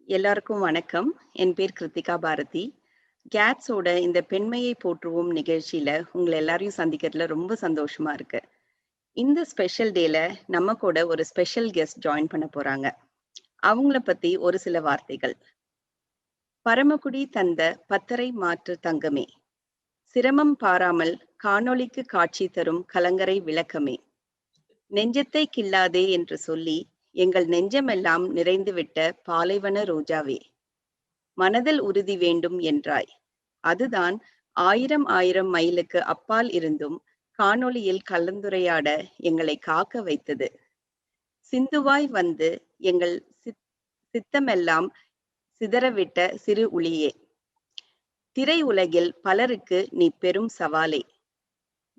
எல்லாருக்கும் வணக்கம். என் பேர் கிருத்திகா பாரதி. கேட்ஸோட இந்த பெண்மையை போற்றுவோம் நிகழ்ச்சியில உங்கள எல்லாரையும் சந்திக்கிறதுல ரொம்ப சந்தோஷமா இருக்கு. இந்த ஸ்பெஷல் டேல நம்ம கூட ஒரு ஸ்பெஷல் கெஸ்ட் ஜாயின் பண்ண போறாங்க. அவங்கள பத்தி ஒரு சில வார்த்தைகள். பரமக்குடி தந்த பத்தரை மாற்று தங்கமே, சிரமம் பாராமல் காணொளிக்கு காட்சி தரும் கலங்கரை விளக்கமே, நெஞ்சத்தை கிள்ளாதே என்று சொல்லி எங்கள் நெஞ்சமெல்லாம் நிறைந்துவிட்ட பாலைவன ரோஜாவே, மனதில் உறுதி வேண்டும் என்றாய். அதுதான் ஆயிரம் ஆயிரம் மைலுக்கு அப்பால் இருந்தும் காணொளியில் கலந்துரையாட எங்களை காக்க வைத்தது. சிந்துவாய் வந்து எங்கள் சித்தமெல்லாம் சிதறவிட்ட சிறு ஒளியே, திரை உலகில் பலருக்கு நீ பெரும் சவாலே.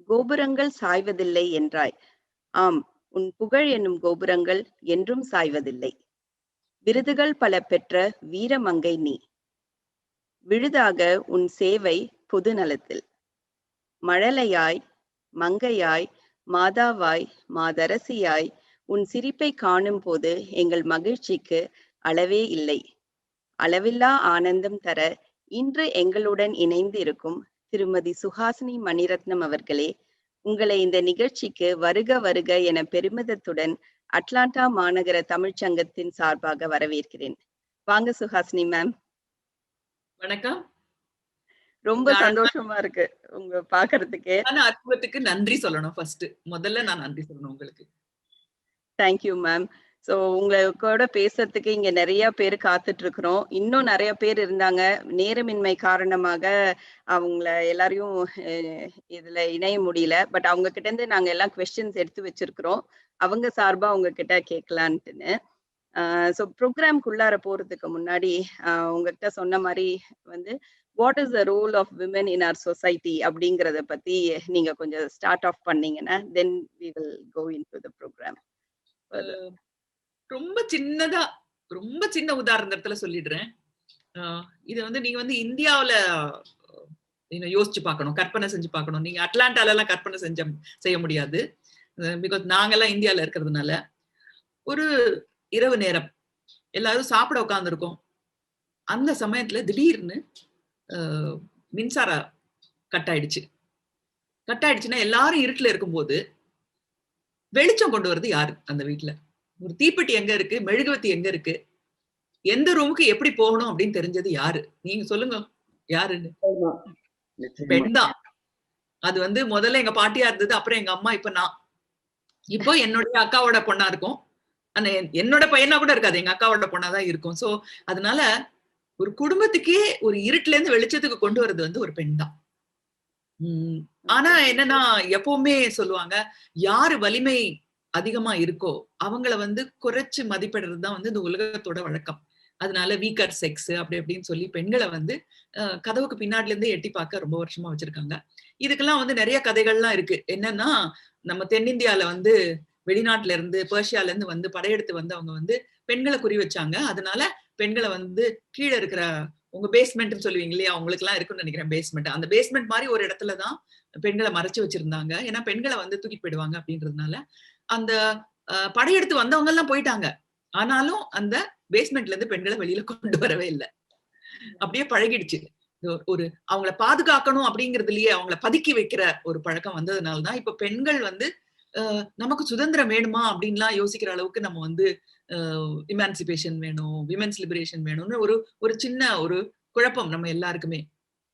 கோபுரங்கள் சாய்வதில்லை என்றாய். ஆம், உன் புகழ் என்னும் கோபுரங்கள் என்றும் சாய்வதில்லை. விருதுகள் பல பெற்ற வீரமங்கை நீ. விழுதாக உன் சேவை பொது நலத்தில். மழலையாய், மங்கையாய், மாதாவாய், மாதரசியாய் உன் சிரிப்பை காணும் போது எங்கள் மகிழ்ச்சிக்கு அளவே இல்லை. அளவில்லா ஆனந்தம் தர இன்று எங்களுடன் இணைந்து இருக்கும் திருமதி சுஹாசினி மணிரத்னம் அவர்களே, உங்களை இந்த நிகழ்ச்சிக்கு வருக வருக என பெருமிதத்துடன் அட்லாண்டா மாநகர தமிழ்ச்சங்கத்தின் சார்பாக வரவேற்கிறேன். வாங்க சுஹாசினி மேம். வணக்கம். ரொம்ப சந்தோஷமா இருக்கு உங்க பாக்குறதுக்கே. அற்புதத்துக்கு நன்றி சொல்லணும். ஃபர்ஸ்ட் முதல்ல நான் நன்றி சொல்லணும் உங்களுக்கு. Thank you ma'am. ஸோ உங்களோட பேசுறதுக்கு இங்க நிறைய பேர் காத்துட்டு இருக்கிறோம். இன்னும் நிறைய பேர் இருந்தாங்க. நேரமின்மை காரணமாக அவங்கள எல்லாரையும் இதுல இணைய முடியல. பட் அவங்க கிட்ட இருந்து நாங்க எல்லாம் கொஸ்டின்ஸ் எடுத்து வச்சிருக்கிறோம். அவங்க சார்பா உங்ககிட்ட கேட்கலான்ட்டுன்னு. ஸோ ப்ரோக்ராம்குள்ளார போறதுக்கு முன்னாடி உங்ககிட்ட சொன்ன மாதிரி வந்து what is the role of women in our society அப்படிங்கிறத பத்தி நீங்க கொஞ்சம் ஸ்டார்ட் ஆஃப் பண்ணீங்கன்னா then we will go in to the programme. ரொம்ப சின்ன உதாரணத்துல சொல்லிடுறேன். இது வந்து நீங்க வந்து இந்தியாவில யோசிச்சு பார்க்கணும், கற்பனை செஞ்சு பார்க்கணும். நீங்க அட்லாண்டால எல்லாம் கற்பனை செய்ய முடியாது. பிகாஸ் நாங்கெல்லாம் இந்தியால இருக்கிறதுனால. ஒரு இரவு நேரம் எல்லாரும் சாப்பிட உட்கார்ந்துருக்கோம். அந்த சமயத்துல திடீர்னு மின்சார கட் ஆயிடுச்சுன்னா எல்லாரும் இருட்டுல இருக்கும்போது வெளிச்சம் கொண்டு வருது யாரு? அந்த வீட்டுல ஒரு தீப்பெட்டி எங்க இருக்கு, மெழுகுவத்தி எங்க இருக்கு, எந்த ரூமுக்கு எப்படி போகணும் அப்படின்னு தெரிஞ்சது யாரு? நீங்க சொல்லுங்க யாருன்னு. பெண் தான். அது வந்து முதல்ல எங்க பாட்டியா இருந்தது, அப்புறம் எங்க அம்மா, இப்ப நான். இப்போ என்னுடைய அக்காவோட பொண்ணா இருக்கும். அந்த என்னோட பையனா கூட இருக்காது, எங்க அக்காவோட பொண்ணாதான் இருக்கும். சோ அதனால ஒரு குடும்பத்துக்கே ஒரு இருட்டுல இருந்து வெளிச்சத்துக்கு கொண்டு வர்றது வந்து ஒரு பெண் தான். ஆனா என்னன்னா எப்பவுமே சொல்லுவாங்க, யாரு வலிமை அதிகமா இருக்கோ அவங்கள வந்து குறைச்சு மதிப்பிடுறதுதான் வந்து இந்த உலகத்தோட வழக்கம். அதனால வீக்கர் செக்ஸ் அப்படி அப்படின்னு சொல்லி பெண்களை வந்து கதவுக்கு பின்னாடில இருந்தே எட்டி பார்க்க ரொம்ப வருஷமா வச்சிருக்காங்க. இதுக்கெல்லாம் வந்து நிறைய கதைகள்லாம் இருக்கு. என்னன்னா நம்ம தென்னிந்தியால வந்து வெளிநாட்டுல இருந்து பெர்ஷியால இருந்து வந்து படையெடுத்து வந்து அவங்க வந்து பெண்களை குறி வச்சாங்க. அதனால பெண்களை வந்து கீழே இருக்கிற உங்க பேஸ்மெண்ட் சொல்லுவீங்க இல்லையா, அவங்களுக்கு எல்லாம் இருக்குன்னு நினைக்கிறேன் பேஸ்மெண்ட். அந்த பேஸ்மெண்ட் மாதிரி ஒரு இடத்துலதான் பெண்களை மறைச்சு வச்சிருந்தாங்க. ஏன்னா பெண்களை வந்து தூக்கிட்டு போயிடுவாங்க அப்படின்றதுனால. அந்த படையெடுத்து வந்தவங்க எல்லாம் போயிட்டாங்க. ஆனாலும் அந்த பேஸ்மெண்ட்ல இருந்து பெண்களை வெளியில கொண்டு வரவே இல்லை. அப்படியே பழகிடுச்சு. ஒரு அவங்களை பாதுகாக்கணும் அப்படிங்கிறதுலயே அவங்கள பதுக்கி வைக்கிற ஒரு பழக்கம் வந்ததுனாலதான் இப்ப பெண்கள் வந்து நமக்கு சுதந்திரம் வேணுமா அப்படின்லாம் யோசிக்கிற அளவுக்கு நம்ம வந்து இமான்சிபேஷன் வேணும், விமென்ஸ் லிபரேஷன் வேணும்னு ஒரு சின்ன ஒரு குழப்பம் நம்ம எல்லாருக்குமே.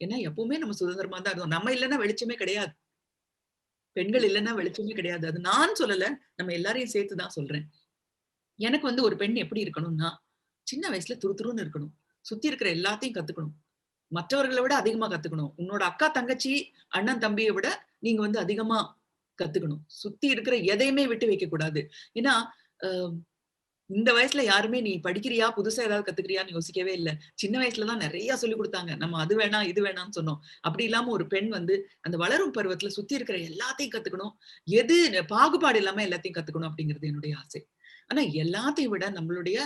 ஏன்னா எப்பவுமே நம்ம சுதந்திரமா தான் இருக்கோம். நம்ம இல்லைன்னா வெளிச்சமே கிடையாது. பெண்கள் இல்லைன்னா வெளிச்சமே கிடையாது. அது நான் சொல்லல, நம்ம எல்லாரையும் சேர்த்துதான் சொல்றேன். எனக்கு வந்து ஒரு பெண் எப்படி இருக்கணும்னா, சின்ன வயசுல துருதுருன்னு இருக்கணும். சுத்தி இருக்கிற எல்லாத்தையும் கத்துக்கணும். மற்றவர்களை விட அதிகமா கத்துக்கணும். உன்னோட அக்கா தங்கச்சி அண்ணன் தம்பியை விட நீங்க வந்து அதிகமா கத்துக்கணும். சுத்தி இருக்கிற எதையுமே விட்டு வைக்க கூடாது. ஏன்னா இந்த வயசுல யாருமே நீ படிக்கிறியா, புதுசா ஏதாவது கத்துக்கிறியான்னு யோசிக்கவே இல்லை. சின்ன வயசுலதான் நிறைய சொல்லி கொடுத்தாங்க. நம்ம அது வேணாம் இது வேணாம்னு சொன்னோம். அப்படி இல்லாம ஒரு பெண் வந்து அந்த வளரும் பருவத்துல சுத்தி இருக்கிற எல்லாத்தையும் கத்துக்கணும். எது பாகுபாடு இல்லாம எல்லாத்தையும் கத்துக்கணும் அப்படிங்கிறது என்னுடைய ஆசை. ஆனா எல்லாத்தையும் விட நம்மளுடைய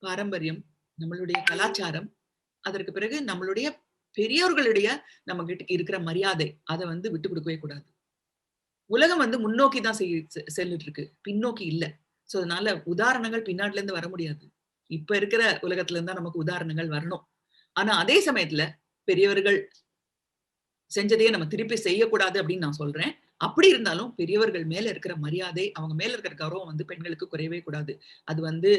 பாரம்பரியம், நம்மளுடைய கலாச்சாரம், அதற்கு பிறகு நம்மளுடைய பெரியோர்களுடைய நம்ம கிட்ட இருக்கிற மரியாதை, அதை வந்து விட்டு கொடுக்கவே கூடாது. உலகம் வந்து முன்னோக்கி தான் செல்லிட்டு இருக்கு, பின்னோக்கி இல்ல. சோ அதனால உதாரணங்கள் பின்னாடில இருந்து வர முடியாது. இப்ப இருக்கிற உலகத்துல இருந்தா நமக்கு உதாரணங்கள் வரணும். ஆனா அதே சமயத்துல பெரியவர்கள் செஞ்சதையே நம்ம திருப்பி செய்யக்கூடாது அப்படின்னு நான் சொல்றேன். அப்படி இருந்தாலும் பெரியவர்கள் மேல இருக்கிற மரியாதை, அவங்க மேல இருக்கிற கௌரவம் வந்து பெண்களுக்கு குறையவே கூடாது. அது வந்து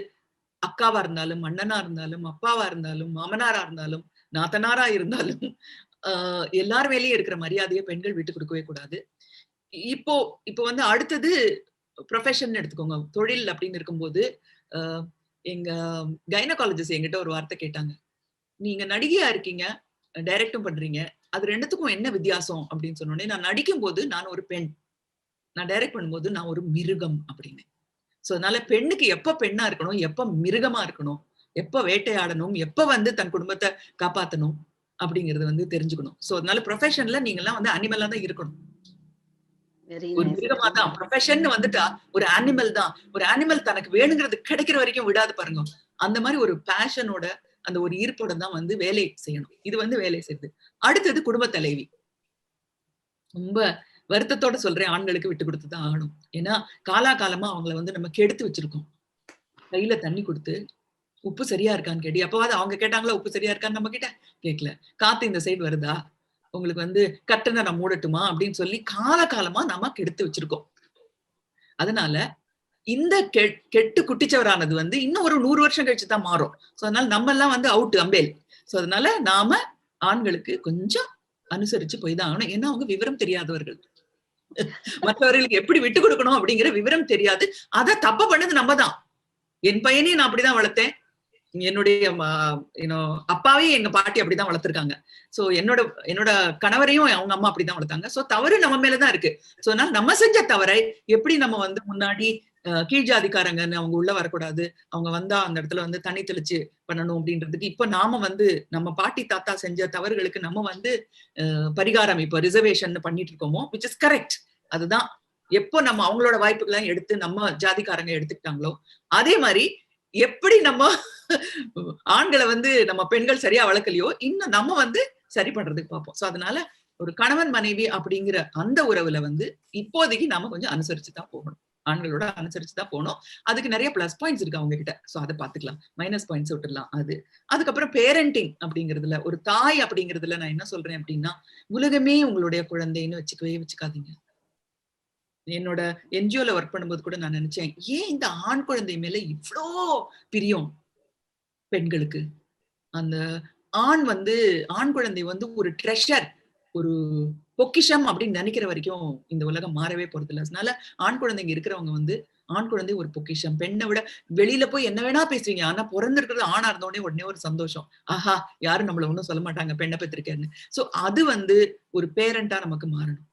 அக்காவா இருந்தாலும், அண்ணனா இருந்தாலும், அப்பாவா இருந்தாலும், மாமனாரா இருந்தாலும், நாத்தனாரா இருந்தாலும் எல்லார் மேலயும் இருக்கிற மரியாதையை பெண்கள் விட்டு கொடுக்கவே கூடாது. இப்போ இப்போ வந்து அடுத்தது ப்ரொஃபஷன் எடுத்துக்கோங்க. தொழில் அப்படின்னு இருக்கும்போது எங்க கைனகாலஜிஸ்ட் என்கிட்ட ஒரு வார்த்தை கேட்டாங்க. நீங்க நடிகையா இருக்கீங்க, டைரக்டும் பண்றீங்க. அது ரெண்டுத்துக்கும் என்ன வித்தியாசம் அப்படின்னு சொன்னோடனே, நான் நடிக்கும் போது நான் ஒரு பெண், நான் டைரக்ட் பண்ணும்போது நான் ஒரு மிருகம் அப்படின்னு. சோ அதனால பெண்ணுக்கு எப்ப பெண்ணா இருக்கணும், எப்ப மிருகமா இருக்கணும், எப்ப வேட்டையாடணும், எப்ப வந்து தன் குடும்பத்தை காப்பாத்தணும் அப்படிங்கறது வந்து தெரிஞ்சுக்கணும். சோ அதனால ப்ரொஃபஷன்ல நீங்க எல்லாம் வந்து அனிமலா தான் இருக்கணும். ஒரு மிருகமா தான். ப்ரொஃபஷன் வந்துட்டா ஒரு அனிமல் தான். ஒரு அனிமல் தனக்கு வேணுங்கிறது கிடைக்கிற வரைக்கும் விடாது பாருங்க. அந்த மாதிரி ஒரு பேஷனோட அந்த ஒரு ஈர்ப்போட தான் வந்து வேலை செய்யணும். இது வந்து வேலை செய்யுது. அடுத்தது குடும்ப தலைவி. ரொம்ப வருத்தத்தோட சொல்றேன், ஆண்களுக்கு விட்டு கொடுத்து தான் ஆகணும். ஏன்னா காலாகாலமா அவங்கள வந்து நம்ம கெடுத்து வச்சிருக்கோம். கையில தண்ணி கொடுத்து உப்பு சரியா இருக்கான்னு கேட்டி, அப்பவாது அவங்க கேட்டாங்களா உப்பு சரியா இருக்கான்னு நம்ம கிட்ட கேட்கல. காத்து இந்த சைடு வருதா, உங்களுக்கு வந்து கட்டணை நான் மூடட்டுமா அப்படின்னு சொல்லி காலகாலமா நாம கெடுத்து வச்சிருக்கோம். அதனால இந்த கெட்டு குட்டிச்சவரானது வந்து இன்னும் ஒரு 100 வருஷம் கழிச்சு தான் மாறும். சோ அதனால நம்ம எல்லாம் வந்து அவுட் அம்பேல். சோ அதனால நாம ஆண்களுக்கு கொஞ்சம் அனுசரிச்சு போய் தான் ஆகணும். ஏன்னா அவங்க விவரம் தெரியாதவர்கள். மற்றவர்களுக்கு எப்படி விட்டு கொடுக்கணும் அப்படிங்கிற விவரம் தெரியாது. அத தப்ப பண்ணது நம்ம தான். என் பையனையும் நான் அப்படிதான் வளர்த்தேன். என்னுடைய அப்பாவையும் எங்க பாட்டி அப்படிதான் வளர்த்திருக்காங்க. சோ என்னோட கணவரையும் அவங்க அம்மா அப்படிதான் வளர்த்தாங்க. சோ தவறு நம்ம மேலதான் இருக்கு. சோ அதனால நம்ம செஞ்ச தவறை எப்படி நம்ம வந்து முன்னாடி கீழ் ஜாதிக்காரங்கன்னு அவங்க உள்ள வரக்கூடாது, அவங்க வந்தா அந்த இடத்துல வந்து தண்ணி தெளிச்சு பண்ணணும் அப்படின்றதுக்கு இப்ப நாம வந்து நம்ம பாட்டி தாத்தா செஞ்ச தவறுகளுக்கு நம்ம வந்து பரிகாரம் இப்ப ரிசர்வேஷன் பண்ணிட்டு இருக்கோமோ, which is correct. அதுதான் எப்போ நம்ம அவங்களோட வாய்ப்புகளை எடுத்து நம்ம ஜாதிக்காரங்க எடுத்துக்கிட்டாங்களோ அதே மாதிரி எப்படி நம்ம ஆண்களை வந்து நம்ம பெண்கள் சரியா வளர்க்கலையோ இன்னும் நம்ம வந்து சரி பண்றதுக்கு பார்ப்போம். சோ அதனால ஒரு கணவன் மனைவி அப்படிங்கிற அந்த உறவுல வந்து இப்போதைக்கு நாம கொஞ்சம் அனுசரிச்சு தான் போகணும். ஆண்களோட அனுசரிச்சு தான் போகணும். அதுக்கு நிறைய பிளஸ் பாயிண்ட்ஸ் இருக்கு அவங்க கிட்ட. சோ அதை பாத்துக்கலாம். மைனஸ் பாயிண்ட்ஸ் விட்டுடலாம். அதுக்கப்புறம் பேரண்டிங் அப்படிங்கிறதுல ஒரு தாய் அப்படிங்கிறதுல நான் என்ன சொல்றேன் அப்படின்னா, உலகமே உங்களுடைய குழந்தைன்னு வச்சுக்காதீங்க. என்னோட என்ஜிஓல ஒர்க் பண்ணும்போது கூட நான் நினைச்சேன், ஏன் இந்த ஆண் குழந்தை மேல இவ்வளோ பிரியம் பெண்களுக்கு? அந்த ஆண் குழந்தை வந்து ஒரு ட்ரெஷர், ஒரு பொக்கிஷம் அப்படின்னு நினைக்கிற வரைக்கும் இந்த உலகம் மாறவே போறது இல்லை. அதனால ஆண் குழந்தைங்க இருக்கிறவங்க வந்து ஆண் குழந்தை ஒரு பொக்கிஷம். பெண்ணை விட வெளியில போய் என்ன வேணா பேசுவீங்க, ஆனா பிறந்திருக்கிறது ஆணா இருந்தோடனே உடனே ஒரு சந்தோஷம், ஆஹா யாரும் நம்மள ஒண்ணும் சொல்ல மாட்டாங்க பெண்ணை பெற்றிருக்கேன்னு. சோ அது வந்து ஒரு பேரண்டா நமக்கு மாறணும்.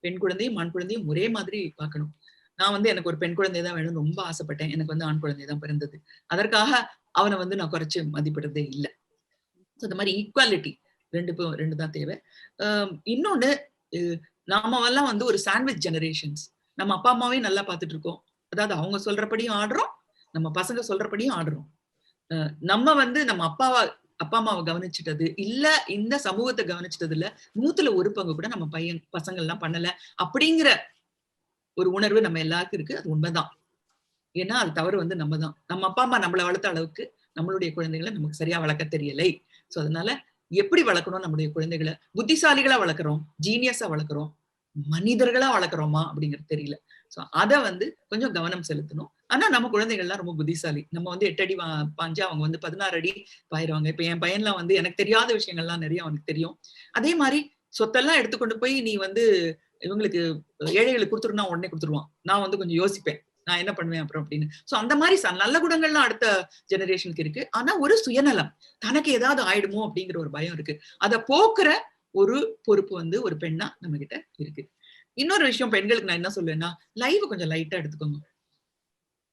பெண் குழந்தையும் ஆண் குழந்தையும் ஒரே மாதிரி பார்க்கணும். நான் வந்து எனக்கு ஒரு பெண் குழந்தை தான் வேணும்னு ரொம்ப ஆசைப்பட்டேன். எனக்கு வந்து ஆண் குழந்தை தான் பிறந்தது. அதற்காக அவனை வந்து நான் குறைச்சு மதிப்பிடுறதே இல்லை. இந்த மாதிரி ஈக்குவாலிட்டி ரெண்டு தான் தேவை. இன்னொன்னு, நாம எல்லாம் வந்து ஒரு சாண்ட்விச் ஜெனரேஷன்ஸ். நம்ம அப்பா அம்மாவையும் நல்லா பார்த்துட்டு இருக்கோம். அதாவது அவங்க சொல்றபடியும் ஆடுறோம், நம்ம பசங்க சொல்றபடியும் ஆடுறோம். நம்ம வந்து நம்ம அப்பா அம்மாவை கவனிச்சுட்டது இல்ல, இந்த சமூகத்தை கவனிச்சுட்டது இல்ல, 100ல 1 பங்கு கூட நம்ம பசங்க எல்லாம் பண்ணல அப்படிங்கிற ஒரு உணர்வு நம்ம எல்லாருக்கும் இருக்கு. அது உண்மைதான். ஏன்னா அது தவறு வந்து நம்ம தான். நம்ம அப்பா அம்மா நம்மளை வளர்த்த அளவுக்கு நம்மளுடைய குழந்தைகளை நமக்கு சரியா வளர்க்க தெரியலை. சோ அதனால எப்படி வளர்க்கணும் நம்முடைய குழந்தைகளை? புத்திசாலிகளா வளர்க்குறோம், ஜீனியஸா வளர்க்குறோம், மனிதர்களா வளர்க்குறோமா அப்படிங்கிறது தெரியல. சோ அத வந்து கொஞ்சம் கவனம் செலுத்தணும். ஆனா நம்ம குழந்தைகள்லாம் ரொம்ப புத்திசாலி. நம்ம வந்து 8 அடி பாஞ்சா அவங்க வந்து 16 அடி பாயிடுவாங்க. இப்ப என் பையன்லாம் வந்து எனக்கு தெரியாத விஷயங்கள்லாம் நிறைய அவனுக்கு தெரியும். அதே மாதிரி சொத்தெல்லாம் எடுத்துக்கொண்டு போய் நீ வந்து இவங்களுக்கு ஏழைகளுக்கு கொடுத்துருனா உடனே கொடுத்துருவான். நான் வந்து கொஞ்சம் யோசிப்பேன், நான் என்ன பண்ணுவேன் அப்புறம் அப்படின்னு. சோ அந்த மாதிரி நல்ல குணங்கள்லாம் அடுத்த ஜெனரேஷனுக்கு இருக்கு. ஆனா ஒரு சுயநலம், தனக்கு ஏதாவது ஆயிடுமோ அப்படிங்கிற ஒரு பயம் இருக்கு. அதை போக்குற ஒரு பொறுப்பு வந்து ஒரு பெண்ணா நம்ம கிட்ட இருக்கு. இன்னொரு விஷயம் பெண்களுக்கு நான் என்ன சொல்லுவேன்னா, லைவ் கொஞ்சம் லைட்டா எடுத்துக்கோங்க.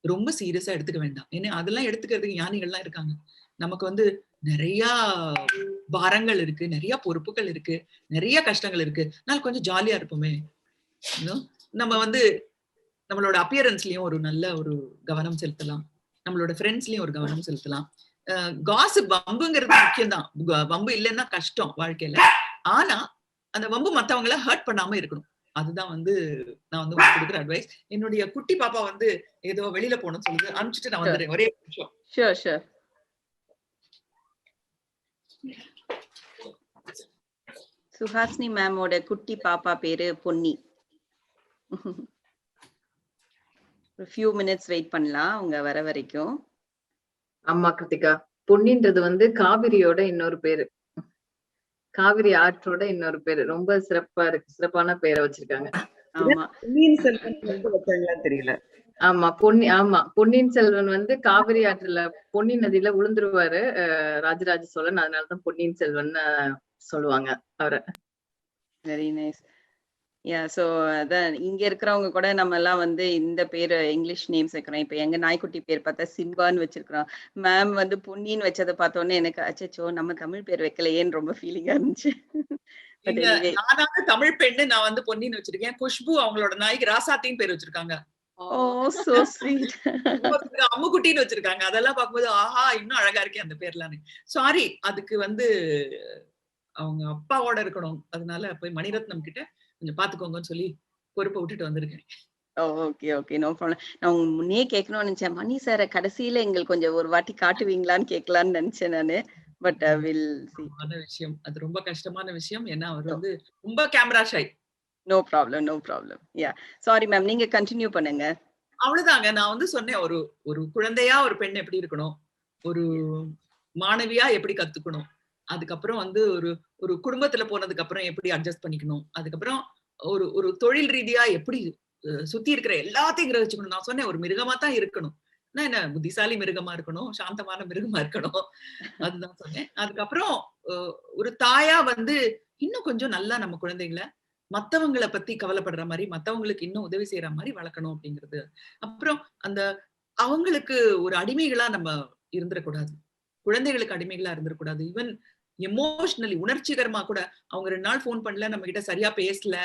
ரொம்ப சீரியஸா எடுத்துக்க வேண்டாம். ஏன்னா அதெல்லாம் எடுத்துக்கிறதுக்கு ஞானிகள்லாம் இருக்காங்க. நமக்கு வந்து நிறைய பாரங்கள் இருக்கு, நிறைய பொறுப்புகள் இருக்கு, நிறைய கஷ்டங்கள் இருக்கு. நான் கொஞ்சம் ஜாலியா இருப்போமே. நம்ம வந்து நம்மளோட அப்பியரன்ஸ்லயும் ஒரு நல்ல ஒரு கவனம் செலுத்தலாம். நம்மளோட ஃப்ரெண்ட்ஸ்லயும் ஒரு கவனம் செலுத்தலாம். காசிப், வம்புங்கிறது முக்கியம் தான். வம்பு இல்லைன்னா கஷ்டம் வாழ்க்கையில. ஆனா அந்த வம்பு மத்தவங்கள ஹர்ட் பண்ணாம இருக்கணும். அதுதான் வந்து நான் வந்து கொடுக்குற அட்வைஸ். என்னுடைய குட்டி பாப்பா வந்து ஏதோ வெளியில போகணும்னு சொல்லுது, அனுப்பிச்சிட்டு நான் வந்துடுறேன். ஒரே நிமிஷம். ஷூர். சுஹாசினி மேமோட குட்டி பாப்பா பேரு பொன்னி. ஒரு few minutes வெயிட் பண்ணலாம் அவங்க வர வரைக்கும். ஆமா கிருத்திகா, பொன்னின்றது வந்து காவிரியோட இன்னொரு பேரு, காவிரி ஆற்றோட இன்னொரு பேரு. ரொம்ப சிறப்பா இருக்கு, சிறப்பான பேரை வச்சிருக்காங்க. ஆமா, பொன்னியின் செல்வன் வச்சாங்களா தெரியல. ஆமா பொன்னியின் செல்வன் வந்து காவிரி ஆற்றுல பொன்னி நதியில விழுந்துருவாரு ராஜராஜ சோழன், அதனாலதான் பொன்னியின் செல்வன் சொல்லுவாங்க அவரை. Very nice. சோ அதான் இங்க இருக்கிறவங்க கூட நம்ம எல்லாம் வந்து இந்த பேரு இங்கிலீஷ் நேம்ஸ் வைக்கிறோம். இப்ப எங்க நாய்க்குட்டி பேர் பார்த்தா சிம்பான்னு வச்சிருக்கிறோம். மேம் வந்து பொன்னின்னு வச்சதை பார்த்தோன்னே எனக்கு அச்சச்சோ நம்ம தமிழ் பேர் வைக்கலையேன்னு ரொம்ப ஃபீலிங்கா இருந்துச்சு. பட் எனிவே நானாவது தமிழ் பெண்ணு, நான் வந்து பொன்னின்னு வச்சிருக்கேன். குஷ்பு அவங்களோட நாய்க்கு ராசாத்தின்னு பேர் வச்சிருக்காங்க. ஓ சோ ஸ்வீட். அம்முக்குட்டின்னு வச்சிருக்காங்க. அதெல்லாம் பார்க்கும்போது ஆஹா இன்னும் அழகா இருக்கே அந்த பேர்லாம். சாரி, அதுக்கு வந்து அவங்க அப்பாவோட இருக்கணும், அதனால போய் மணிரத்னம் கிட்ட கொஞ்சம் பாத்துக்கோங்கன்னு சொல்லி பொறுப்பை விட்டுட்டு வந்திருக்கேன். Okay okay no problem. நான் உங்க முன்னே கேட்கணும்னு நினைச்சேன், மணி சார கடைசியில எங்களுக்கு கொஞ்சம் ஒரு வாட்டி காட்டுவீங்களான்னு கேட்கலான்னு நினைச்சேன் நானு. But will see. விஷயம் அது ரொம்ப கஷ்டமான விஷயம். ஏன்னா அவர் வந்து ரொம்ப camera shy. No problem no problem. Sorry ma'am, நீங்க கண்டினியூ பண்ணுங்க. அவ்வளவுதாங்க. நான் வந்து சொன்னேன், ஒரு குழந்தையா ஒரு பெண் எப்படி இருக்கணும், ஒரு மாணவியா எப்படி கத்துக்கணும், அதுக்கப்புறம் வந்து ஒரு குடும்பத்துல போனதுக்கு அப்புறம் எப்படி அட்ஜஸ்ட் பண்ணிக்கணும், அதுக்கப்புறம் ஒரு தொழில் ரீதியா எப்படி சுத்தி இருக்கிற எல்லாத்தையும் கிரகிச்சுக்கணும். நான் சொன்னேன் ஒரு மிருகமா தான் இருக்கணும். நான் என்ன புத்திசாலி மிருகமா இருக்கணும், சாந்தமான மிருகமா இருக்கணும், அதுதான் சொன்னேன். அதுக்கப்புறம் ஒரு தாயா வந்து இன்னும் கொஞ்சம் நல்லா நம்ம குழந்தைங்களை மத்தவங்களை பத்தி கவலைப்படுற மாதிரி, மத்தவங்களுக்கு இன்னும் உதவி செய்யற மாதிரி வளர்க்கணும் அப்படிங்கிறது. அப்புறம் அந்த அவங்களுக்கு ஒரு அடிமைகளா நம்ம இருந்துடக்கூடாது, குழந்தைகளுக்கு அடிமைகளா இருந்துடக்கூடாது. ஈவன் எமோஷனலி உணர்ச்சிகரமா கூட அவங்க 2 நாள் போன் பண்ணல, நம்ம கிட்ட சரியா பேசல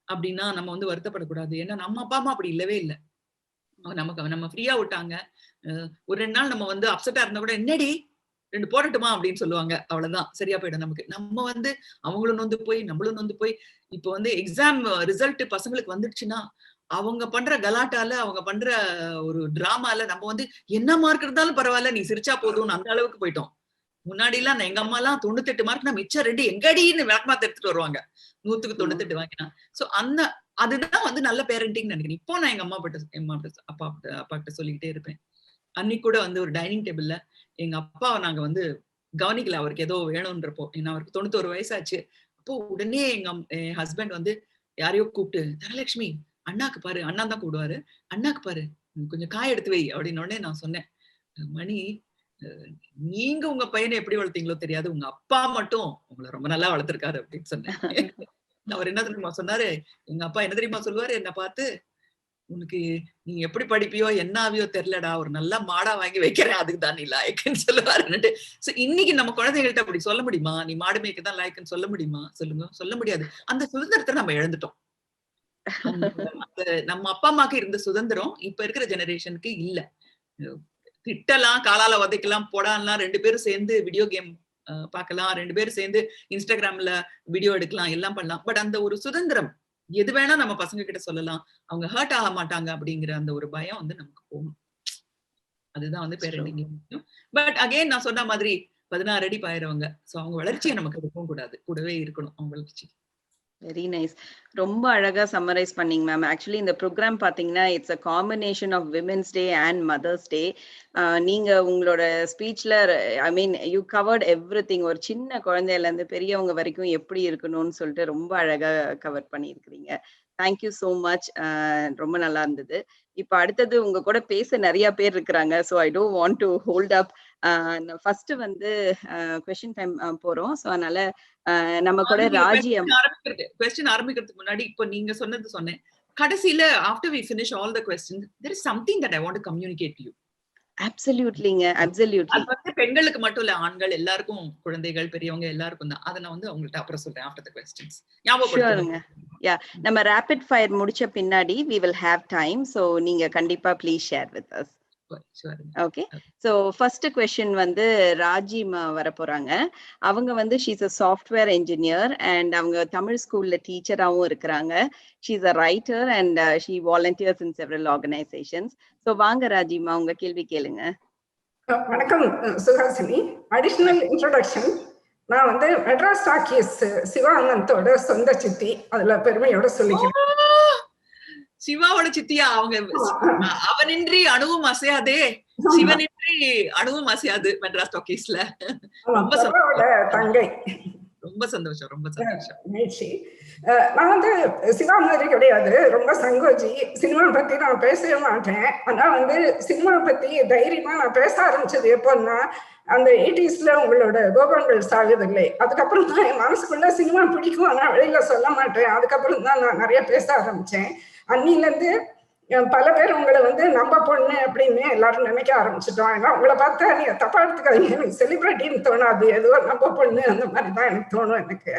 அப்படின்னா நம்ம வந்து வருத்தப்படக்கூடாது. ஏன்னா நம்ம அப்பா அம்மா அப்படி இல்லவே இல்லை. நமக்கு நம்ம ஃப்ரீயா விட்டாங்க. ஒரு 2 நாள் நம்ம வந்து அப்செட்டா இருந்தா கூட என்னடி 2 போடட்டுமா அப்படின்னு சொல்லுவாங்க, அவ்வளவுதான் சரியா போயிடும் நமக்கு. நம்ம வந்து அவங்களும் நொந்து போய் நம்மளும் நொந்து போய் இப்ப வந்து எக்ஸாம் ரிசல்ட் பசங்களுக்கு வந்துடுச்சுன்னா அவங்க பண்ற கலாட்டால, அவங்க பண்ற ஒரு டிராமால நம்ம வந்து என்ன மார்க் இருந்தாலும் பரவாயில்ல நீ சிரிச்சா போதும்னு அந்த அளவுக்கு போயிட்டோம். முன்னாடி எல்லாம் எங்க அம்மா எல்லாம் 98 மார்க்னா மிச்சம் 2 எங்கடின்னு விளக்கமாத்த எடுத்துட்டு வருவாங்க, 100க்கு 98 வாங்கினா. சோ அதுதான் வந்து நல்ல பேரண்டிங் நினைக்கிறேன். இப்போ நான் எங்க அப்பா கிட்ட சொல்லிக்கிட்டே இருப்பேன். அன்னைக்கு கூட வந்து ஒரு டைனிங் டேபிள்ல எங்க அப்பாவை நாங்க வந்து கவனிக்கல, அவருக்கு ஏதோ வேணும்ன்றப்போ, ஏன்னா அவருக்கு 91 வயசாச்சு. அப்போ உடனே என் ஹஸ்பண்ட் வந்து யாரையோ கூப்பிட்டு, தனலட்சுமி அண்ணாக்கு பாரு, அண்ணா தான் கூப்பிடுவாரு, அண்ணாக்கு பாரு கொஞ்சம் காய் எடுத்து வை அப்படின்னு உடனே நான் சொன்னேன், மணி நீங்க உங்க பையனை எப்படி வளர்த்தீங்களோ தெரியாது, உங்க அப்பா மட்டும் உங்களை ரொம்ப நல்லா வளர்த்திருக்காரு அப்படின்னு சொன்னேன். அவர் என்ன தெரியுமா சொன்னாரு, எங்க அப்பா என்ன தெரியுமா சொல்லுவாரு என்ன பார்த்து, உனக்கு நீ எப்படி படிப்பியோ என்ன ஆவியோ தெரியலடா, ஒரு நல்ல மாடா வாங்கி வைக்கிறேன் அதுக்கு தான் நீ லாயக்குன்னு சொல்லுவாருன்னுட்டு. சோ இன்னைக்கு நம்ம குழந்தைகள்ட்ட அப்படி சொல்ல முடியுமா, நீ மாடு மேய்க்க தான் லாயக்குன்னு சொல்ல முடியுமா சொல்லுங்க, சொல்ல முடியாது. அந்த சுதந்திரத்தை நம்ம இழந்துட்டோம். நம்ம அப்பா அம்மாக்கு இருந்த சுதந்திரம் இப்ப இருக்கிற ஜெனரேஷனுக்கு இல்ல. திட்டலாம், காலால உதைக்கலாம், போடாலாம், 2 பேரும் சேர்ந்து வீடியோ கேம் பார்க்கலாம், 2 பேரும் சேர்ந்து இன்ஸ்டாகிராம்ல வீடியோ எடுக்கலாம், எல்லாம் பண்ணலாம். பட் அந்த ஒரு சுதந்திரம் எது வேணா நம்ம பசங்க கிட்ட சொல்லலாம், அவங்க ஹர்ட் ஆக மாட்டாங்க அப்படிங்கிற அந்த ஒரு பயம் வந்து நமக்கு போகணும். அதுதான் வந்து பேரண்டிங். பட் அகைன் நான் சொன்ன மாதிரி 16 அடி பாயிரவங்க, சோ அவங்க வளர்ச்சியை நமக்கு இருக்கவும் கூடாது, கூடவே இருக்கணும் அவங்க வளர்ச்சி. Very nice. ரொம்ப அழகா சம்மரைஸ் பண்ணீங்க மேம். ஆக்சுவலி இந்த ப்ரோக்ராம் பாத்தீங்கன்னா it's a combination of women's day and mother's day. நீங்க உங்களோட ஸ்பீச்ல I mean you covered everything. ஒரு சின்ன குழந்தையில இருந்து பெரியவங்க வரைக்கும் எப்படி இருக்கணும்னு சொல்லிட்டு ரொம்ப அழகா கவர் பண்ணியிருக்கிறீங்க. Thank you so much. ரொம்ப நல்லா இருந்தது. இப்ப அடுத்தது உங்க கூட பேச நிறைய பேர் இருக்கிறாங்க. So I don't want to hold up. First வந்து கொஸ்டின் டைம் போறோம். ஸோ அதனால நம்ம கூட ராஜி क्वेश्चन ஆரம்பிக்கிறதுக்கு முன்னாடி இப்போ நீங்க சொன்னது சொன்னேன், கடைசில after we finish all the questions there is something that I want to communicate to you. அப்சல்யூட்லிங்க, அப்சல்யூட்லி. அது வந்து பெண்களுக்கு மட்டும் இல்ல, ஆண்கள் எல்லாருக்கும், குழந்தைகள் பெரியவங்க எல்லாருக்கும் தான். அத நான் வந்து உங்களுக்கு அப்புறம் சொல்றேன் after the questions. ஞாபகப்படுத்துங்க. நம்ம ரேபிட் ஃபயர் முடிச்ச பின்னாடி we will have time. So நீங்க கண்டிப்பா please share with us. Okay. So first question வந்து ராஜி வர போறாங்க. அவங்க வந்து she is a software engineer and அவங்க தமிழ் ஸ்கூல்ல டீச்சராவும் இருக்கிறாங்க. she is a writer and she volunteers in several organizations. So வாங்க ராஜிமா, உங்க கேள்வி கேளுங்க. வணக்கம் சுஹாசினி. Additional introduction. நான் வந்து மெட்ராஸ் டாக்கீஸ் சிவானந்தோட சொந்த சித்தி, அதுல பெருமையோட சொல்லிக்கிறேன். சிவாவோட சித்தியா அவங்க? அவனின்றி அணுவும் அசையாதே, சிவனின்றி அணுவும் அசையாது மெட்ராஸ் டாக்கீஸ்ல. ரொம்ப தங்கை. ரொம்ப சந்தோஷம், ரொம்ப சந்தோஷம். நான் வந்து சிவா மாதிரி கிடையாது, ரொம்ப சங்கோஜி. சினிமா பத்தி நான் பேசவே மாட்டேன். ஆனா வந்து சினிமா பத்தி தைரியமா நான் பேச ஆரம்பிச்சது எப்போன்னா, அந்த 80s உங்களோட கோபங்கள் சாகுதில்லை, அதுக்கப்புறம் தான் என் மனசுக்குள்ள சினிமா பிடிக்கும், ஆனா வெளியில சொல்ல மாட்டேன். அதுக்கப்புறம் தான் நான் நிறைய பேச ஆரம்பிச்சேன். அன்னில இருந்து பல பேர் உங்களை வந்து நம்ம பொண்ணு அப்படின்னு எல்லாரும் நினைக்க ஆரம்பிச்சிட்டோம். ஏன்னா உங்களை பார்த்தா நீங்க தப்பா எடுத்துக்காதீங்க, எனக்கு செலிபிரிட்டின்னு தோணாது, ஏதோ நம்ம பொண்ணு அந்த மாதிரிதான் எனக்கு தோணும் எனக்கு.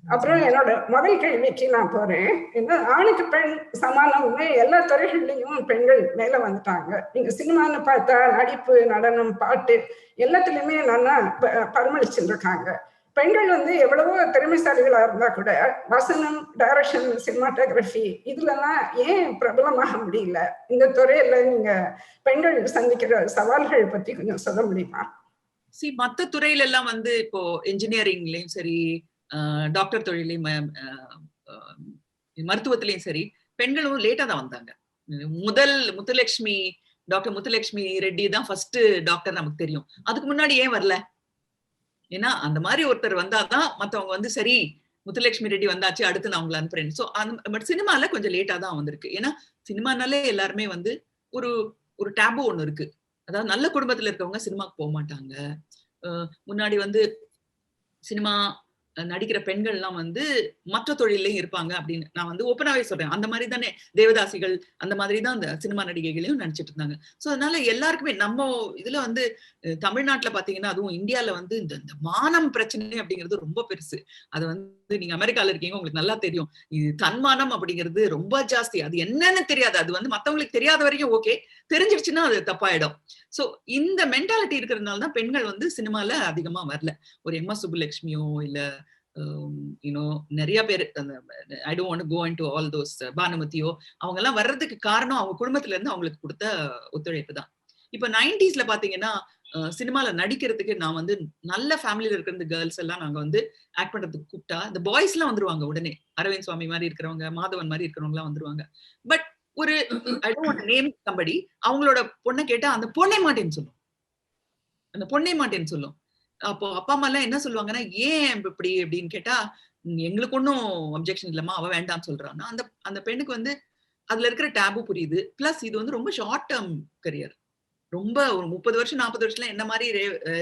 அப்புறம் என்னோட முதல் கேள்விக்கு நான் போறேன். என்ன, ஆணுக்கு பெண் சமானம்னு எல்லா துறைகள்லயும் பெண்கள் மேல வந்துட்டாங்க. நீங்க சினிமான்னு பார்த்தா நடிப்பு, நடனம், பாட்டு எல்லாத்துலயுமே நல்லா பரிமளிச்சுட்டு இருக்காங்க. பெண்கள் வந்து எவ்வளவோ திறமைசாலிகளா இருந்தா கூட வசனம், டைரக்ஷன், சினிமாட்டோகிராஃபி இதுலலாம் ஏன் பிரபலமாக முடியல? இந்த துறையில நீங்க பெண்கள் சந்திக்கிற சவால்கள் பத்தி கொஞ்சம் சொல்ல முடியுமா? மத்த துறையில எல்லாம் வந்து இப்போ இன்ஜினியரிங்லயும் சரி, டாக்டர் தொழிலையும், மருத்துவத்திலையும் சரி, பெண்களும் லேட்டா தான் வந்தாங்க. முத்துலட்சுமி, டாக்டர் முத்துலட்சுமி ரெட்டி தான் ஃபர்ஸ்ட் டாக்டர் நமக்கு தெரியும். அதுக்கு முன்னாடி ஏன் வரல? ஏன்னா அந்த மாதிரி ஒருத்தர் வந்தாதான் மத்தவங்க வந்து சரி முத்துலட்சுமி ரெட்டி வந்தாச்சு, அடுத்து நான் உங்களை அனுப்புறேன். ஸோ பட் சினிமால கொஞ்சம் லேட்டா தான் வந்திருக்கு. ஏன்னா சினிமானாலே எல்லாருமே வந்து ஒரு ஒரு டேபு ஒண்ணு இருக்கு. அதாவது நல்ல குடும்பத்துல இருக்கவங்க சினிமாக்கு போக மாட்டாங்க. முன்னாடி வந்து சினிமா நடிக்கிற பெண்கள் எல்லாம் வந்து மற்ற தொழிலையும் இருப்பாங்க அப்படின்னு நான் வந்து ஓப்பனாவே சொல்றேன். அந்த மாதிரி தானே தேவதாசிகள் அந்த மாதிரி தான் அந்த சினிமா நடிகைகளையும் நடிச்சிட்டு இருந்தாங்க. சோ அதனால எல்லாருக்குமே நம்ம இதுல வந்து தமிழ்நாட்டுல பாத்தீங்கன்னா, அதுவும் இந்தியால வந்து இந்த மானம் பிரச்சனை அப்படிங்கிறது ரொம்ப பெருசு. அது வந்து நீங்க அமெரிக்கால இருக்கீங்க, உங்களுக்கு நல்லா தெரியும். இது தன்மானம் அப்படிங்கிறது ரொம்ப ஜாஸ்தி. அது என்னன்னு தெரியாது. அது வந்து மத்தவங்களுக்கு தெரியாத வரைக்கும் ஓகே, தெரிஞ்சிருச்சுன்னா அது தப்பாயிடும். சோ இந்த மென்டாலிட்டி இருக்கிறதுனால தான் பெண்கள் வந்து சினிமால அதிகமா வரல. ஒரு எம்.எஸ். சுப்புலட்சுமியோ இல்ல நிறைய பேர், I don't want to go into all those, பானுமதியோ, அவங்க எல்லாம் வர்றதுக்கு காரணம் அவங்க குடும்பத்துல இருந்து அவங்களுக்கு கொடுத்த ஒத்துழைப்பு தான். இப்ப 90s பாத்தீங்கன்னா சினிமால நடிக்கிறதுக்கு நான் வந்து நல்ல ஃபேமிலியில இருக்கிற கேர்ள்ஸ் எல்லாம் நாங்க வந்து ஆக்ட் பண்றதுக்கு கூப்பிட்டா இந்த பாய்ஸ் எல்லாம் வந்துருவாங்க உடனே. அரவிந்த் சுவாமி மாதிரி இருக்கிறவங்க, மாதவன் மாதிரி இருக்கிறவங்க எல்லாம் வந்துருவாங்க. பட் ஒரு ஐ don't want to name somebody, அவங்களோட பொண்ணை கேட்டா அந்த பொண்ணே மாட்டேன்னு சொல்லும், அந்த பொண்ணே மாட்டேன்னு சொல்லும். அப்போ அப்பா அம்மா எல்லாம் என்ன சொல்லுவாங்கன்னா, ஏன் இப்படி அப்படின்னு கேட்டா, எங்களுக்கு ஒன்னும் அப்ஜெக்ஷன் இல்லம்மா, அவ வேண்டாம்னு சொல்றான்னா அந்த பெண்ணுக்கு வந்து அதுல இருக்கிற டேபு புரியுது. பிளஸ் இது வந்து ரொம்ப ஷார்ட் டேர்ம் கரியர். ரொம்ப ஒரு 30 வருஷம் 40 வருஷத்துல என்ன மாதிரி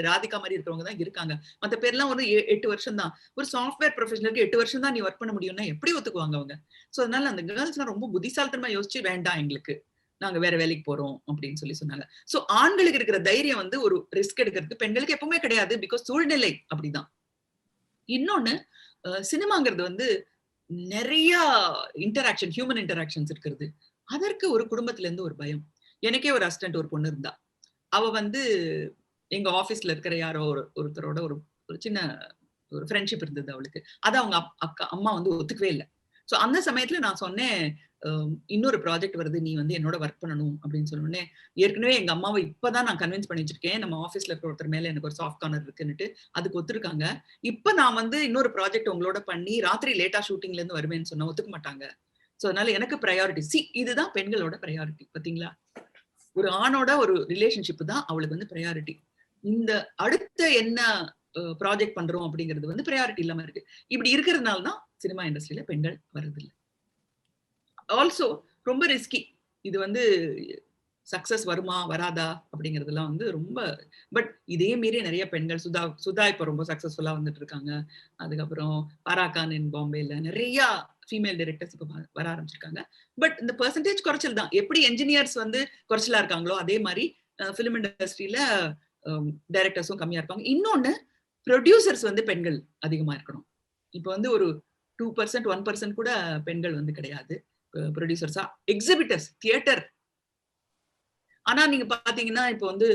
ராதிகா மாதிரி இருக்கிறவங்க தான் இருக்காங்க. மத்த பேர்லாம் ஒரு 8 வருஷம் தான். ஒரு சாஃப்ட்வேர் ப்ரொஃபஷனலுக்கு 8 வருஷம் தான் நீ ஒர்க் பண்ண முடியும்னா எப்படி ஒத்துக்குவாங்க அவங்க? சோ அதனால அந்த கேர்ள்ஸ் எல்லாம் ரொம்ப புத்திசாலித்தனமா யோசிச்சு, வேண்டாம் எங்களுக்கு, நாங்க வேற வேலைக்கு போறோம் அப்படின்னு சொன்னாங்க. சோ ஆண்களுக்கு இருக்கிற தைரியம் வந்து ஒரு ரிஸ்க் எடுக்கிறதுக்கு பெண்களுக்கு எப்பவுமே கிடையாது. பிகாஸ் சூழ்நிலை அப்படிதான். இன்னொன்னு, சினிமாங்கிறது வந்து நிறைய இன்டராக்ஷன், ஹியூமன் இன்டராக்ஷன்ஸ் இருக்கிறது. அதற்கு ஒரு குடும்பத்துல இருந்து ஒரு பயம். எனக்கே ஒரு அசிஸ்டன்ட் ஒரு பொண்ணு இருந்தா. அவ வந்து எங்க ஆபீஸ்ல இருக்கிற யாரோ ஒருத்தரோட ஒரு சின்ன ஒரு ஃப்ரெண்ட்ஷிப் இருந்தது அவளுக்கு. அது அவங்க அம்மா வந்து ஒத்துக்கவே இல்லை. சோ அந்த சமயத்துல நான் சொன்னேன், இன்னொரு ப்ராஜெக்ட் வருது, நீ வந்து என்னோட ஒர்க் பண்ணணும் அப்படின்னு சொன்னோடனே, ஏற்கனவே எங்க அம்மாவை இப்பதான் நான் கன்வின்ஸ் பண்ணி வச்சிருக்கேன், நம்ம ஆபீஸ்ல இருக்கிற ஒருத்தர் மேல எனக்கு ஒரு சாஃப்ட் கார்னர் இருக்குன்னுட்டு. அதுக்கு ஒத்துருக்காங்க. இப்ப நான் வந்து இன்னொரு ப்ராஜெக்ட் உங்களோட பண்ணி ராத்திரி லேட்டா ஷூட்டிங்ல இருந்து வருவேன்னு சொன்னா ஒத்துக்க மாட்டாங்க. சோ அதனால எனக்கு ப்ரையாரிட்டி. இதுதான் பெண்களோட ப்ரையாரிட்டி. பாத்தீங்களா, ஒரு ஆணோட ஒரு ரிலேஷன்ஷிப் தான் அவளுக்கு வந்து ப்ரையாரிட்டி. இந்த அடுத்த என்ன ப்ராஜெக்ட் பண்றோம் அப்படிங்கிறது வந்து ப்ரையாரிட்டி இல்லாம இருக்கு. இப்படி இருக்கிறதுனால தான் சினிமா இண்டஸ்ட்ரியில பெண்கள் வர்றதில்லை. ஆல்சோ ரொம்ப ரிஸ்கி. இது வந்து சக்சஸ் வருமா வராதா அப்படிங்கறதெல்லாம் வந்து ரொம்ப, பட் இதே மீறி நிறைய பெண்கள், சுதா இப்ப ரொம்ப சக்சஸ்ஃபுல்லா வந்துட்டு இருக்காங்க. அதுக்கப்புறம் பாராகான் இன் பாம்பேல நிறைய ஃபீமேல் டைரக்டர்ஸ் இப்ப வர ஆரம்பிச்சிருக்காங்க. பட் இந்த பெர்சன்டேஜ் குறைச்சல் தான். எப்படி என்ஜினியர்ஸ் வந்து குறைச்சலா இருக்காங்களோ அதே மாதிரி பிலிம் இண்டஸ்ட்ரியில டைரக்டர்ஸும் கம்மியா இருப்பாங்க. இன்னொன்னு, ப்ரொடியூசர்ஸ் வந்து பெண்கள் அதிகமா இருக்கணும். இப்ப வந்து ஒரு 2% 1% கூட பெண்கள் வந்து கிடையாது ப்ரொடியூசர்ஸா. Exhibitors, theatre. ஆனா நீங்க பாத்தீங்கன்னா இப்ப வந்து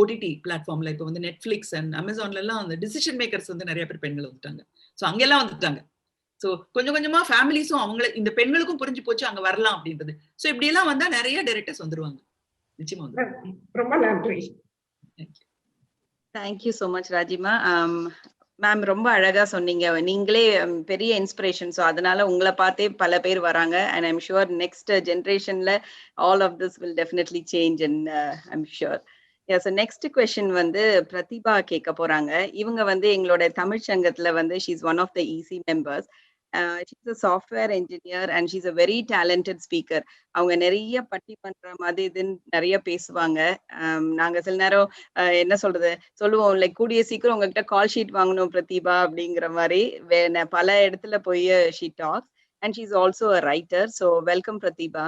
ஓடிடி பிளாட்ஃபார்ம்ல இப்ப வந்து நெட்ஃபிளிக்ஸ் அண்ட் அமேசான்ல எல்லாம் அந்த டிசிஷன் மேக்கர்ஸ் வந்து நிறைய பேர் பெண்கள் வந்துட்டாங்க. சோ அங்கெல்லாம் வந்துட்டாங்க. சோ கொஞ்சம் கொஞ்சமா ஃபேமிலிஸும் அவங்கள இந்த பெண்களுக்கும் புரிஞ்சு போச்சு அங்க வரலாம் அப்படின்றது. சோ இப்படி எல்லாம் வந்தா நிறைய டைரக்டர்ஸ் வந்துருவாங்க. நிச்சயமா வந்துருவாங்க. ரொம்ப நன்றி. தேங்க்யூ சோ மச் ராஜிமா. மேம் ரொம்ப அழகா சொன்னீங்க. நீங்களே பெரிய இன்ஸ்பிரேஷன். ஸோ அதனால உங்கள பார்த்தே பல பேர் வராங்க. அண்ட் ஐம் ஷூர் நெக்ஸ்ட் ஜெனரேஷன்ல all of this will definitely change and I'm sure. So next question வந்து பிரதிபா கேட்க போறாங்க. இவங்க வந்து எங்களோட தமிழ் சங்கத்துல வந்து she is one of the EC members. She's a software engineer and she's a very talented speaker. அவங்க நிறைய பட்டி பண்ற மாதிரி இதுன்னு நிறைய பேசுவாங்க. நாங்க சில நேரம் என்ன சொல்றது சொல்லுவோம், லைக் கூடிய சீக்கிரம் உங்ககிட்ட கால் ஷீட் வாங்கணும் பிரதிபா அப்படிங்கிற மாதிரி. பல இடத்துல போய் she talks and she is also a writer. So welcome Pratibha.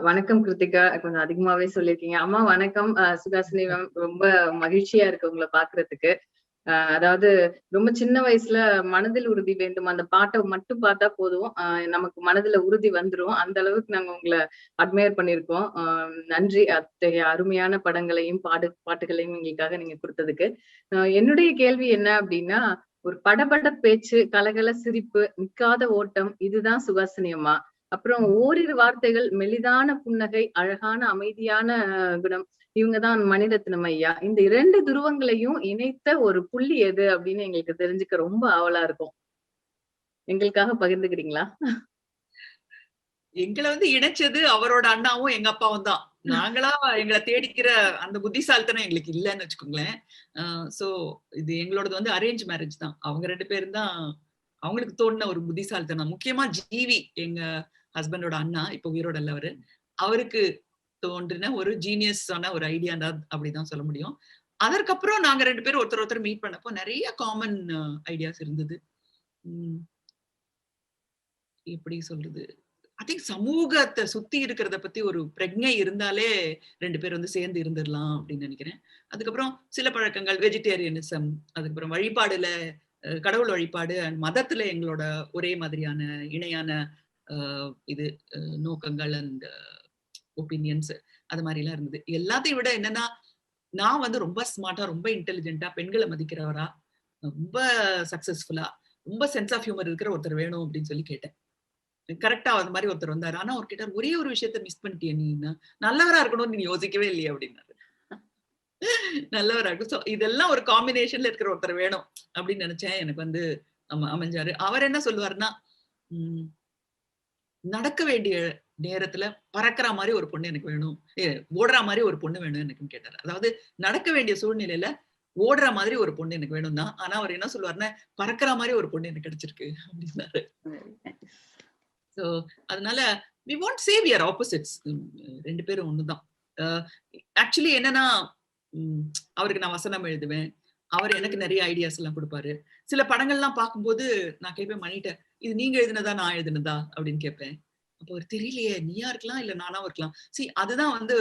வணக்கம் கிருத்திகா, கொஞ்சம் அதிகமாவே சொல்லியிருக்கீங்க. அம்மா வணக்கம். சுகாசினி மேம், ரொம்ப மகிழ்ச்சியா இருக்கு உங்களை பாக்குறதுக்கு. அதாவது ரொம்ப சின்ன வயசுல மனதில் உறுதி வேண்டும் அந்த பாட்டை மட்டும் பார்த்தா போதும், நமக்கு மனதுல உறுதி வந்துரும். அந்த அளவுக்கு நாங்க உங்களை அட்மையர் பண்ணியிருக்கோம். நன்றி, அத்தகைய அருமையான படங்களையும் பாட்டுகளையும் எங்களுக்காக நீங்க கொடுத்ததுக்கு. என்னுடைய கேள்வி என்ன அப்படின்னா, ஒரு படபட பேச்சு, கலகல சிரிப்பு, நிக்காத ஓட்டம், இதுதான் சுகாசினி அம்மா. அப்புறம் ஓரிரு வார்த்தைகள், மெலிதான புன்னகை, அழகான அமைதியான குணம், இவங்கதான் மணிரத்னம் ஐயா. இந்த 2 துருவங்களையும் இணைத்த ஒரு புள்ளி எது அப்படின்னு எங்களுக்கு தெரிஞ்சுக்க ரொம்ப ஆவலா இருக்கும். எங்களுக்காக பகிர்ந்துக்கிறீங்களா? எங்களை வந்து இணைச்சது அவரோட அண்ணாவும் எங்க அப்பாவும் தான். நாங்களா எங்களை தேடிக்கிற அந்த புத்திசாலித்தனம் எங்களுக்கு இல்லைன்னு வச்சுக்கோங்களேன். சோ இது எங்களோடது வந்து அரேஞ்ச் மேரேஜ் தான். அவங்க 2 பேரும் தான் அவங்களுக்கு தோணுன ஒரு புத்திசாலித்தனம். முக்கியமா ஜீவி, எங்க ஹஸ்பண்டோட அண்ணா, இப்ப உயிரோட இல்ல அவரு, அவருக்கு தோன்றின ஒரு ஜீனியஸான ஒரு ஐடியா அப்படிதான் சொல்ல முடியும். அதற்கப்புறம் நாங்க 2 பேரும் ஒருத்தர் மீட் பண்ணப்போ நிறைய காமன் ஐடியாஸ் இருந்தது. எப்படி சொல்றது, ஐ திங்க் சமூகத்தை சுத்தி இருக்கிறத பத்தி ஒரு பிரஜை இருந்தாலே 2 பேர் வந்து சேர்ந்து இருந்துடலாம் அப்படின்னு நினைக்கிறேன். அதுக்கப்புறம் சில பழக்கங்கள், வெஜிடேரியனிசம், அதுக்கப்புறம் வழிபாடுல கடவுள் வழிபாடு அண்ட் மதத்துல எங்களோட ஒரே மாதிரியான இணையான இது நோக்கங்கள் அண்ட் ஒப்பீனியன்ஸ், அது மாதிரி எல்லாம் இருந்தது. எல்லாத்தையும் விட என்னன்னா, நான் வந்து ரொம்ப ஸ்மார்ட்டா, ரொம்ப இன்டெலிஜென்ட்டா, பெண்களை மதிக்கிறவரா, ரொம்ப சக்சஸ்ஃபுல்லா, ரொம்ப சென்ஸ் ஆஃப் ஹியூமர் இருக்கிற ஒருத்தர் வேணும் அப்படின்னு சொல்லி கேட்டேன். கரெக்டா அது மாதிரி ஒருத்தர் வந்தாரு. ஆனா அவர் கேட்டார், ஒரே ஒரு விஷயத்த மிஸ் பண்ணிட்டிய நீ, நல்லவரா இருக்கணும்னு நீ யோசிக்கவே இல்லையே அப்படின்னாரு. நல்லவரா இருக்கும். ஸோ இதெல்லாம் ஒரு காம்பினேஷன்ல இருக்கிற ஒருத்தர் வேணும் அப்படின்னு நினைச்சேன். எனக்கு வந்து அமைஞ்சாரு. அவர் என்ன சொல்லுவாருன்னா, நடக்க வேண்டிய நேரத்துல பறக்கிற மாதிரி ஒரு பொண்ணு எனக்கு வேணும், ஓடுற மாதிரி ஒரு பொண்ணு வேணும் எனக்குன்னு கேட்டாரு. அதாவது நடக்க வேண்டிய சூழ்நிலையில ஓடுற மாதிரி ஒரு பொண்ணு எனக்கு வேணும் தான். ஆனா அவர் என்ன சொல்லுவாருன்னா, பறக்கிற மாதிரி ஒரு பொண்ணு எனக்கு கிடைச்சிருக்கு அப்படின்னாரு. சோ அதனால we won't say we are opposites. 2 பேரும் ஒண்ணுதான். ஆக்சுவலி என்னன்னா, அவருக்கு நான் வசனம் எழுதுவேன், அவர் எனக்கு நிறைய ஐடியாஸ் எல்லாம் கொடுப்பாரு. சில படங்கள்லாம் பார்க்கும்போது நான் கேட்பேன், மணிட்ட இது நீங்க எழுதினதா நான் எழுதினதா அப்படின்னு கேட்பேன். அப்போ ஒரு தெரியலையே, நீயா இருக்கலாம் இல்ல நானா இருக்கலாம். அதுதான் வந்து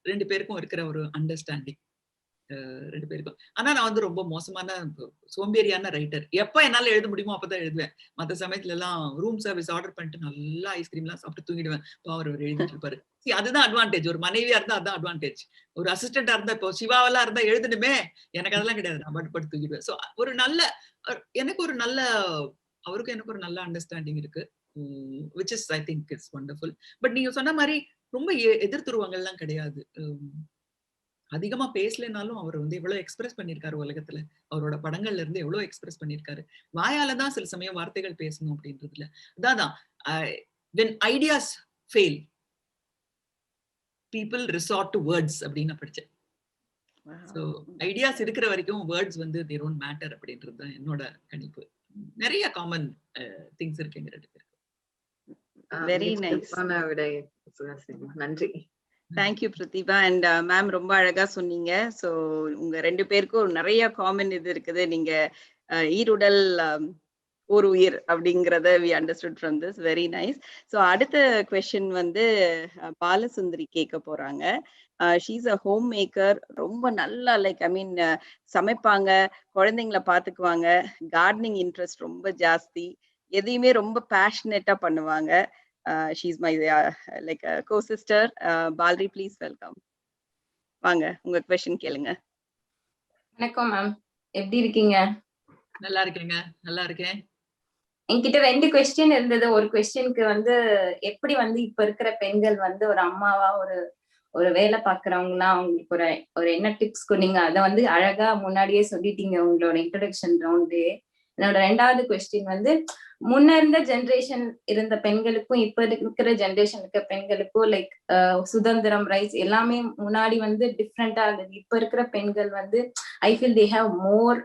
2 பேருக்கும் இருக்கிற ஒரு அண்டர்ஸ்டாண்டிங். 2 பேருக்கும். ஆனா நான் வந்து ரொம்ப மோசமான சோம்பேறியான ரைட்டர். எப்ப என்னால எழுத முடியுமோ அப்பதான் எழுதுவேன். மத்த சமயத்துல எல்லாம் ரூம் சர்வீஸ் ஆர்டர் பண்ணிட்டு நல்லா ஐஸ்கிரீம் எல்லாம் சாப்பிட்டு தூங்கிடுவேன். அவர் எழுதிட்டு இருப்பாரு. அதுதான் அட்வான்டேஜ். ஒரு மனைவியா இருந்தா அதான் அட்வான்டேஜ். ஒரு அசிஸ்டண்டா இருந்தா, இப்போ சிவாவெல்லாம் இருந்தா எழுதணுமே, எனக்கு அதெல்லாம் கிடையாது. நான் பட்டு தூங்கிடுவேன். சோ ஒரு நல்ல, எனக்கு ஒரு நல்ல, அவருக்கும் எனக்கு ஒரு நல்ல அண்டர்ஸ்டாண்டிங் இருக்கு. which is I think is wonderful. But நீங்க சொன்ன மாதிரி ரொம்ப எதிர்த்துருவங்கள்லாம் கிடையாது. அதிகமா பேசலனாலும் அவர் வந்து எவ்வளவு எக்ஸ்பிரஸ் பண்ணிருக்காரு உலகத்துல. அவரோட படங்கள்ல இருந்து எவ்வளவு எக்ஸ்பிரஸ் பண்ணிருக்காரு. வாயாலதான் சில சமயம் வார்த்தைகள் பேசணும் அப்படின்றதுல. அதான் when ideas fail, people resort to words அப்படின்னு படிச்சேன். சோ ஐடியாஸ் இருக்கிற வரைக்கும் வேர்ட்ஸ் வந்து they don't matter அப்படின்றது தான் என்னோட கணிப்பு. நிறைய காமன் திங்ஸ் இருக்கு எங்க 2 பேருக்கு. Very nice. நன்றி. தேங்க்யூ பிரதிபா. அண்ட் மேம் ரொம்ப அழகா சொன்னீங்க. ஸோ உங்க 2 பேருக்கும் நிறைய காமன் இது இருக்குது. நீங்க ஈருடல் ஒரு உயிர் அப்படிங்கிறத we understood from this. Very nice. So அடுத்த கொஸ்டின் வந்து பாலசுந்தரி கேட்க போறாங்க. She's a home maker. ரொம்ப நல்லா லைக் ஐ மீன் சமைப்பாங்க, குழந்தைங்களை பார்த்துக்குவாங்க, கார்டனிங் இன்ட்ரெஸ்ட் ரொம்ப ஜாஸ்தி, எதையுமே ரொம்ப பேஷனேட்டா பண்ணுவாங்க. She's my like co-sister. Balri, please welcome. வாங்க உங்க क्वेश्चन கேளுங்க. வணக்கம் மேம், எப்படி இருக்கீங்க? நல்லா இருக்கேங்க, நல்லா இருக்கேன். என்கிட்ட 2 क्वेश्चन இருந்தது. ஒரு क्वेश्चनக்கு வந்து எப்படி வந்து இப்ப இருக்கிற பெண்கள் வந்து ஒரு அம்மாவா, ஒரு வேலை பாக்குறவங்கலாம் அவங்களுக்கு ஒரு என்ன டிப்ஸ் நீங்க அதை வந்து அழகா முன்னாடியே சொல்லிட்டீங்க உங்களோட இன்ட்ரோடக்ஷன் ரவுண்டு. என்னோட 2வது கொஸ்டின் வந்து, முன்ன இருந்த ஜென்ரேஷன் இருந்த பெண்களுக்கும் இப்ப இருக்கிற ஜென்ரேஷன் இருக்க பெண்களுக்கும் லைக் சுதந்திரம், ரைட்ஸ் எல்லாமே முன்னாடி வந்து டிஃப்ரெண்டா இருந்தது. இப்ப இருக்கிற பெண்கள் வந்து I feel they have more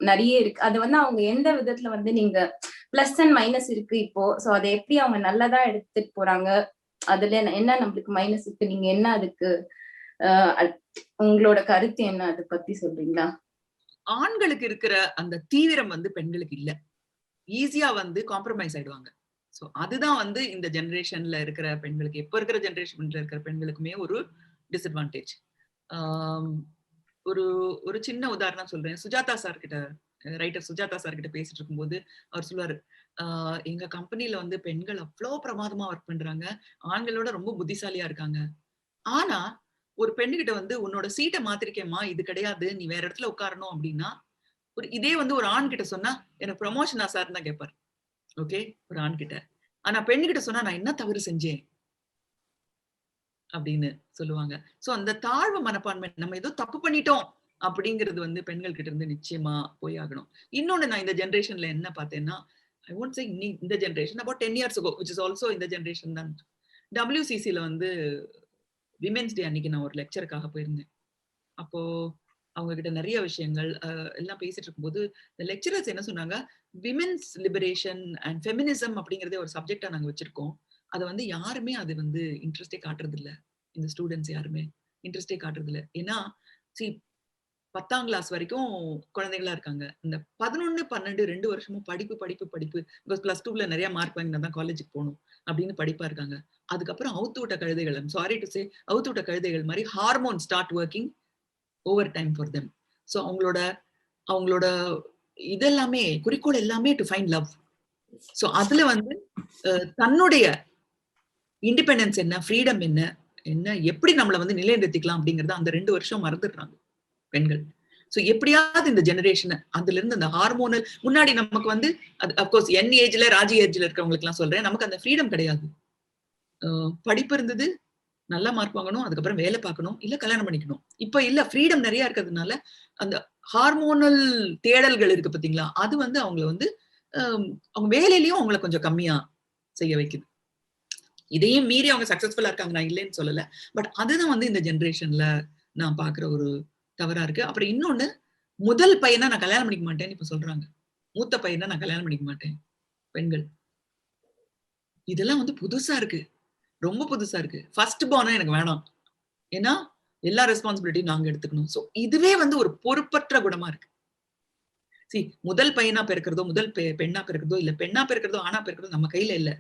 நிறைய இருக்கு. அது வந்து அவங்க எந்த விதத்துல வந்து நீங்க பிளஸ் அண்ட் மைனஸ் இருக்கு இப்போ, சோ அதை எப்படி அவங்க நல்லதா எடுத்துட்டு போறாங்க, அதுல என்ன நம்மளுக்கு மைனஸ் இருக்கு, நீங்க என்ன அதுக்கு உங்களோட கருத்து என்ன, அதை பத்தி சொல்றீங்களா? ஆண்களுக்கு இருக்கிற அந்த தீவிரம் வந்து பெண்களுக்கு இல்ல. ஈஸியா வந்து காம்ப்ரமைஸ் ஆயிடுவாங்க. சோ அதுதான் வந்து இந்த ஜெனரேஷன்ல இருக்கிற பெண்களுக்கு, எப்ப இருக்கிற ஜெனரேஷன்ல இருக்கிற பெண்களுக்குமே ஒரு டிஸ்அட்வான்டேஜ். ஒரு சின்ன உதாரணம் சொல்றேன். சுஜாதா சார் கிட்ட, ரைட்டர் சுஜாதா சார் கிட்ட பேசிட்டு இருக்கும்போது அவர் சொல்லுவாரு, எங்க கம்பெனில வந்து பெண்கள் அவ்வளவு பிரமாதமா ஒர்க் பண்றாங்க, ஆண்களோட ரொம்ப புத்திசாலியா இருக்காங்க. ஆனா ஒரு பெண்ணுகிட்ட வந்து உன்னோட சீட்டை மாத்திருக்கேம்மா, இது கிடையாது, நீ வேற இடத்துல உட்காரணும் அப்படின்னா, இதே வந்து ஒரு ஆண் கிட்ட சொன்னா எனக்கு ப்ரமோஷனா சார் தான் கேட்பாரு. ஓகே, ஒரு ஆண் கிட்ட. ஆனா பெண்ணுகிட்ட சொன்னா நான் என்ன தவறு செஞ்சேன் அப்படின்னு சொல்லுவாங்க. சோ அந்த தாழ்வு மனப்பான்மை, நம்ம ஏதோ தப்பு பண்ணிட்டோம் அப்படிங்கிறது வந்து பெண்கள் கிட்ட இருந்து நிச்சயமா போய் ஆகணும். இன்னொன்னு நான் இந்த ஜெனரேஷன்ல என்ன பார்த்தேன்னா, ஐ won't say இந்த generation, about 10 years ago, which is also இந்த ஜெனரேஷன் தான். WCCல வந்து விமென்ஸ் டே அன்னைக்கு நான் ஒரு லெக்சருக்காக போயிருந்தேன். அப்போ அவங்க கிட்ட நிறைய விஷயங்கள் எல்லாம் பேசிட்டு இருக்கும்போது இந்த லெக்சரர்ஸ் என்ன சொன்னாங்க, விமென்ஸ் லிபரேஷன் அண்ட் ஃபெமினிசம் அப்படிங்கறதே ஒரு சப்ஜெக்டா நாங்க வச்சிருக்கோம். அதை வந்து யாருமே அது வந்து இன்ட்ரெஸ்டே காட்டுறது இல்ல. இந்த ஸ்டூடெண்ட்ஸ் யாருமே இன்ட்ரெஸ்டே காட்டுறது இல்ல. ஏன்னா 10ஆம் கிளாஸ் வரைக்கும் குழந்தைகளா இருக்காங்க. இந்த 11, 12 2 வருஷமும் படிப்பு படிப்பு படிப்பு. பிளஸ் 2ல நிறைய மார்க் வாங்கினா தான் காலேஜுக்கு போகணும் அப்படின்னு படிப்பா இருக்காங்க. அதுக்கப்புறம் அவுத்து விட்ட கழுதைகள், சாரி டு சே, அவுத்து விட்ட கழுதைகள் மாதிரி hormone start working over time for them. So அவங்களோட இதெல்லாமே குறிக்கோள் எல்லாமே டு ஃபைண்ட் லவ். ஸோ அதுல வந்து தன்னுடைய இண்டிபெண்டன்ஸ் என்ன, ஃப்ரீடம் என்ன, எப்படி நம்மளை வந்து நிலைநிறுத்திக்கலாம் அப்படிங்கறத அந்த 2 வருஷம் மறந்துடுறாங்க பெண்கள். சோ எப்படியாவது இந்த ஜெனரேஷன் அதுல இருந்து அந்த ஹார்மோனல், முன்னாடி நமக்கு வந்து அப்கோர்ஸ் என் ஏஜ்ல ராஜி ஏஜ்ல இருக்கிறவங்களுக்கு எல்லாம் சொல்றேன், நமக்கு அந்த ஃப்ரீடம் கிடையாது. படிப்பு இருந்தது, நல்லா மார்க் வாங்கணும், அதுக்கப்புறம் வேலை பார்க்கணும், இல்ல கல்யாணம் பண்ணிக்கணும். இப்ப இல்ல, ஃப்ரீடம் நிறைய இருக்கிறதுனால அந்த ஹார்மோனல் தேடல்கள் இருக்கு பாத்தீங்களா, அது வந்து அவங்களை வந்து அவங்க வேலையிலயும் அவங்களை கொஞ்சம் கம்மியா செய்ய வைக்குது. இதையும் மீறி அவங்க சக்சஸ்ஃபுல்லா இருக்காங்க, நான் இல்லைன்னு சொல்லல. பட் அதுதான் வந்து இந்த ஜெனரேஷன்ல நான் பாக்குற ஒரு தவறா இருக்கு. அப்புறம் இன்னொன்னு, முதல் பையனா நான் கல்யாணம் பண்ணிக்க மாட்டேன்னு இப்ப சொல்றாங்க. மூத்த பையனா நான் கல்யாணம் பண்ணிக்க மாட்டேன் பெண்கள். இதெல்லாம் வந்து புதுசா இருக்கு, ரொம்ப புதுசா இருக்கு. ஃபர்ஸ்ட் பார்னா எனக்கு வேணாம், ஏன்னா எல்லா ரெஸ்பான்சிபிலிட்டியும் நாங்க எடுத்துக்கணும். சோ இதுவே வந்து ஒரு பொறுப்பற்ற குணமா இருக்கு. முதல் பையனா பிறக்கிறதோ, முதல் பெண்ணா பிறக்கிறதோ, இல்ல பெண்ணா பிறக்கிறதோ ஆணா பிறக்கிறதோ நம்ம கையில இல்ல.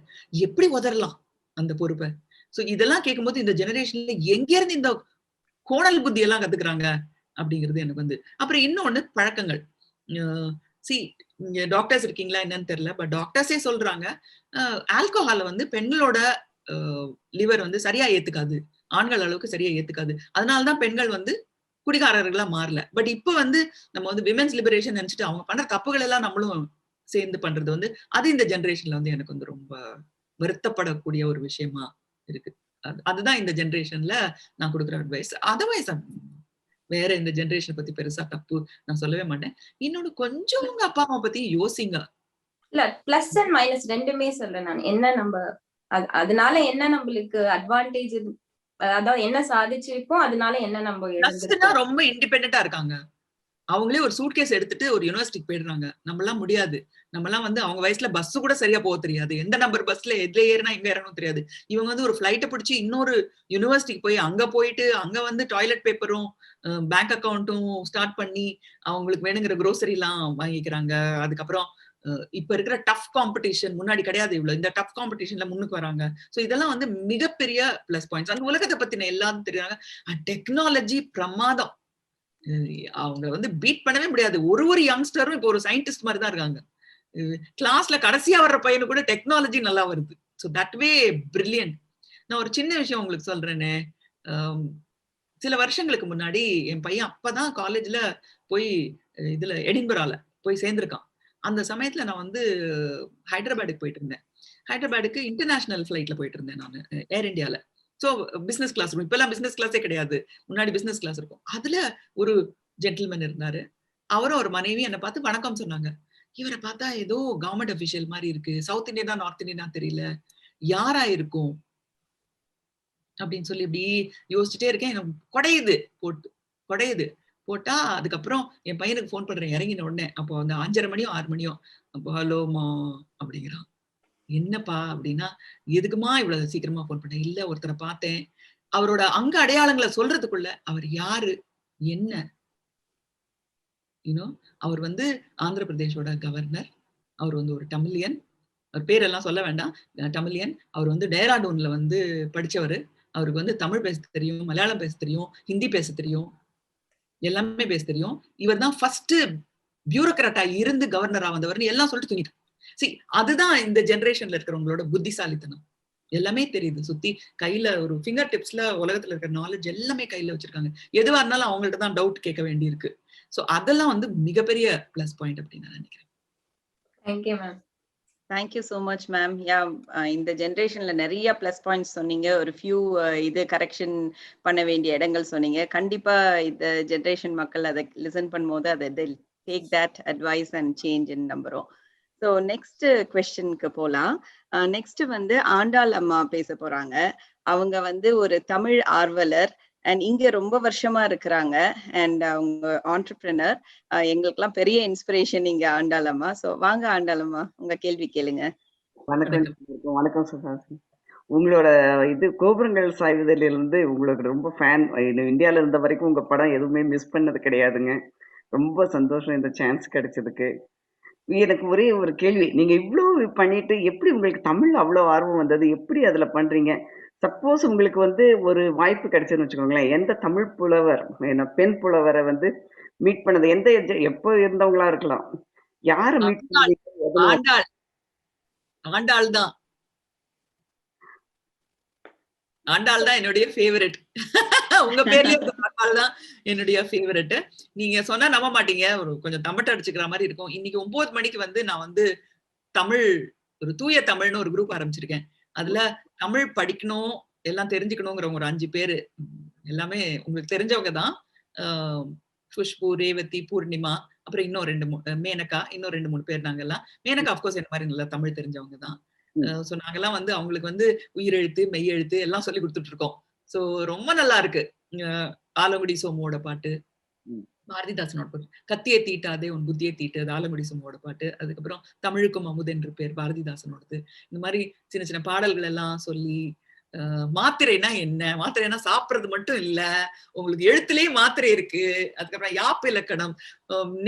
எப்படி உதறலாம் அந்த பொறுப்பை? சோ இதெல்லாம் கேட்கும்போது இந்த ஜெனரேஷன்ல எங்க இருந்து இந்த கோணல் புத்தி எல்லாம் கத்துக்கிறாங்க அப்படிங்கிறது எனக்கு வந்து. அப்புறம் இன்னொன்னு பழக்கங்கள். டாக்டர்ஸ் இருக்கீங்களா என்னன்னு தெரியல, பட் டாக்டர்ஸே சொல்றாங்க ஆல்கோஹால வந்து பெண்களோட லிவர் வந்து சரியா ஏத்துக்காது, ஆண்கள் அளவுக்கு சரியா ஏத்துக்காது. அதனாலதான் பெண்கள் வந்து குடிகாரர்களா மாறல. பட் இப்ப வந்து நம்ம வந்து விமென்ஸ் லிபரேஷன் நினைச்சிட்டு அவங்க பண்ற தப்புகள் எல்லாம் நம்மளும் சேர்ந்து பண்றது வந்து அது இந்த ஜெனரேஷன்ல வந்து எனக்கு வந்து ரொம்ப வருத்தப்படக்கூடிய ஒரு விஷயமா இருக்கு. அதுதான் இந்த ஜெனரேஷன்ல நான் கொடுக்குற அட்வைஸ். அதர்வைஸ் வேற இந்த ஜெனரேஷன் பத்தி பெருசா தப்பு நான் சொல்லவே மாட்டேன். இன்னொன்னு, கொஞ்சம் உங்க அப்பா அம்மா பத்தி யோசிங்க. இல்ல, பிளஸ் அண்ட் மைனஸ் ரெண்டுமே சொல்றேன் நான். என்ன நம்ம அதனால என்ன நம்மளுக்கு அட்வான்டேஜ், அதாவது என்ன சாதிச்சிருக்கோம், அதனால என்ன நம்ம ரொம்ப இண்டிபெண்டா இருக்காங்க. அவங்களே ஒரு சூட்கேஸ் எடுத்துட்டு ஒரு யூனிவர்சிட்டிக்கு போயிடுறாங்க. நம்ம எல்லாம் முடியாது. நம்ம எல்லாம் வந்து அவங்க வயசுல பஸ் கூட சரியா போக தெரியாது, எந்த நம்பர் பஸ்ல எதுல ஏறினா எங்க ஏறணும் தெரியாது. இவங்க வந்து ஒரு ஃபிளைட்டை பிடிச்சி இன்னொரு யூனிவர்சிட்டிக்கு போய் அங்க போயிட்டு அங்க வந்து டாய்லெட் பேப்பரும் பேங்க் அக்கௌண்ட்டும் ஸ்டார்ட் பண்ணி அவங்களுக்கு வேணுங்கிற குரோசரி எல்லாம் வாங்கிக்கிறாங்க. அதுக்கப்புறம் இப்ப இருக்கிற டஃப் காம்படிஷன் முன்னாடி கிடையாது இவ்வளவு, இந்த டஃப் காம்படிஷன்ல முன்னுக்கு வராங்க. சோ இதெல்லாம் வந்து மிகப்பெரிய பிளஸ் பாயிண்ட்ஸ். அந்த உலகத்தை பத்தின எல்லாரும் தெரியாங்க. டெக்னாலஜி பிரமாதம், அவங்க வந்து பீட் பண்ணவே முடியாது. ஒரு யங்ஸ்டரும் இப்போ ஒரு சயின்டிஸ்ட் மாதிரி தான் இருக்காங்க. கிளாஸ்ல கடைசியா வர்ற பையனு கூட டெக்னாலஜி நல்லா வருது. So that way brilliant. நான் ஒரு சின்ன விஷயம் உங்களுக்கு சொல்றேனே, சில வருஷங்களுக்கு முன்னாடி என் பையன் அப்பதான் காலேஜ்ல போய் இதுல எடின்பரால போய் சேர்ந்திருக்கான். அந்த சமயத்துல நான் வந்து ஹைதராபாடுக்கு போயிட்டு இருந்தேன். ஹைதராபாடுக்கு இன்டர்நேஷனல் ஃபிளைட்ல போயிட்டு இருந்தேன் நான், ஏர் இண்டியால. சோ பிசினஸ் கிளாஸ் ரூம், இப்ப எல்லாம் பிசினஸ் கிளாஸே கிடையாது, முன்னாடி பிசினஸ் கிளாஸ் இருக்கும். அதுல ஒரு ஜென்டில்மேன் இருந்தாரு. அவரும் ஒரு மனைவி என்ன பார்த்து வணக்கம் சொன்னாங்க. இவரை பார்த்தா ஏதோ கவர்மெண்ட் அபிஷியல் மாதிரி இருக்கு, சவுத் இந்தியனா நார்த் இந்தியனா தெரியல, யாரா இருக்கும் அப்படின்னு சொல்லி இப்படி யோசிச்சுட்டே இருக்கேன். எனக்கு குடையுது போட்டா அதுக்கப்புறம் என் பையனுக்கு போன் பண்றேன் இறங்கின உடனே. அப்போ அந்த 5:30 மணியோ 6 மணியோ. அப்போ ஹலோமா அப்படிங்கிறான். என்னப்பா அப்படின்னா, எதுக்குமா இவ்வளவு சீக்கிரமா போன் பண்ண? இல்ல, ஒருத்தரை பார்த்தேன், அவரோட அங்க அடையாளங்களை சொல்றதுக்குள்ள அவர் யாரு என்ன, அவர் வந்து ஆந்திர பிரதேஷோட கவர்னர், அவர் வந்து ஒரு தமிழியன், அவர் பேரெல்லாம் சொல்ல வேண்டாம், தமிழியன். அவர் வந்து டேராடூன்ல வந்து படிச்சவர். அவருக்கு வந்து தமிழ் பேச தெரியும், மலையாளம் பேச தெரியும், ஹிந்தி பேச தெரியும், எல்லாமே பேச தெரியும். இவர் தான் ஃபர்ஸ்ட் பியூரோக்ராட்டா இருந்து கவர்னரா வந்தவர்னு எல்லாம் சொல்லிட்டு தூங்கிட்டார். சரி, அதுதான் இந்த ஜெனரேஷன்ல இருக்கிறவங்களோட புத்திசாலித்தனம். எல்லாமே தெரியுது சுத்தி, கையில ஒரு ஃபிங்கர் டிப்ஸ்ல உலகத்துல இருக்கிற நாலேஜ் எல்லாமே கையில வச்சிருக்காங்க. எதுவா இருந்தாலும் அவங்கள்ட்ட தான் டவுட் கேட்க வேண்டி இருக்கு. சோ அதெல்லாம் வந்து மிகப்பெரிய பிளஸ் பாயிண்ட் அப்படின்னு நான் நினைக்கிறேன். Thank you ma'am. Thank you so much ma'am. Yeah, இந்த ஜென்ரேஷன்ல நிறைய ப்ளஸ் பாயிண்ட்ஸ் சொன்னீங்க. ஒரு ஃபியூ இது கரெக்ஷன் பண்ண வேண்டிய இடங்கள் சொன்னீங்க. கண்டிப்பா இந்த ஜென்ரேஷன் மக்கள் அதை லிசன் பண்ணும்போது அதை take that advice and change நம்புறோம். ஸோ நெக்ஸ்ட் கொஸ்டினுக்கு போகலாம். நெக்ஸ்ட் வந்து ஆண்டாள் அம்மா பேச போறாங்க. அவங்க வந்து ஒரு தமிழ் ஆர்வலர் அண்ட் இங்க ரொம்ப வருஷமா இருக்கிறாங்க. அண்ட் அவங்க ஆண்டர்பிரினர். எங்களுக்கெல்லாம் பெரிய இன்ஸ்பிரேஷன் இங்க ஆண்டாள் அம்மா. ஸோ வாங்க ஆண்டாள் அம்மா, உங்க கேள்வி கேளுங்க. வணக்கம் சுஹாசினி. உங்களோட இது கோபுரங்கள் சாய்வதிலிருந்து உங்களுக்கு ரொம்ப ஃபேன். இந்தியால இருந்த வரைக்கும் உங்க படம் எதுவுமே மிஸ் பண்ணது கிடையாதுங்க. ரொம்ப சந்தோஷம் இந்த சான்ஸ் கிடைச்சதுக்கு. எனக்கு ஒரே ஒரு கேள்வி, நீங்க இவ்வளவு பண்ணிட்டு எப்படி உங்களுக்கு தமிழ் அவ்வளவு ஆர்வம் வந்தது? எப்படி அதுல பண்றீங்க? சப்போஸ் உங்களுக்கு வந்து ஒரு வாய்ப்பு கிடைச்சதுன்னு வச்சுக்கோங்களேன், எந்த தமிழ் புலவர், பெண் புலவரை வந்து மீட் பண்ணது, எந்த எப்போ இருந்தவங்களா இருக்கலாம், யாரை மீட் பண்ணீங்க? ஆண்டாள் தான் என்னுடைய ஃபேவரட். உங்க பேர்லயே ஆண்டாள் தான் என்னுடைய ஃபேவரட். நீங்க சொன்னா நம்ப மாட்டீங்க, ஒரு கொஞ்சம் தம்பட்ட அடிச்சுக்கிற மாதிரி இருக்கும். இன்னைக்கு 9 மணிக்கு வந்து நான் வந்து தமிழ், ஒரு தூய தமிழ்னு ஒரு குரூப் ஆரம்பிச்சிருக்கேன். அதுல தமிழ் படிக்கணும், எல்லாம் தெரிஞ்சுக்கணுங்கிறவங்க ஒரு 5 பேரு, எல்லாமே உங்களுக்கு தெரிஞ்சவங்க தான். குஷ்பு, ரேவதி, பூர்ணிமா, அப்புறம் இன்னும் 2 மேனகா, இன்னும் 2-3 பேர். நாங்க எல்லாம், மேனகா அப்கோர்ஸ் என்ன மாதிரி நல்லா தமிழ் தெரிஞ்சவங்க தான். சோ நாங்கெல்லாம் வந்து அவங்களுக்கு வந்து உயிரெழுத்து, மெய்யெழுத்து எல்லாம் சொல்லி கொடுத்துட்டு இருக்கோம். சோ ரொம்ப நல்லா இருக்கு. ஆலங்குடி சோமோட பாட்டு, பாரதிதாசனோட பாட்டு, கத்தியை தீட்டாதே உன் புத்தியை தீட்டு, அது ஆலங்குடி சோமோட பாட்டு. அதுக்கப்புறம் தமிழுக்கும் அமுது என்று பேர் பாரதிதாசனோடது. இந்த மாதிரி சின்ன சின்ன பாடல்கள் எல்லாம் சொல்லி, மாத்திரைனா என்ன, மாத்திரைனா சாப்பிடுறது மட்டும் இல்ல, உங்களுக்கு எழுத்துலயே மாத்திரை இருக்கு. அதுக்கப்புறம் யாப்பு இலக்கணம்,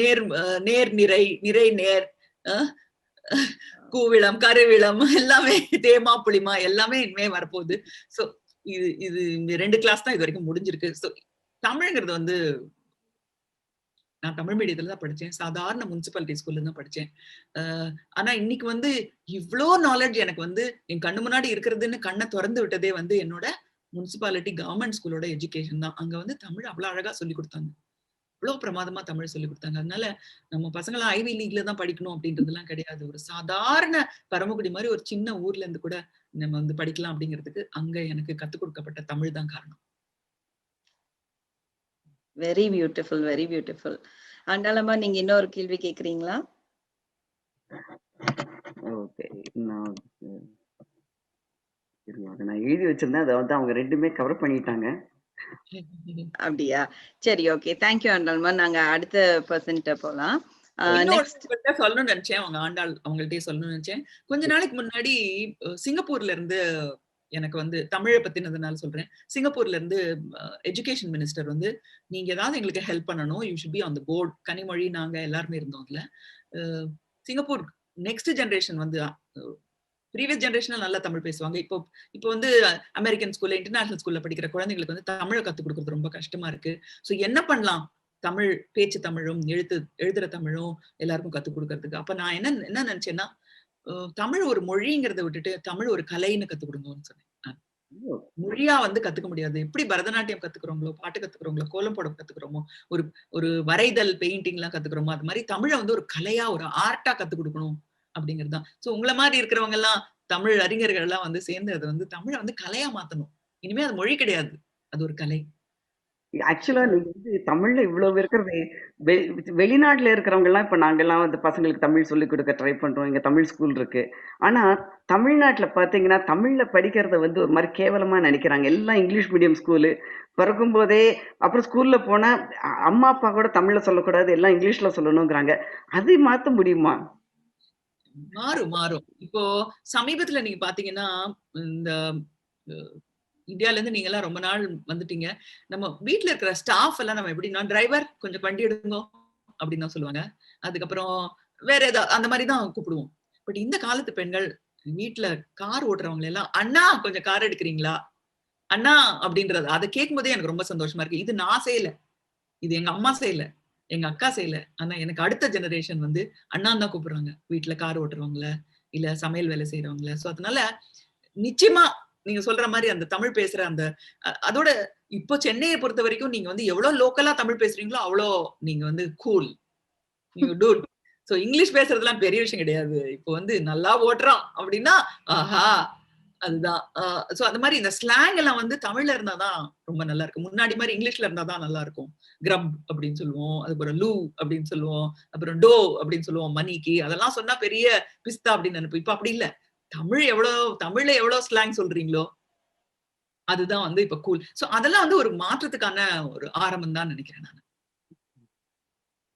நேர் நேர் நிறை, நிறை நேர், கூவிளம், கருவிளம், எல்லாமே, தேமா புளிமா எல்லாமே இனிமே வரப்போகுது. சோ இது 2 கிளாஸ் தான் இது வரைக்கும் முடிஞ்சிருக்கு. சோ தமிழ்ங்கிறது வந்து, நான் தமிழ் மீடியத்துல தான் படிச்சேன், சாதாரண முனிசிபாலிட்டி ஸ்கூல்ல தான் படிச்சேன். ஆனா இன்னைக்கு வந்து இவ்வளோ நாலேஜ் எனக்கு வந்து என் கண்ணு முன்னாடி இருக்கிறதுன்னு கண்ணை திறந்து விட்டதே வந்து என்னோட முனிசிபாலிட்டி கவர்மெண்ட் ஸ்கூலோட எஜுகேஷன் தான். அங்க வந்து தமிழ் அவ்வளவு அழகா சொல்லி கொடுத்தாங்க, இவ்வளவு பிரமாதமா தமிழ் சொல்லி கொடுத்தாங்க. அதனால நம்ம பசங்களாம் ஐவி லீக்ல தான் படிக்கணும் அப்படின்றதுலாம் கிடையாது. ஒரு சாதாரண பரமக்குடி மாதிரி ஒரு சின்ன ஊர்ல இருந்து கூட நம்ம வந்து படிக்கலாம் அப்படிங்கிறதுக்கு அங்க எனக்கு கத்துக் கொடுக்கப்பட்ட தமிழ் தான் காரணம். Very beautiful, very beautiful. ஆண்டாளம்மா, நீங்க இன்னொரு கேள்வி கேக்குறீங்களா? ஓகே, நான் எழுதி வச்சிருந்தேன், அதை வந்து அவங்க 2மே கவர் பண்ணிட்டாங்க. அப்படியா? சரி, ஓகே, தேங்க்யூ ஆண்டாள்மா. நாங்க அடுத்த பர்சன்ட்ட போலாம். சொல்லணும்னு நினைச்சேன், அவங்க ஆண்டாள் அவங்கள்ட்டே சொல்லணும்னு நினைச்சேன். கொஞ்ச நாளைக்கு முன்னாடி சிங்கப்பூர்ல இருந்து எனக்கு வந்து தமிழை பத்தினதுனால சொல்றேன், சிங்கப்பூர்ல இருந்து எஜுகேஷன் மினிஸ்டர் வந்து, நீங்க ஏதாவது எங்களுக்கு ஹெல்ப் பண்ணணும், you should be on the board. Kanimozhi, நாங்க எல்லாருமே இருந்தோம் அதுல. சிங்கப்பூர் நெக்ஸ்ட் ஜெனரேஷன் வந்து, ப்ரீவியஸ் ஜெனரேஷன்ல நல்லா தமிழ் பேசுவாங்க. இப்போ வந்து அமெரிக்கன் ஸ்கூல்ல, இன்டர்நேஷனல் ஸ்கூல்ல படிக்கிற குழந்தைங்களுக்கு வந்து தமிழை கத்துக் கொடுக்கறது ரொம்ப கஷ்டமா இருக்கு. சோ என்ன பண்ணலாம், தமிழ் பேச்சு தமிழும் எழுதுற தமிழும் எல்லாருக்கும் கத்துக் கொடுக்கறதுக்கு. அப்ப நான் என்ன நினைச்சேன்னா, தமிழ் ஒரு மொழிங்கிறத விட்டுட்டு தமிழ் ஒரு கலைன்னு கத்துக் கொடுங்கன்னு சொன்னேன். மொழியா வந்து கத்துக்க முடியாது. எப்படி பரதநாட்டியம் கத்துக்கிறோங்களோ, பாட்டு கத்துக்கிறோங்களோ, கோலம் போட கத்துக்கிறோமோ, ஒரு வரைதல், பெயிண்டிங் எல்லாம் கத்துக்கிறோமோ, அது மாதிரி தமிழை வந்து ஒரு கலையா, ஒரு ஆர்ட்டா கத்துக் கொடுக்கணும் அப்படிங்கிறது தான். சோ உங்களை மாதிரி இருக்கிறவங்க எல்லாம், தமிழ் அறிஞர்கள் எல்லாம் வந்து சேர்ந்து அதை வந்து தமிழை வந்து கலையா மாத்தணும். இனிமே அது மொழி கிடையாது, அது ஒரு கலை. ஆக்சுவலா நீங்க வந்து தமிழ்ல இவ்வளவு இருக்கிறது, வெளிநாட்டுல இருக்கிறவங்க எல்லாம் இப்ப நாங்கெல்லாம் வந்து பசங்களுக்கு தமிழ் சொல்லிக் கொடுக்க ட்ரை பண்றோம். இங்க தமிழ் ஸ்கூல் இருக்கு. ஆனா தமிழ்நாட்டுல பாத்தீங்கன்னா தமிழ்ல படிக்கிறத வந்து ஒரு மாதிரி கேவலமா நினைக்கிறாங்க. எல்லாம் இங்கிலீஷ் மீடியம் ஸ்கூலு. பிறக்கும் போதே அப்புறம் ஸ்கூல்ல போனா அம்மா அப்பா கூட தமிழ்ல சொல்லக்கூடாது, எல்லாம் இங்கிலீஷ்ல சொல்லணுங்கிறாங்க. அதை மாத்த முடியுமா? மாறும். இப்போ சமீபத்துல நீங்க பாத்தீங்கன்னா, இந்த இந்தியால இருந்து நீங்க எல்லாம் ரொம்ப நாள் வந்துட்டீங்க. நம்ம வீட்டுல இருக்கிற ஸ்டாஃப் எல்லாம் நம்ம எப்படின்னா, டிரைவர் கொஞ்சம் வண்டி எடுங்க அப்படின்னு தான் சொல்லுவாங்க. அதுக்கப்புறம் வேற ஏதாவது அந்த மாதிரி தான் கூப்பிடுவோம். பட் இந்த காலத்து பெண்கள் வீட்டுல கார் ஓட்டுறவங்க எல்லாம், அண்ணா கொஞ்சம் கார் எடுக்கிறீங்களா, அண்ணா அப்படின்றது. அதை கேட்கும் போதே எனக்கு ரொம்ப சந்தோஷமா இருக்கு. இது நான் செய்யல, இது எங்க அம்மா செய்யல, எங்க அக்கா செய்யல. ஆனா எனக்கு அடுத்த ஜெனரேஷன் வந்து அண்ணான்னு தான் கூப்பிடுறாங்க, வீட்டுல கார் ஓட்டுறவங்கள, இல்ல சமையல் வேலை செய்யறவங்கள. சோ அதனால நிச்சயமா நீங்க சொல்ற மாதிரி அந்த தமிழ் பேசுற அந்த அதோட இப்போ சென்னையை பொறுத்த வரைக்கும் நீங்க வந்து எவ்வளவு லோக்கலா தமிழ் பேசுறீங்களோ அவ்வளோ நீங்க வந்து கூல், நீங்க டூட். சோ இங்கிலீஷ் பேசுறதுலாம் பெரிய விஷயம் கிடையாது. இப்போ வந்து நல்லா ஓட்டுறான் அப்படின்னா ஆஹா அதுதான். சோ அந்த மாதிரி இந்த ஸ்லாங் எல்லாம் வந்து தமிழ்ல இருந்தாதான் ரொம்ப நல்லா இருக்கு. முன்னாடி மாதிரி இங்கிலீஷ்ல இருந்தாதான் நல்லா இருக்கும். கிரப் அப்படின்னு சொல்லுவோம், அதுக்கப்புறம் லூ அப்படின்னு சொல்லுவோம், அப்புறம் டோ அப்படின்னு சொல்லுவோம் மணிக்கு. அதெல்லாம் சொன்னா பெரிய பிஸ்தா அப்படின்னு நினைப்போம். இப்ப அப்படி இல்ல. தமிழ்ல எவ்வளவு ஸ்லாங் சொல்றீங்களோ அதுதான் வந்து இப்ப கூல். சோ அதெல்லாம் வந்து ஒரு மாற்றத்துக்கான ஒரு ஆரம்பம் தான் நினைக்கிறேன் நான்.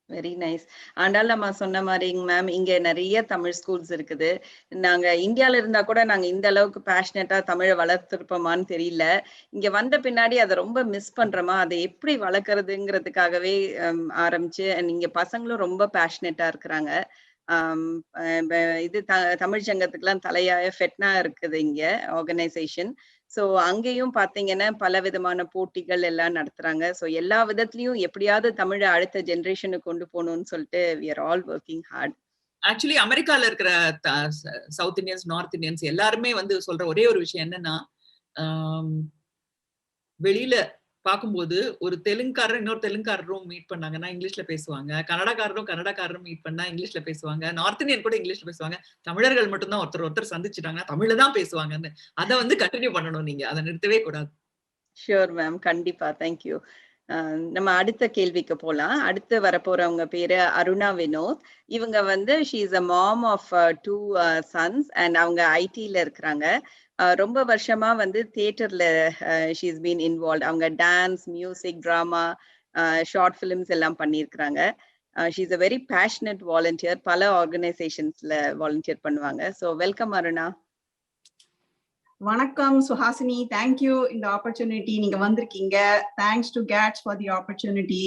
Very nice. ஆண்டாள் அம்மா சொன்ன மாதிரிங்க மேம், இங்க நிறைய தமிழ் ஸ்கூல்ஸ் இருக்குது. நாங்க இந்தியால இருந்தா கூட நாங்க இந்த அளவுக்கு பேஷனேட்டா தமிழை வளர்த்திருப்போமான்னு தெரியல. இங்க வந்த பின்னாடி அதை ரொம்ப மிஸ் பண்றோமா, அதை எப்படி வளர்க்கறதுங்கிறதுக்காகவே ஆரம்பிச்சு, இங்க பசங்களும் ரொம்ப பேஷனேட்டா இருக்கிறாங்க. இது தமிழ் சங்கத்துக்குலாம் தலையாய ஃபெட்னா இருக்குது இங்க ஆர்கனைசேஷன். சோ அங்கேயும் பாத்தீங்கன்னா பல விதமான போட்டிகள் எல்லாம் நடத்துறாங்க. சோ எல்லா விதத்திலயும் எப்படியாவது தமிழை அடுத்த ஜெனரேஷனுக்கு கொண்டு போகணும்னு சொல்லிட்டு we are all working hard. Actually அமெரிக்கால இருக்கிற சவுத் இந்தியன்ஸ், நார்த் இந்தியன்ஸ் எல்லாருமே வந்து சொல்ற ஒரே ஒரு விஷயம் என்னன்னா, வெளியில பார்க்கும்போது ஒரு தெலுங்குக்காரர் இன்னொரு தெலுங்குக்காரரும் மீட் பண்ணாங்கன்னா இங்கிலீஷ்ல பேசுவாங்க, கன்னடக்காரரும் மீட் பண்ணா இங்கிலீஷ்ல பேசுவாங்க, நார்த் இந்தியன் கூட இங்கிலீஷ்ல பேசுவாங்க, தமிழர்கள் மட்டும்தான் ஒருத்தர் சந்திச்சுட்டாங்கன்னா தமிழ்ல தான் பேசுவாங்கன்னு. அதை வந்து கண்டினியூ பண்ணணும், நீங்க அதை நிறுத்தவே கூடாது. ஷூர் மேம், கண்டிப்பா. தேங்க்யூ. நம்ம அடுத்த கேள்விக்கு போலாம். அடுத்து வரப்போறவங்க பேரு அருணா வினோத். இவங்க வந்து she is a mom of 2 sons and அவங்க ஐடில இருக்கிறாங்க. ரொம்ப வருஷமா வந்து தியேட்டர்ல ஷீ இஸ் பீன் இன்வால்வ். அவங்க dance, music, drama, short films எல்லாம் பண்ணியிருக்கிறாங்க. She is a very passionate volunteer. பல ஆர்கனைசேஷன்ஸ்ல வாலண்டியர் பண்ணுவாங்க. So welcome Aruna. வணக்கம் சுஹாசினி, தேங்க்யூ இந்த ஆப்பர்ச்சுனிட்டி. நீங்க வந்திருக்கீங்க. Thanks to cats for the opportunity.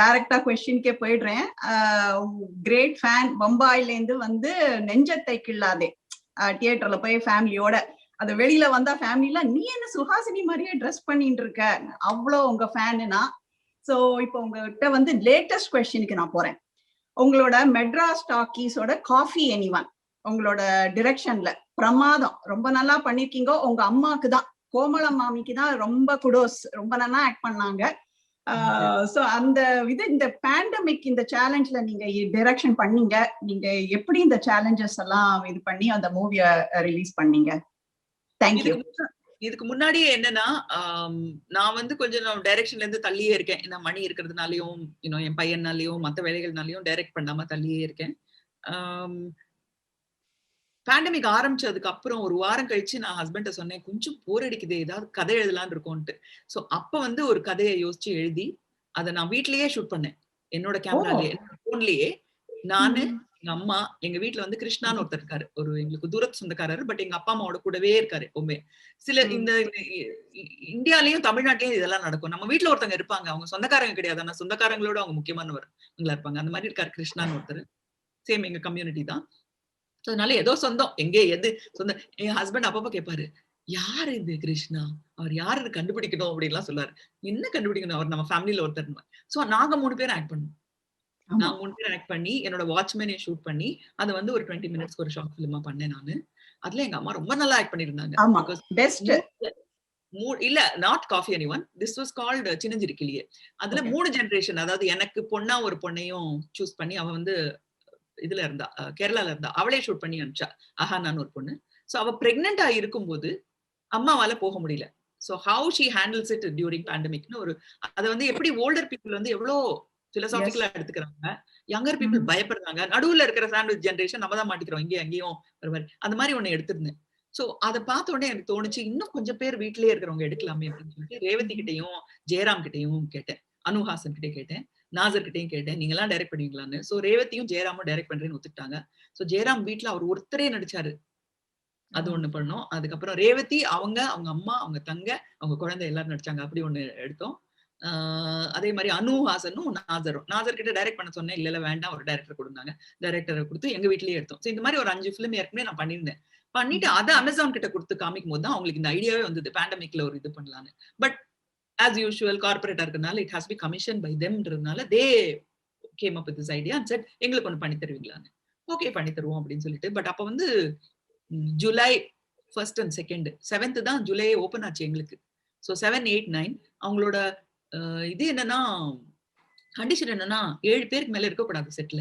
டைரக்டா கொஸ்டின்கே போயிடுறேன். Great fan. பம்பாயில இருந்து வந்து நெஞ்சத்தை கிள்ளாதே தியேட்டர்ல போய் ஃபேமிலியோட, அது வெளியில வந்தா ஃபேமிலில நீ என்ன சுஹாசினி மாதிரியே ட்ரெஸ் பண்ணிட்டு இருக்க, அவ்வளோ உங்க ஃபேனுனா. ஸோ இப்போ உங்ககிட்ட வந்து லேட்டஸ்ட் கொஸ்டினுக்கு நான் போறேன். உங்களோட மெட்ராஸ் டாக்கீஸோட காஃபி எனிவன் உங்களோட டிரெக்ஷன்ல பிரமாதம், ரொம்ப நல்லா பண்ணிருக்கீங்க. உங்க அம்மாக்கு தான், கோமளம் மாமிக்கு தான் ரொம்ப குடோஸ், ரொம்ப நல்லா ஆக்ட் பண்ணாங்க. சோ அந்த இந்த பேண்டமிக் இந்த சேலஞ்ச்ல நீங்க டைரக்ஷன் பண்ணீங்க, நீங்க எப்படி இந்த சேலஞ்சஸ் எல்லாம் இது பண்ணி அந்த மூவிய ரிலீஸ் பண்ணீங்க? தேங்க்யூ. இதுக்கு முன்னாடியே என்னன்னா, நான் வந்து கொஞ்சம் டைரக்ஷன்ல இருந்து தள்ளியே இருக்கேன். ஏன்னா மணி இருக்கிறதுனாலயும் என் பையனாலையும் மத்த வேலைகள்னாலையும் டைரக்ட் பண்ணாம தள்ளியே இருக்கேன். பேண்டமிக் ஆரம்பிச்சதுக்கு அப்புறம் ஒரு வாரம் கழிச்சு நான் ஹஸ்பண்ட சொன்னேன், கொஞ்சம் போர் அடிக்குது, ஏதாவது கதை எழுதலான்னு இருக்கோன்ட்டு. சோ அப்ப வந்து ஒரு கதையை யோசிச்சு எழுதி அதை நான் வீட்லயே ஷூட் பண்ணேன். என்னோட கேமராலயே, என்னோட போன்லயே. நானு, எங்க அம்மா, எங்க வீட்டுல வந்து கிருஷ்ணான்னு ஒருத்தர் இருக்காரு, ஒரு எங்களுக்கு தூரத்து சொந்தக்காரர். பட் எங்க அப்பா அம்மாவோட கூடவே இருக்காரு எப்பவுமே. சில இந்த இந்தியாலயும் தமிழ்நாட்டிலயும் இதெல்லாம் நடக்கும். நம்ம வீட்டுல ஒருத்தவங்க இருப்பாங்க, அவங்க சொந்தக்காரங்க கிடையாது, ஆனா சொந்தக்காரங்களோட அவங்க முக்கியமானவங்களா இருப்பாங்க. அந்த மாதிரி இருக்காரு கிருஷ்ணான்னு ஒருத்தர். சேம் எங்க கம்யூனிட்டி தான். அதனால ஏதோ சொந்தம், எங்கே எது சொந்தம். என் ஹஸ்பண்ட் அப்பப்ப கேட்பாரு, யாரு இது கிருஷ்ணா, அவர் யாரு கண்டுபிடிக்கணும் அப்படின்லாம் சொல்லாரு. என்ன கண்டுபிடிக்கணும், அவர் நம்ம ஃபேமிலியில ஒருத்தர். சோ நாங்க 3 பேரும் ஆக்ட் பண்ணோம். நான் 3 பேரும் ஆக்ட் பண்ணி என்னோட வாட்ச்மேனை ஷூட் பண்ணி அது வந்து ஒரு 20 மினிட்ஸ்க்கு ஒரு ஷார்ட் ஃபிலிமா பண்ணேன் நானு. அதுல எங்க அம்மா ரொம்ப நல்லா ஆக்ட் பண்ணிருந்தாங்க. இல்ல, not coffee anyone, this was called சின்னஞ்சிறு கிளியே. அதுல 3 ஜெனரேஷன், அதாவது எனக்கு பொண்ணா ஒரு பொண்ணையும் சூஸ் பண்ணி, அவ வந்து இதுல இருந்தா, கேரளால இருந்தா, அவளே ஷூட் பண்ணி அனுப்பிச்சா, அஹானான்னு ஒரு பொண்ணு. சோ அவ பிரெக்னெண்டா இருக்கும்போது அம்மாவால போக முடியல. So how she handles it during பேண்டமிக்னு ஒரு அதை வந்து எப்படி ஓல்டர் பீப்புள் வந்து எவ்வளோ பிலசாபிக்கலா எடுத்துக்கிறாங்க, யங்கர் பீப்புள் பயப்படுறாங்க, நடுவுல இருக்கிற சாண்ட்விச் ஜென்ரேஷன் நம்ம தான் மாட்டிக்கிறோம் இங்கேயும் அங்கேயும் ஒரு மாதிரி, அந்த மாதிரி ஒண்ணு எடுத்திருந்தேன். சோ அதை பார்த்த உடனே எனக்கு தோணுச்சு இன்னும் கொஞ்சம் பேர் வீட்லயே இருக்கிறவங்க எடுக்கலாமே அப்படின்னு சொல்லிட்டு ரேவதி கிட்டையும் ஜெயராம் கிட்டையும் கேட்டேன், அனுஹாசன் கிட்டே கேட்டேன், நாசர் கிட்டையும் கேட்டேன், நீங்க எல்லாம் டைரக்ட் பண்ணுவீங்களான்னு. சோ ரேவதியும் ஜெயராமும் டைரக்ட் பண்றேன்னு ஒத்துக்கிட்டாங்க. சோ ஜெயராம் வீட்டுல அவர் ஒருத்தரே நடிச்சாரு, அது ஒண்ணு பண்ணோம். அதுக்கப்புறம் ரேவதி அவங்க அம்மா அவங்க தங்க அவங்க குழந்தை எல்லாரும் நடிச்சாங்க, அப்படி ஒண்ணு எடுத்தோம். அதே மாதிரி அனுஹாசனும் நாசர் கிட்ட டைரக்ட் பண்ண சொன்னேன், இல்ல வேண்டாம் ஒரு டைரக்டர் கொடுத்தாங்க, டைரக்டரை கொடுத்து எங்க வீட்லயே எடுத்தோம். சோ இந்த மாதிரி ஒரு 5 பிலிம் ஏற்கனவே நான் பண்ணியிருந்தேன். பண்ணிட்டு அதை அமேசான் கிட்ட கொடுத்து காமிக்கும் போது தான் அவங்களுக்கு இந்த ஐடியாவே வந்தது பேண்டமிக்ல ஒரு இது பண்ணலான்னு. பட் as usual கார்பரேட்டா இருக்கனால it has to be commissioned by themன்றதுனால they came up with this idea and said எங்களுக்கு ஒண்ணு பண்ணி தருவீங்களான்னு. ஓகே பண்ணி தருவோம் அப்படின்னு சொல்லிட்டு. பட் அப்ப வந்து July 1st and 2nd 7th தான் ஜூலை ஓபன் ஆச்சு எங்களுக்கு. ஸோ 7, 8, 9 அவங்களோட இது என்னன்னா கண்டிஷன் என்னன்னா 7 பேருக்கு மேல இருக்கக்கூடாது செட்ல.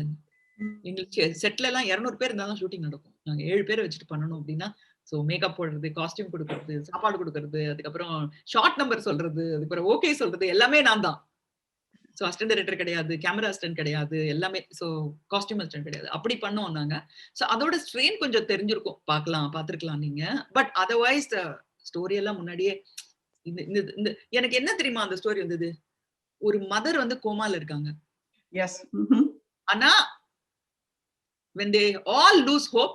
எங்களுக்கு செட்ல எல்லாம் 200 பேர் இருந்தாதான் ஷூட்டிங் நடக்கும். நாங்க 7 பேரை வச்சுட்டு பண்ணணும் அப்படின்னா சோ மேக்கப் போடுறது, காஸ்டியூம் கொடுக்கறது, சாப்பாடு கொடுக்கறது, அதுக்கப்புறம் ஷார்ட் நம்பர் சொல்றது, அதுக்கப்புறம் ஓகே சொல்றது எல்லாமே நான் தான். சோ அசிஸ்டன்ட் டைரக்டர் கிடையாது, கேமரா அசிஸ்டன்ட் கிடையாது, எல்லாமே. சோ காஸ்டியூம் அசிஸ்டன்ட் கிடையாது, அப்படி பண்ணோம் நாங்க. சோ அதோட ஸ்ட்ரெயின் கொஞ்சம் தெரிஞ்சிருக்கும், பாத்துருக்கலாம் நீங்க. பட் அதர்வைஸ் ஸ்டோரி எல்லாம் முன்னாடியே இந்த எனக்கு என்ன தெரியுமா அந்த ஸ்டோரி வந்தது, ஒரு மதர் வந்து கோமால இருக்காங்க. ஆனா when they all lose hope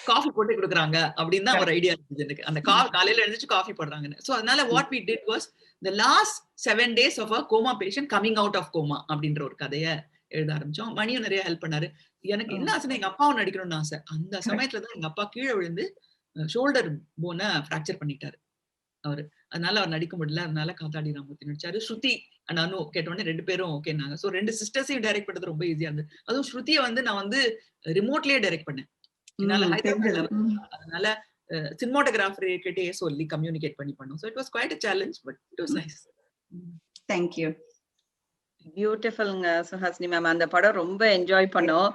coffee போட்டு கொடுக்குறாங்க அப்படின்னு தான் ஒரு ஐடியா இருந்துச்சு எனக்கு. அந்த காலையில எழுந்துச்சு காஃபி போடுறாங்கன்னு. சோ அதனால what we did was the last 7 days of a coma patient coming out of coma அப்படின்ற ஒரு கதையை எழுத ஆரம்பிச்சோம். மணியும் நிறைய ஹெல்ப் பண்ணாரு. எனக்கு என்ன ஆசைன்னா எங்க அப்பாவும் நடிக்கணும்னு ஆசை. அந்த சமயத்துலதான் எங்க அப்பா கீழே விழுந்து ஷோல்டர் போனை ஃப்ராக்சர் பண்ணிட்டாரு அவரு. அதனால அவர் நடிக்க முடியல. அதனால காத்தாடி ராமூர்த்தி நடிச்சாரு. ஸ்ருதி அண்ட் அனு கேட்டோடனே 2 பேரும் ஓகேனாங்க. சோ 2 சிஸ்டர்ஸையும் டைரக்ட் பண்றது ரொம்ப ஈஸியா இருந்தது. அதுவும் ஸ்ருதியை வந்து நான் வந்து ரிமோட்லயே டைரக்ட் பண்ணேன். அதனால சினிமாட்டோகிராஃபர் கிட்டே சொல்லி கம்யூனிகேட் பண்ணி பண்ணோம். So it was quite a challenge, but it was nice. Thank you. பியூட்டிஃபுல்ங்க சுஹாசினி மேம். அந்த படம் ரொம்ப என்ஜாய் பண்ணோம்.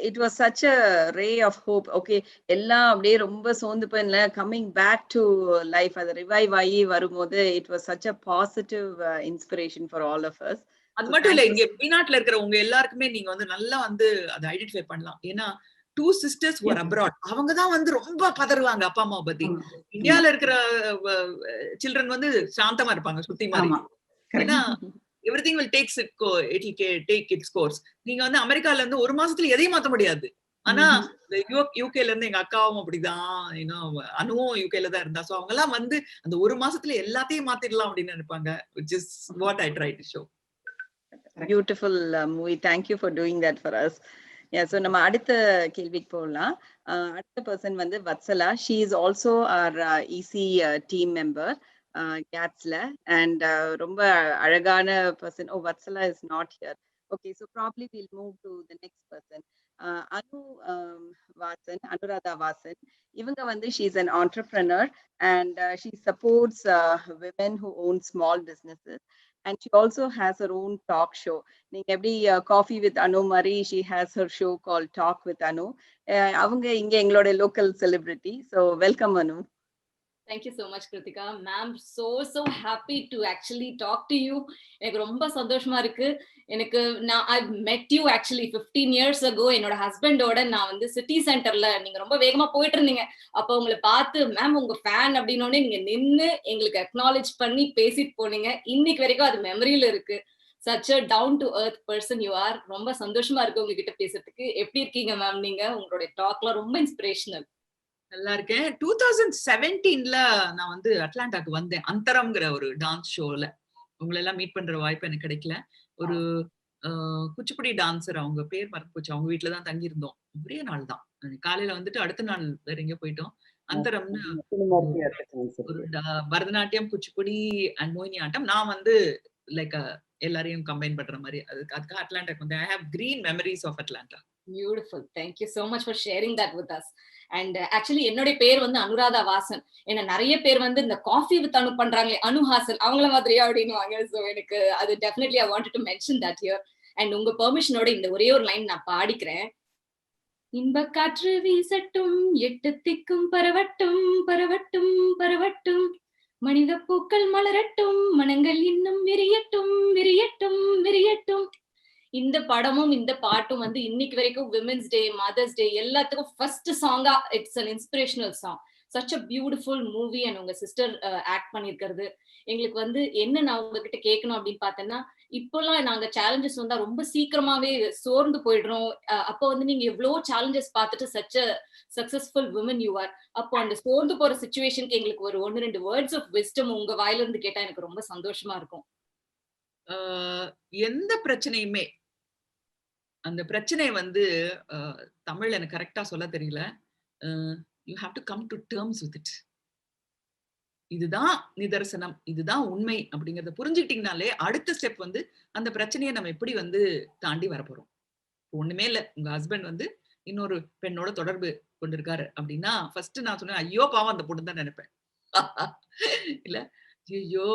It was such a ray of hope. Okay எல்லாம் அப்படியே ரொம்ப சோர்ந்து போயில கம்மிங் பேக் டு லைஃப், அது ரிவைவ் ஆகி வரும்போது it was such a positive inspiration for all of us. அது மட்டும் இல்ல, இங்க வெளிநாட்டுல இருக்கிற உங்க எல்லாருக்குமே நீங்க வந்து நல்லா வந்து அதை ஐடென்டிஃபை பண்ணலாம். ஏன்னா 2 sisters were abroad. அவங்க தான் வந்து ரொம்ப பதறுவாங்க அப்பா அம்மா பத்தி. இந்தியால இருக்கிற சில்ட்ரன் வந்து சாந்தமா இருப்பாங்க சுத்தி மாதிரி. ஏன்னா everything will take its course. நீங்க வந்து அமெரிக்கால இருந்து 1 மாசத்துல எதையும் மாத்த முடியாது. ஆனா யூகேல இருந்து எங்க அக்காவும் அப்படிதான், அனுவும் யூகேல தான் இருந்தா. சோ அவங்க எல்லாம் வந்து அந்த 1 மாசத்துல எல்லாத்தையும் மாத்திடலாம் அப்படின்னு நினைப்பாங்க. which is what I try to show. Beautiful movie. Thank you for doing that for us. So நம்ம அடுத்த கேள்விக்கு போகலாம். அடுத்த பர்சன் வந்து Vatsala. She is also our EC team member கேட்ஸ்ல அண்ட் ரொம்ப அழகான person. Oh Vatsala is not here. Okay, so probably will move to the next person. Anuradha Vasan. இவங்க வந்து she is an entrepreneur and she supports women who own small businesses. And she also has her own talk show. நீங்க எப்படி Coffee with Anu மாதிரி she has her show called Talk with Anu. அவங்க இங்க எங்களோட local celebrity. So welcome Anu. Thank you so much Kritika. Ma'am, so happy to actually talk to you. எனக்கு ரொம்ப சந்தோஷமா இருக்கு. எனக்கு I met you actually 15 years ago. என்னோட ஹஸ்பண்டோட நான் வந்து சிட்டி சென்டர்ல நீங்க ரொம்ப வேகமா போயிட்டு இருந்தீங்க. அப்ப உங்களை பார்த்து மேம் உங்க ஃபேன் அப்படின்னோடனே நீங்க நின்னு எங்களுக்கு அக்னாலேஜ் பண்ணி பேசிட்டு போனீங்க. இன்னைக்கு வரைக்கும் அது மெமரியில இருக்கு. such a down to earth person you are. ரொம்ப சந்தோஷமா இருக்கு உங்ககிட்ட பேசுறதுக்கு. எப்படி இருக்கீங்க மேம்? நீங்க உங்களுடைய டாக்ல ரொம்ப இன்ஸ்பிரேஷனல். நல்லா இருக்கேன். 2017ல நான் வந்து அட்லாண்டாக்கு வந்தேன். அந்தரம்ங்கிற ஒரு டான்ஸ் ஷோல உங்களை எல்லாம் மீட் பண்ற வாய்ப்பு எனக்கு கிடைக்கல. ஒரு குச்சிப்புடி டான்சர், அவங்க பேர் மறந்து போச்சு, அவங்க வீட்டுலதான் தங்கி இருந்தோம். ஒரே நாள் தான், காலையில வந்துட்டு அடுத்த நாள் வேற எங்க போயிட்டோம். அந்தரம்னு ஒரு பரதநாட்டியம், குச்சிப்புடி அண்ட் மோகினி ஆட்டம். நான் வந்து லைக் எல்லாரையும் கம்பைன் பண்ற மாதிரி அதுக்காக அட்லாண்டாக்கு வந்து I have green memories of Atlanta. Beautiful. Thank you so much for sharing that with us. And actually என்னோட பேர் வந்து அனுராதா வாசன். என்ன நிறைய பேர் வந்து இந்த காஃபி வித் அனு பண்றாங்களே அனுஹாசன் அவங்கள மாதிரியா அப்படின்னுவாங்க. ஸோ எனக்கு அது definitely I wanted to mention that here. And உங்க பெர்மிஷனோட இந்த ஒரே ஒரு லைன் நான் பாடிக்கிறேன். இன்பக் காற்று வீசட்டும், எட்டு திக்கும் பரவட்டும் பரவட்டும் பரவட்டும், மனித பூக்கள் மலரட்டும், மனங்கள் இன்னும் விரியட்டும் விரியட்டும் விரியட்டும். இந்த படமும் இந்த பாட்டும் வந்து இன்னைக்கு வரைக்கும் விமென்ஸ் டே, மதர்ஸ் டே எல்லாத்துக்கும் ஃபர்ஸ்ட் சாங்கா it's an inspirational song. Such a beautiful movie. And உங்க சிஸ்டர் ஆக்ட் பண்ணிருக்கிறது எங்களுக்கு வந்து என்ன நான் உங்ககிட்ட கேட்கணும் அப்படின்னு பார்த்தேன்னா, இப்போல்லாம் நாங்க சேலஞ்சஸ் வந்தா ரொம்ப சீக்கிரமாவே சோர்ந்து போயிடுறோம். அப்போ வந்து நீங்க எவ்வளவு சேலஞ்சஸ் பார்த்துட்டு such a successful women you are. அப்போ அந்த சோர்ந்து போற சிச்சுவேஷனுக்கு எங்களுக்கு ஒரு 1-2 வேர்ட்ஸ் ஆஃப் விஸ்டம் உங்க வாயில இருந்து கேட்டா எனக்கு ரொம்ப சந்தோஷமா இருக்கும். எந்த பிரச்சனையுமே அந்த பிரச்சனை வந்து தமிழ் எனக்கு கரெக்டா சொல்ல தெரியல. You have to come to terms with it. இதுதான் நிதர்சனம், இதுதான் உண்மை அப்படிங்கறத புரிஞ்சுக்கிட்டீங்கனாலே அடுத்த ஸ்டெப் வந்து அந்த பிரச்சனையை நம்ம எப்படி வந்து தாண்டி வரப்போறோம். ஒண்ணுமே இல்ல, உங்க ஹஸ்பண்ட் வந்து இன்னொரு பெண்ணோட தொடர்பு கொண்டிருக்காரு அப்படின்னா ஃபர்ஸ்ட் நான் சொன்னேன், ஐயோ பாவம் அந்த பொண்ணு தான் நினைப்பேன். இல்ல ஐயோ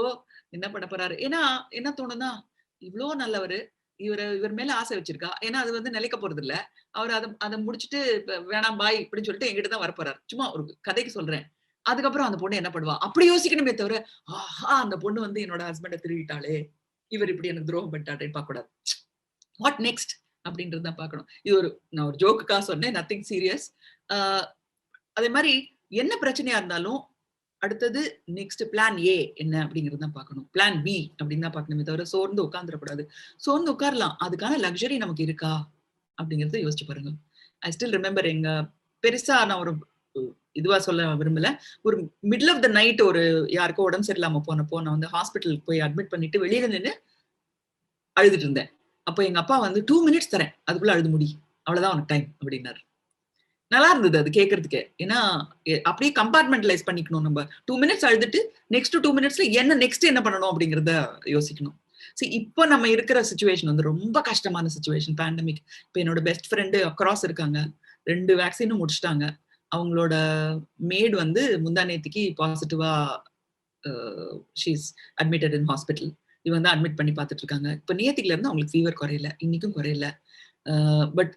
என்ன பண்ண போறாரு. ஏன்னா என்ன தோணுன்னா, இவ்வளோ நல்லவரு, இவர் மேல ஆசை வச்சிருக்கா. ஏன்னா அது வந்து நிலைக்க போறது இல்ல. அவர் அதை முடிச்சுட்டு வேணாம் பாய் இப்படின்னு சொல்லிட்டு எங்கிட்ட தான் வரப்போறாரு. சும்மா ஒரு கதைக்கு சொல்றேன். அதுக்கப்புறம் அந்த பொண்ணு என்ன பண்ணுவா அப்படி யோசிக்கணுமே தவிர, ஆஹா அந்த பொண்ணு வந்து என்னோட ஹஸ்பண்டை திருடிட்டாளே, இவர் இப்படி எனக்கு துரோகம் பண்ணிட்டாருன்னு பார்க்க கூடாது. வாட் நெக்ஸ்ட் அப்படின்றது தான் பார்க்கணும். இது நான் ஒரு ஜோக்குக்காக சொன்னேன், நத்திங் சீரியஸ். அதே மாதிரி என்ன பிரச்சனையா இருந்தாலும் அடுத்தது நெக்ஸ்ட் பிளான் ஏ என்ன அப்படிங்கிறது தான் பார்க்கணும். பிளான் பி அப்படின்னு தான் பார்க்கணுமே தவிர சோர்ந்து உட்காந்துடக்கூடாது. சோர்ந்து உட்காரலாம், அதுக்கான லக்ஸரி நமக்கு இருக்கா அப்படிங்கறத யோசிச்சு பாருங்க. ஐ ஸ்டில் ரிமெம்பர், எங்க பெருசா நான் ஒரு இதுவா சொல்ல விரும்பல, ஒரு மிடில் ஆஃப் த நைட் ஒரு யாருக்கோ உடம்பு சரியில்லாம போனப்போ நான் வந்து ஹாஸ்பிட்டலுக்கு போய் அட்மிட் பண்ணிட்டு வெளியில நின்று அழுதுட்டு இருந்தேன். அப்போ எங்க அப்பா வந்து 2 minutes தரேன், அதுக்குள்ள அழுது முடி, அவ்வளவுதான் உனக்கு டைம் அப்படின்னாரு. நல்லா இருந்தது அது கேட்கறதுக்கு. ஏன்னா அப்படியே கம்பார்ட்மெண்டலைஸ் பண்ணிக்கணும். நம்ம 2 minutes அழுதுட்டு நெக்ஸ்ட் 2 minutesல என்ன நெக்ஸ்ட் என்ன பண்ணணும் அப்படிங்கறத யோசிக்கணும். சரி, இப்போ நம்ம இருக்கிற சிச்சுவேஷன் வந்து ரொம்ப கஷ்டமான சிச்சுவேஷன், பேண்டமிக். இப்போ என்னோட பெஸ்ட் ஃப்ரெண்டு அக்ராஸ் இருக்காங்க, 2 வேக்சினும் முடிச்சுட்டாங்க. அவங்களோட மேட் வந்து முந்தா நேத்திக்கு பாசிட்டிவா ஷீஸ் அட்மிட்டட் இன் ஹாஸ்பிட்டல். இவங்க வந்து அட்மிட் பண்ணி பார்த்துட்டு இருக்காங்க. இப்போ நேத்திக்குல இருந்து அவங்களுக்கு ஃபீவர் குறையல, இன்னைக்கும் குறையல. பட்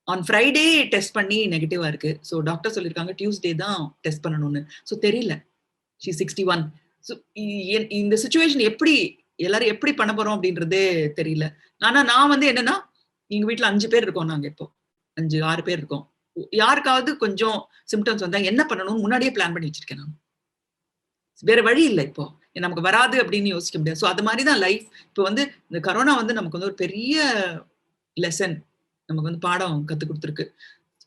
ஆன் ஃப்ரைடே டெஸ்ட் பண்ணி நெகட்டிவா இருக்கு. ஸோ டாக்டர் சொல்லியிருக்காங்க டியூஸ்டே தான் டெஸ்ட் பண்ணணும்னு. ஸோ தெரியல, ஷீ 61. ஸோ இந்த சிச்சுவேஷன் எப்படி எல்லாரும் எப்படி பண்ண போறோம் அப்படின்றதே தெரியல. ஆனா நான் வந்து என்னன்னா, எங்க வீட்டுல 5 பேர் இருக்கோம், நாங்க இப்போ 5-6 பேர் இருக்கோம். யாருக்காவது கொஞ்சம் சிம்டம்ஸ் வந்தா என்ன பண்ணணும்னு முன்னாடியே பிளான் பண்ணி வச்சிருக்கேன் நான். வேற வழி இல்லை, இப்போ நமக்கு வராது அப்படின்னு யோசிக்க முடியாது. ஸோ அது மாதிரிதான் லைஃப். இப்போ வந்து இந்த கரோனா வந்து நமக்கு வந்து ஒரு பெரிய லெசன், நமக்கு வந்து பாடம் கத்து கொடுத்துருக்கு.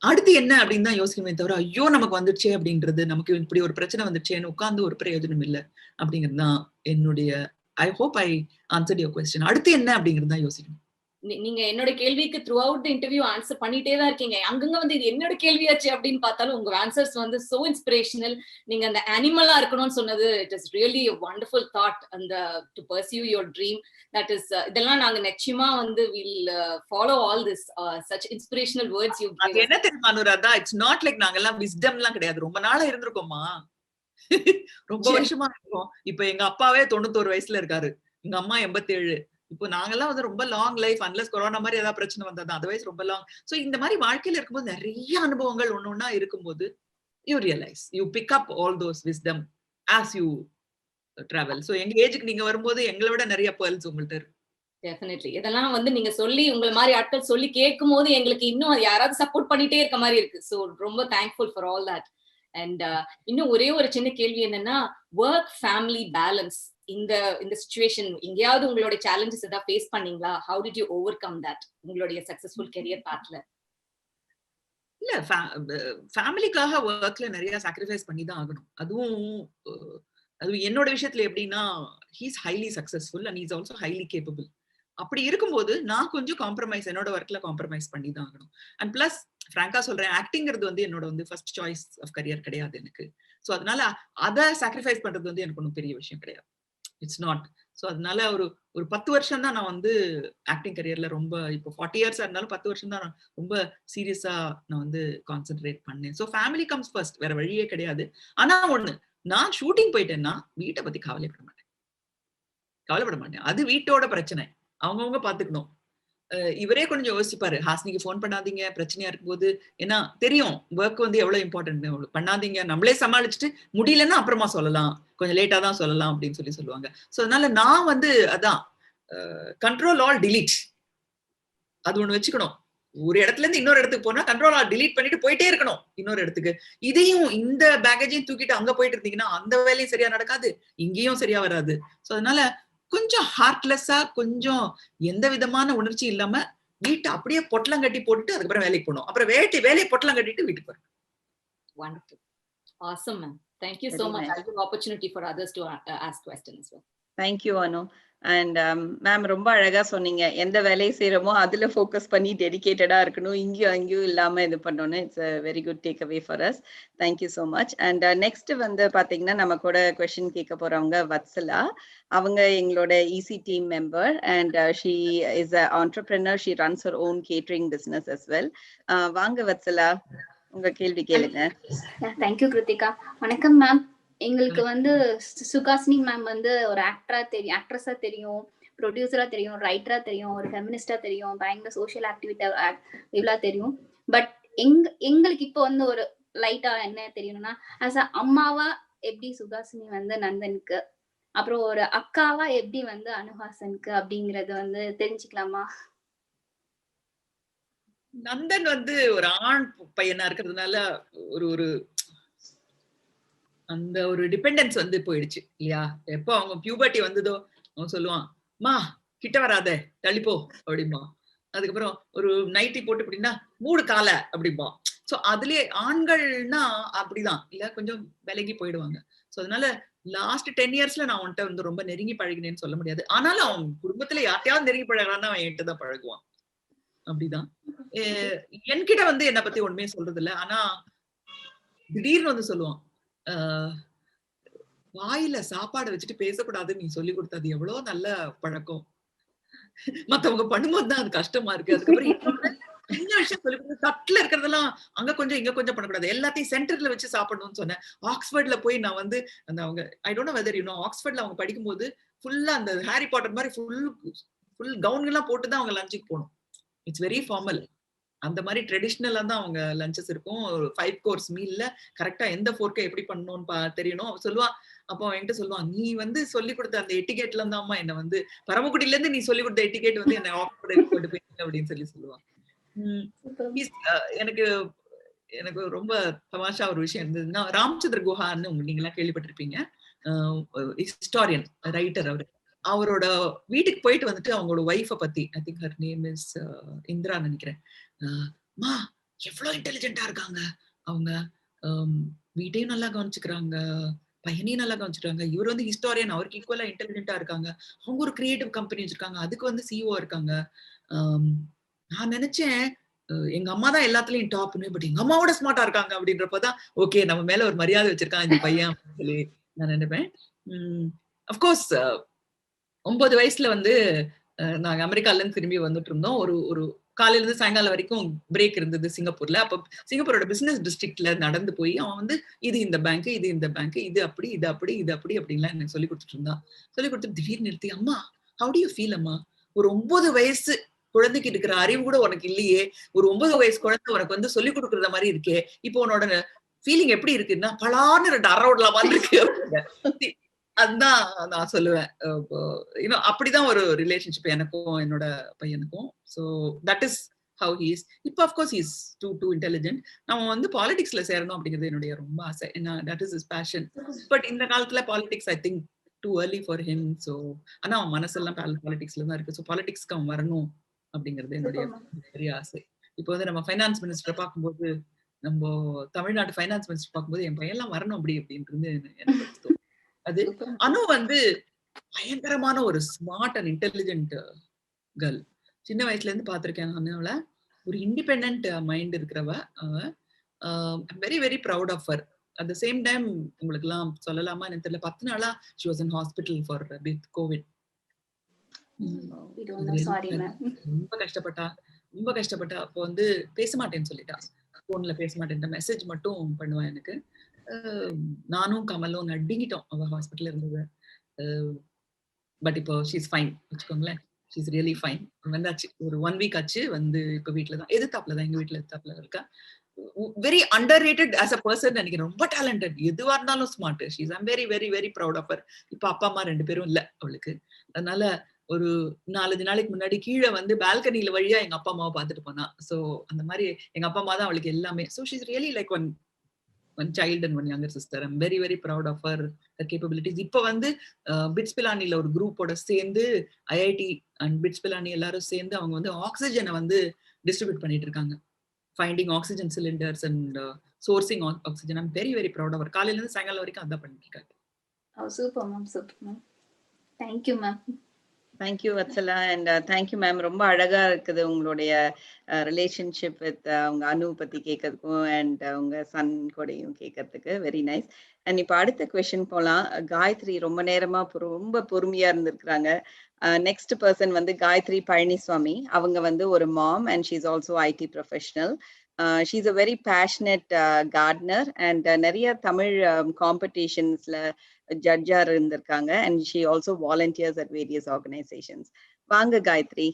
அடுத்து என்ன அப்படின்னு தான் யோசிக்கணுமே தவிர, ஐயோ நமக்கு வந்துடுச்சே அப்படின்றது, நமக்கு இப்படி ஒரு பிரச்சனை வந்துடுச்சேன்னு உட்கார்ந்து ஒரு பிரயோஜனம் இல்லை அப்படிங்கிறது தான் என்னுடைய. I hope I answered your question. அடுத்து என்ன அப்படிங்கிறது தான் யோசிக்கணும். நீங்க என்னோட கேள்விக்கு through out the interview answer பண்ணிட்டே தான் இருக்கீங்க. அங்கங்க வந்து இது என்னோட கேள்வியாச்சு அப்படின்னு பார்த்தாலும் உங்க ஆன்சர்ஸ் வந்து சோ இன்ஸ்பிரேஷனல். நீங்க அந்த அனிமலா இருக்கணும்னு சொன்னது, it is really a wonderful thought, and to pursue your dream. That is இதெல்லாம் நாங்க நிச்சயமா வந்து we'll follow all this such inspirational words you give. என்ன தெரியுமா அனுராதா, இட்ஸ் நாட் லைக் நாங்க எல்லாம் விஸ்டம்லாம் கிடையாது. ரொம்ப நாளா இருந்திருக்கோமா, ரொம்ப வருஷமா இருக்கும். இப்ப எங்க அப்பாவே 91 வயசுல இருக்காரு, எங்க அம்மா 87. இப்போ நாங்கெல்லாம் வந்து ரொம்ப லாங் லைஃப், அன்லஸ் கொரோனா மாதிரி ஏதாவது பிரச்சனை வந்தா அதர்வைஸ் ரொம்ப லாங். சோ இந்த மாதிரி வாழ்க்கையில இருக்கும்போது நிறைய அனுபவங்கள் ஒன்னொன்னா இருக்கும்போது you realise, you pick up all those wisdom as you travel. So எங்க ஏஜுக்கு நீங்க வரும்போது எங்களை விட நிறைய பேர்ல்ஸ் உங்கள்ட்ட இருக்கு. டெஃபினெட்லி இதெல்லாம் வந்து நீங்க சொல்லி உங்களை மாதிரி ஆட்கள் சொல்லி கேட்கும் போது எங்களுக்கு இன்னும் யாராவது சப்போர்ட் பண்ணிட்டே இருக்க மாதிரி இருக்கு. சோ ரொம்ப thankful for all that. And இன்னும் ஒரே ஒரு சின்ன கேள்வி என்னன்னா, ஒர்க் ஃபேமிலி பேலன்ஸ் இந்த சிச்சுவேஷன் எங்கேயாவது உங்களுடைய சேலஞ்சஸ் ஏதாவது ஃபேஸ் பண்ணீங்களா? How did you over come that உங்களுடைய சக்சஸ்ஃபுல் கெரியர் பாத்ல? இல்ல, ஃபேமிலிக்காக ஒர்க்ல நிறைய சாக்ரிஃபைஸ் பண்ணி தான் ஆகணும். அதுவும் என்னோட விஷயத்துல எப்படின்னா, he's highly successful and he's also highly capable. அப்படி இருக்கும்போது நான் கொஞ்சம் காம்ப்ரமைஸ், என்னோட ஒர்க்ல காம்ப்ரமைஸ் பண்ணி தான் ஆகணும். அண்ட் பிளஸ் ஃப்ராங்கா சொல்றேன், ஆக்டிங்கிறது வந்து என்னோட வந்து ஃபர்ஸ்ட் சாய்ஸ் ஆஃப் கரியர் கிடையாது எனக்கு. ஸோ அதனால அதை சாக்ரிஃபைஸ் பண்றது வந்து எனக்கு ஒன்றும் பெரிய விஷயம் கிடையாது. It's not. ஸோ அதனால ஒரு 10 வருஷம் தான் நான் வந்து ஆக்டிங் கரியர்ல ரொம்ப, இப்போ 40 இயர்ஸா இருந்தாலும் 10 வருஷம் தான் நான் ரொம்ப சீரியஸா நான் வந்து கான்சென்ட்ரேட் பண்ணேன். ஸோ ஃபேமிலி கம்ஸ் ஃபர்ஸ்ட், வேற வழியே கிடையாது. ஆனா ஒண்ணு, நான் ஷூட்டிங் போயிட்டேன்னா வீட்டை பத்தி கவலைப்பட மாட்டேன். அது வீட்டோட பிரச்சனை, அவங்கவுங்க பாத்துக்கணும். இவரே கொஞ்சம் யோசிப்பாரு, ஹாசினிக்கு ஃபோன் பண்ணாதீங்க பிரச்சனையா இருக்கும்போது, ஏன்னா தெரியும் ஒர்க் வந்து எவ்வளவு இம்பார்ட்டன்ட், பண்ணாதீங்க, நம்மளே சமாளிச்சுட்டு முடியலன்னா அப்புறமா சொல்லலாம், கொஞ்சம் லேட்டா தான் சொல்லலாம் அப்படின்னு சொல்லுவாங்க. சோ அதனால நான் வந்து அதான் கண்ட்ரோல் ஆல் டிலீட், அது ஒண்ணு வச்சுக்கணும். ஒரு இடத்துல இருந்து இன்னொரு இடத்துக்கு போனா கண்ட்ரோல் ஆல் டிலீட் பண்ணிட்டு போயிட்டே இருக்கணும் இன்னொரு இடத்துக்கு. இதையும் இந்த பேக்கேஜையும் தூக்கிட்டு அங்க போயிட்டு இருந்தீங்கன்னா அந்த வேலையும் சரியா நடக்காது, இங்கேயும் சரியா வராது. சோ அதனால கொஞ்சம் ஹார்ட்லெஸ்ஸா, கொஞ்சம் எந்த விதமான உணர்ச்சி இல்லாம வீட்டை அப்படியே பொட்டலம் கட்டி போட்டுட்டு அதுக்கப்புறம் வேலைக்கு போகணும். அப்புறம் வேலையை பொட்டலம் கட்டிட்டு வீட்டுக்கு போறேன். Wonderful. Awesome, ma'am. Thank you so much. I'll give opportunity for others to ask questions as well. Thank you, Anu. And ma'am ரொம்ப அழகா சொன்னீங்க, எந்த வேலையை செய்யறோமோ அதுல ஃபோக்கஸ் பண்ணி டெடிகேட்டடா இருக்கணும், இங்கேயும் அங்கேயும் இல்லாம இது பண்ணணும். It's a very good take away for us. Thank you so much. And next வந்து பாத்தீங்கன்னா நம்ம கூட கொஸ்டின் கேட்க போறவங்க வத்சலா. அவங்க எங்களோட EC team member and she is a entrepreneur. She runs her own catering business as well. வாங்க வத்சலா, உங்க கேள்வி கேளுங்க. தேங்க்யூ கிருத்திகா. வணக்கம் மேம். எங்களுக்கு வந்து சுகாசினி மேம் வந்து ஒரு ஆக்ட்ரஸா தெரியும், ப்ரொடியூசரா தெரியும், ரைட்டரா தெரியும், ஒரு ஃபெமினிஸ்டா தெரியும், பயங்கர சோஷியல் ஆக்டிவிட்டா தெரியும். பட் எங்களுக்கு இப்போ வந்து ஒரு லைட்டா என்ன தெரியணும்னா, ஆஸ் அ அம்மாவா எப்படி சுகாசினி வந்து நந்தனுக்கு, அப்புறம் ஒரு அக்காவா எப்படி வந்து அனுஹாசனுக்கு அப்படிங்கறது வந்து தெரிஞ்சுக்கலாமா? நந்தன் வந்து ஒரு ஆண் பையனா இருக்கிறதுனால ஒரு அந்த ஒரு டிபெண்டன்ஸ் வந்து போயிடுச்சு இல்லையா. எப்போ அவங்க பியூபர்ட்டி வந்ததோ அவன் சொல்லுவான், மா கிட்ட வராத தள்ளிப்போ அப்படிம்பா. அதுக்கப்புறம் ஒரு நைட்டி போட்டு அப்படின்னா மூடு கால அப்படிம்பா. சோ அதுலயே ஆண்கள்னா அப்படிதான் இல்ல, கொஞ்சம் விலகி போயிடுவாங்க. சோ அதனால லாஸ்ட் 10 இயர்ஸ்ல நான் அவன்கிட்ட வந்து ரொம்ப நெருங்கி பழகினேன்னு சொல்ல முடியாது. ஆனாலும் அவன் குடும்பத்துல யார்ட்டையாவது நெருங்கி பழகிறான்னா அவன் என்கிட்ட தான் பழகுவான். அப்படிதான். என்கிட்ட வந்து என்னை பத்தி ஒண்ணுமே சொல்றது இல்ல. ஆனா திடீர்னு வந்து சொல்லுவான், வாயில சாப்பாடு வச்சுட்டு பேசக்கூடாதுன்னு நீ சொல்லி கொடுத்தது எவ்வளவு நல்ல பழக்கம், மத்தவங்க பண்ணும்போது தான் அது கஷ்டமா இருக்கு. அதுக்கப்புறம் சின்ன விஷயம் சொல்லி கொடுத்து, தட்டுல இருக்கிறதெல்லாம் அங்க கொஞ்சம் இங்க கொஞ்சம் பண்ணக்கூடாது, எல்லாத்தையும் சென்டர்ல வச்சு சாப்பிடணும்னு சொன்னேன். ஆக்ஸ்போர்ட்ல போய் நான் வந்து அந்த அவங்க I don't know whether you know, ஆக்ஸ்போர்ட்ல அவங்க படிக்கும்போது ஃபுல்லா அந்த ஹாரி பாட்டர் மாதிரி ஃபுல் கவுன் எல்லாம் போட்டு தான் அவங்க லஞ்சுக்கு போகணும். It's very formal. அந்த மாதிரி ட்ரெடிஷ்னலா தான் அவங்க லஞ்சஸ் இருக்கும். 5 கோர்ஸ் மீல்ல கரெக்டா எந்த ஃபோர்க்கை எப்படி பண்ணணும்னு தெரியணும். சொல்லுவா. அப்போ என்கிட்ட சொல்லுவான், நீ வந்து சொல்லி கொடுத்த அந்த எட்டிகேட்ல இருந்தாமா என்ன வந்து பரமக்குடியில இருந்து நீ சொல்லி கொடுத்த எட்டிகேட் வந்து என்ன ஆக்ஸ்போர்ட் கொண்டு போய் அப்படின்னு சொல்லுவான். எனக்கு ரொம்ப தமாஷா ஒரு விஷயம் இருந்ததுன்னா, ராமச்சந்திர குஹான்னு நீங்க எல்லாம் கேள்விப்பட்டிருப்பீங்க, ஹிஸ்டாரியன் ரைட்டர். அவரோட வீட்டுக்கு போயிட்டு வந்துட்டு அவங்களோட ஒய்ஃபை பத்தி, I think her name is Indira நினைக்கிறேன், மா எவ்வளவு இன்டெலிஜென்டா இருக்காங்க அவங்க, வீட்டையும் நல்லா கவனிச்சுக்கிறாங்க, பையனையும் நல்லா கவனிச்சுக்கிறாங்க, இவர் வந்து ஹிஸ்டாரியன், அவருக்கு ஈக்குவலா இன்டெலிஜென்டா இருக்காங்க, அவங்க ஒரு கிரியேட்டிவ் கம்பெனி வச்சிருக்காங்க, அதுக்கு வந்து சிஇஓ இருக்காங்க. நான் நினைச்சேன் எங்க அம்மா தான் எல்லாத்துலயும் டாப்னு, பட் எங்க அம்மாவோட ஸ்மார்ட்டா இருக்காங்க அப்படின்றப்பதான் ஓகே நம்ம மேல ஒரு மரியாதை வச்சிருக்கான் இந்த பையன் அப்படின்னு சொல்லி நான் நினைப்பேன். அப்கோர்ஸ் 9 வயசுல வந்து நாங்க அமெரிக்கால இருந்து திரும்பி வந்துட்டு இருந்தோம். ஒரு காலையில இருந்து சாயங்காலம் வரைக்கும் பிரேக் இருந்தது சிங்கப்பூர்ல. அப்ப சிங்கப்பூரோட பிசினஸ் டிஸ்ட்ரிக்ட்ல நடந்து போய் அவன் வந்து இது இந்த பேங்க், இது இந்த பேங்க், இது அப்படி இது அப்படி இது அப்படி அப்படின்லாம் எனக்கு சொல்லி கொடுத்துட்டு இருந்தான். சொல்லி கொடுத்து திடீர்னு நிறுத்தி, அம்மா ஹவ் டு யூ ஃபீல் அம்மா, ஒரு 9 வயசு குழந்தைக்கு இருக்கிற அறிவு கூட உனக்கு இல்லையே, ஒரு 9 வயசு குழந்தை உனக்கு வந்து சொல்லி கொடுக்கறத மாதிரி இருக்கே, இப்போ உன்னோட ஃபீலிங் எப்படி இருக்குன்னா பலான்னு 2 அரை ஓடலாம் மாதிரி இருக்கு. அதுதான் நான் சொல்லுவேன். அப்படிதான் ஒரு ரிலேஷன்ஷிப் எனக்கும் என்னோட பையனுக்கும். So that is how he is. இப்போ of course he is too intelligent. நம்ம வந்து பாலிடிக்ஸ்ல சேரணும் அப்படிங்கிறது என்னுடைய ரொம்ப ஆசை. That is is passion. But இந்த காலத்துல politics I think too early for him. So ஆனா அவன் மனசெல்லாம் பாலிடிக்ஸ்ல தான் இருக்கு. ஸோ பாலிடிக்ஸ்க்கு அவன் வரணும் அப்படிங்கிறது என்னுடைய பெரிய ஆசை. இப்போ வந்து நம்ம ஃபைனான்ஸ் மினிஸ்டரை பார்க்கும்போது, நம்ம தமிழ்நாட்டு ஃபைனான்ஸ் மினிஸ்டர் பார்க்கும்போது என் பையன் எல்லாம் வரணும் அப்படின்றது எனக்கு. அது அனு வந்து பயங்கரமான ஒரு ஸ்மார்ட் அண்ட் இன்டெலிஜென்ட் கேர்ள். சின்ன வயசுல இருந்து பாத்திருக்கேன் நான் அவளை. ஒரு இண்டிபெண்டன்ட் மைண்ட் இருக்கிறவ அவ. Very very proud of her. At the same time உங்களுக்கு எல்லாம் சொல்லலாமா எனக்கு தெரியல, 10 நாளா she was in hospital for COVID. ரொம்ப கஷ்டப்பட்டா. அப்போ வந்து பேச மாட்டேன்னு சொல்லிட்டா, போன்ல பேச மாட்டேன், மெசேஜ் மட்டும் பண்ணுவேன் எனக்கு. நானும் கமலும் நடுங்கிட்டோம் அவ ஹாஸ்பிட்டல்ல இருந்தது. பட் இப்போ ஷீ இஸ் ஃபைன் வச்சுக்கோங்களேன். She's really fine. வந்தாச்சு ஒரு 1 வீக் ஆச்சு வந்து இப்ப வீட்டுல தான் எதிர்த்தாப்புல தான் எங்க வீட்டுல எதிர்த்தாப்புல இருக்கா. Very underrated as a person நினைக்கிறேன். ரொம்ப டேலண்டட், எதுவா இருந்தாலும் smart. She's I'm very very very proud of her. இப்ப அப்பா அம்மா 2 பேரும் இல்ல அவளுக்கு. அதனால ஒரு 4-5 நாளைக்கு முன்னாடி கீழே வந்து பால்கனில வழியா எங்க அப்பா அம்மாவை பார்த்துட்டு போனா. சோ அந்த மாதிரி எங்க அப்பா அம்மா தான் அவளுக்கு எல்லாமே. So she's really like one child and one younger sister. I'm very very proud of her capabilities. இப்ப வந்து பிட்ஸ் பிலானில ஒரு குரூப்போட சேர்ந்து ஐஐடி அண்ட் பிட்ஸ் பிலானி எல்லாரும் சேர்ந்து அவங்க வந்து ஆக்சிஜனை வந்து டிஸ்ட்ரிபியூட் பண்ணிட்டு இருக்காங்க. Finding oxygen cylinders and sourcing oxygen. I'm very very proud of her. காலையில இருந்து சாயங்காலம் வரைக்கும் அதான் பண்ணிட்டு இருக்காங்க. Super ma'am, super ma'am. Thank you ma'am. Thank you Vatsala and thank you ma'am. ரொம்ப அழகா இருக்குது உங்களுடைய ரிலேஷன்ஷிப் வித் உங்க அனு பத்தி கேட்கறதுக்கும் அண்ட் உங்க சன் கூடயும் கேட்கறதுக்கு. Very nice. அண்ட் இப்போ அடுத்த கொஸ்டின் போலாம். காயத்ரி ரொம்ப நேரமா ரொம்ப பொறுமையா இருந்திருக்கிறாங்க. நெக்ஸ்ட் பர்சன் வந்து காயத்ரி பழனிசுவாமி. அவங்க வந்து ஒரு mom and she is also IT professional. She is a very passionate gardener and நிறைய தமிழ் காம்படிஷன்ஸ்ல ஜட்ஜா இருந்திருக்காங்க and she also volunteers at various organizations. வாங்க Gayathri.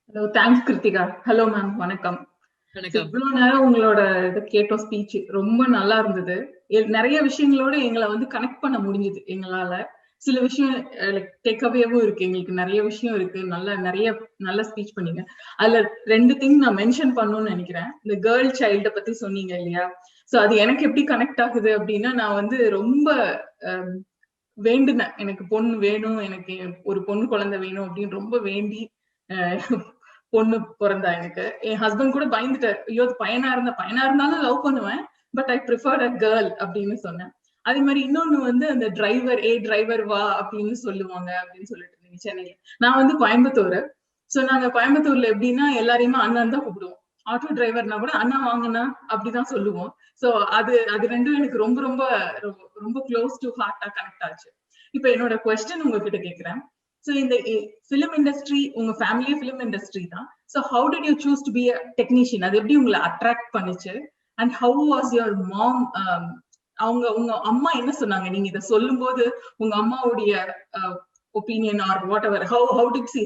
Hello, thanks Krithika. Hello ma'am, வணக்கம். இவ்வளவு நேரம் உங்களோட இதை கேட்டோம், ஸ்பீச் ரொம்ப நல்லா இருந்தது. நிறைய விஷயங்களோட எங்களை வந்து கனெக்ட் பண்ண முடிஞ்சது எங்களால. சில விஷயம் டேக் அவேவும் இருக்கு, எங்களுக்கு நிறைய விஷயம் இருக்கு. நிறைய நல்ல ஸ்பீச் பண்ணீங்க. அதுல 2 திங் நான் மென்ஷன் பண்ணணும்னு நினைக்கிறேன். இந்த கேர்ள் சைல்ட பத்தி சொன்னீங்க இல்லையா? சோ அது எனக்கு எப்படி கனெக்ட் ஆகுது அப்படின்னா, நான் வந்து ரொம்ப வேண்டுனேன், எனக்கு பொண்ணு வேணும், எனக்கு ஒரு பொண்ணு குழந்தை வேணும் அப்படின்னு ரொம்ப வேண்டி பொண்ணு பிறந்தா எனக்கு. என் ஹஸ்பண்ட் கூட பயந்துட்டார், ஐயோ பையனா இருந்தாலும் லவ் பண்ணுவேன், but I prefer a girl அப்படின்னு சொன்னேன். அதே மாதிரி இன்னொன்னு வந்து அந்த டிரைவர் வா அப்படின்னு சொல்லுவாங்க அப்படின்னு சொல்லிட்டு இருந்தீங்க சென்னையில. நான் வந்து கோயம்புத்தூர். சோ நாங்க கோயம்புத்தூர்ல எப்படின்னா எல்லாரையுமே அண்ணன் தான் கூப்பிடுவோம். ஆட்டோ டிரைவர்னா கூட அண்ணா வாங்கண்ணா அப்படிதான் சொல்லுவோம். சோ அது 2 எனக்கு ரொம்ப ரொம்ப ரொம்ப க்ளோஸ் டு ஹார்ட்டா கனெக்ட் ஆச்சு. இப்ப என்னோட குவெஸ்டின் உங்ககிட்ட கேக்குறேன். சோ இந்த பிலிம் இண்டஸ்ட்ரி, உங்க ஃபேமிலியே பிலிம் இண்டஸ்ட்ரி தான். So how did you choose to be a technician? அது எப்படி உங்களை அட்ராக்ட் பண்ணுச்சு? And how was your mom? உங்க அம்மா என்ன சொன்னாங்க நீங்க இதை சொல்லும் போது? உங்க அம்மாவுடைய opinion or whatever, how did she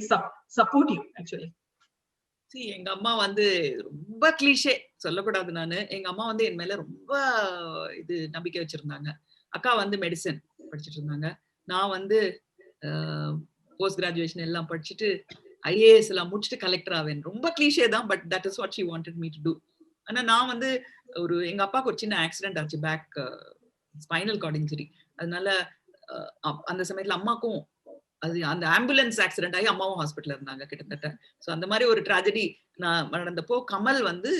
support you actually? எங்க அம்மா வந்து ரொம்ப கிளீஷே சொல்லக்கூடாது. நானு எங்க அம்மா வந்து என் மேல ரொம்ப இது நம்பிக்கை வச்சிருந்தாங்க. அக்கா வந்து மெடிசன் படிச்சுட்டு இருந்தாங்க. நான் வந்து போஸ்ட் கிராஜுவேஷன் எல்லாம் படிச்சுட்டு ஐஏஎஸ் எல்லாம் முடிச்சுட்டு கலெக்டர் ஆவேன். ரொம்ப கிளீஷே தான், but that is what she wanted me to do. ஆனா நான் வந்து எங்க அப்பாவுக்கு ஒரு சின்ன ஆக்சிடென்ட் ஆச்சு, பேக் ஸ்பைனல் கார்ட் இன்ஜுரி. அதனால அந்த சமயத்துல அம்மாக்கும் அது அந்த ஆம்புலன்ஸ் ஆக்சிடென்ட் ஆகி அம்மாவும் ஹாஸ்பிட்டல்ல இருந்தாங்க கிட்டத்தட்ட. சோ அந்த மாதிரி ஒரு ட்ராஜடி நான் நடந்தப்போ கமல் வந்து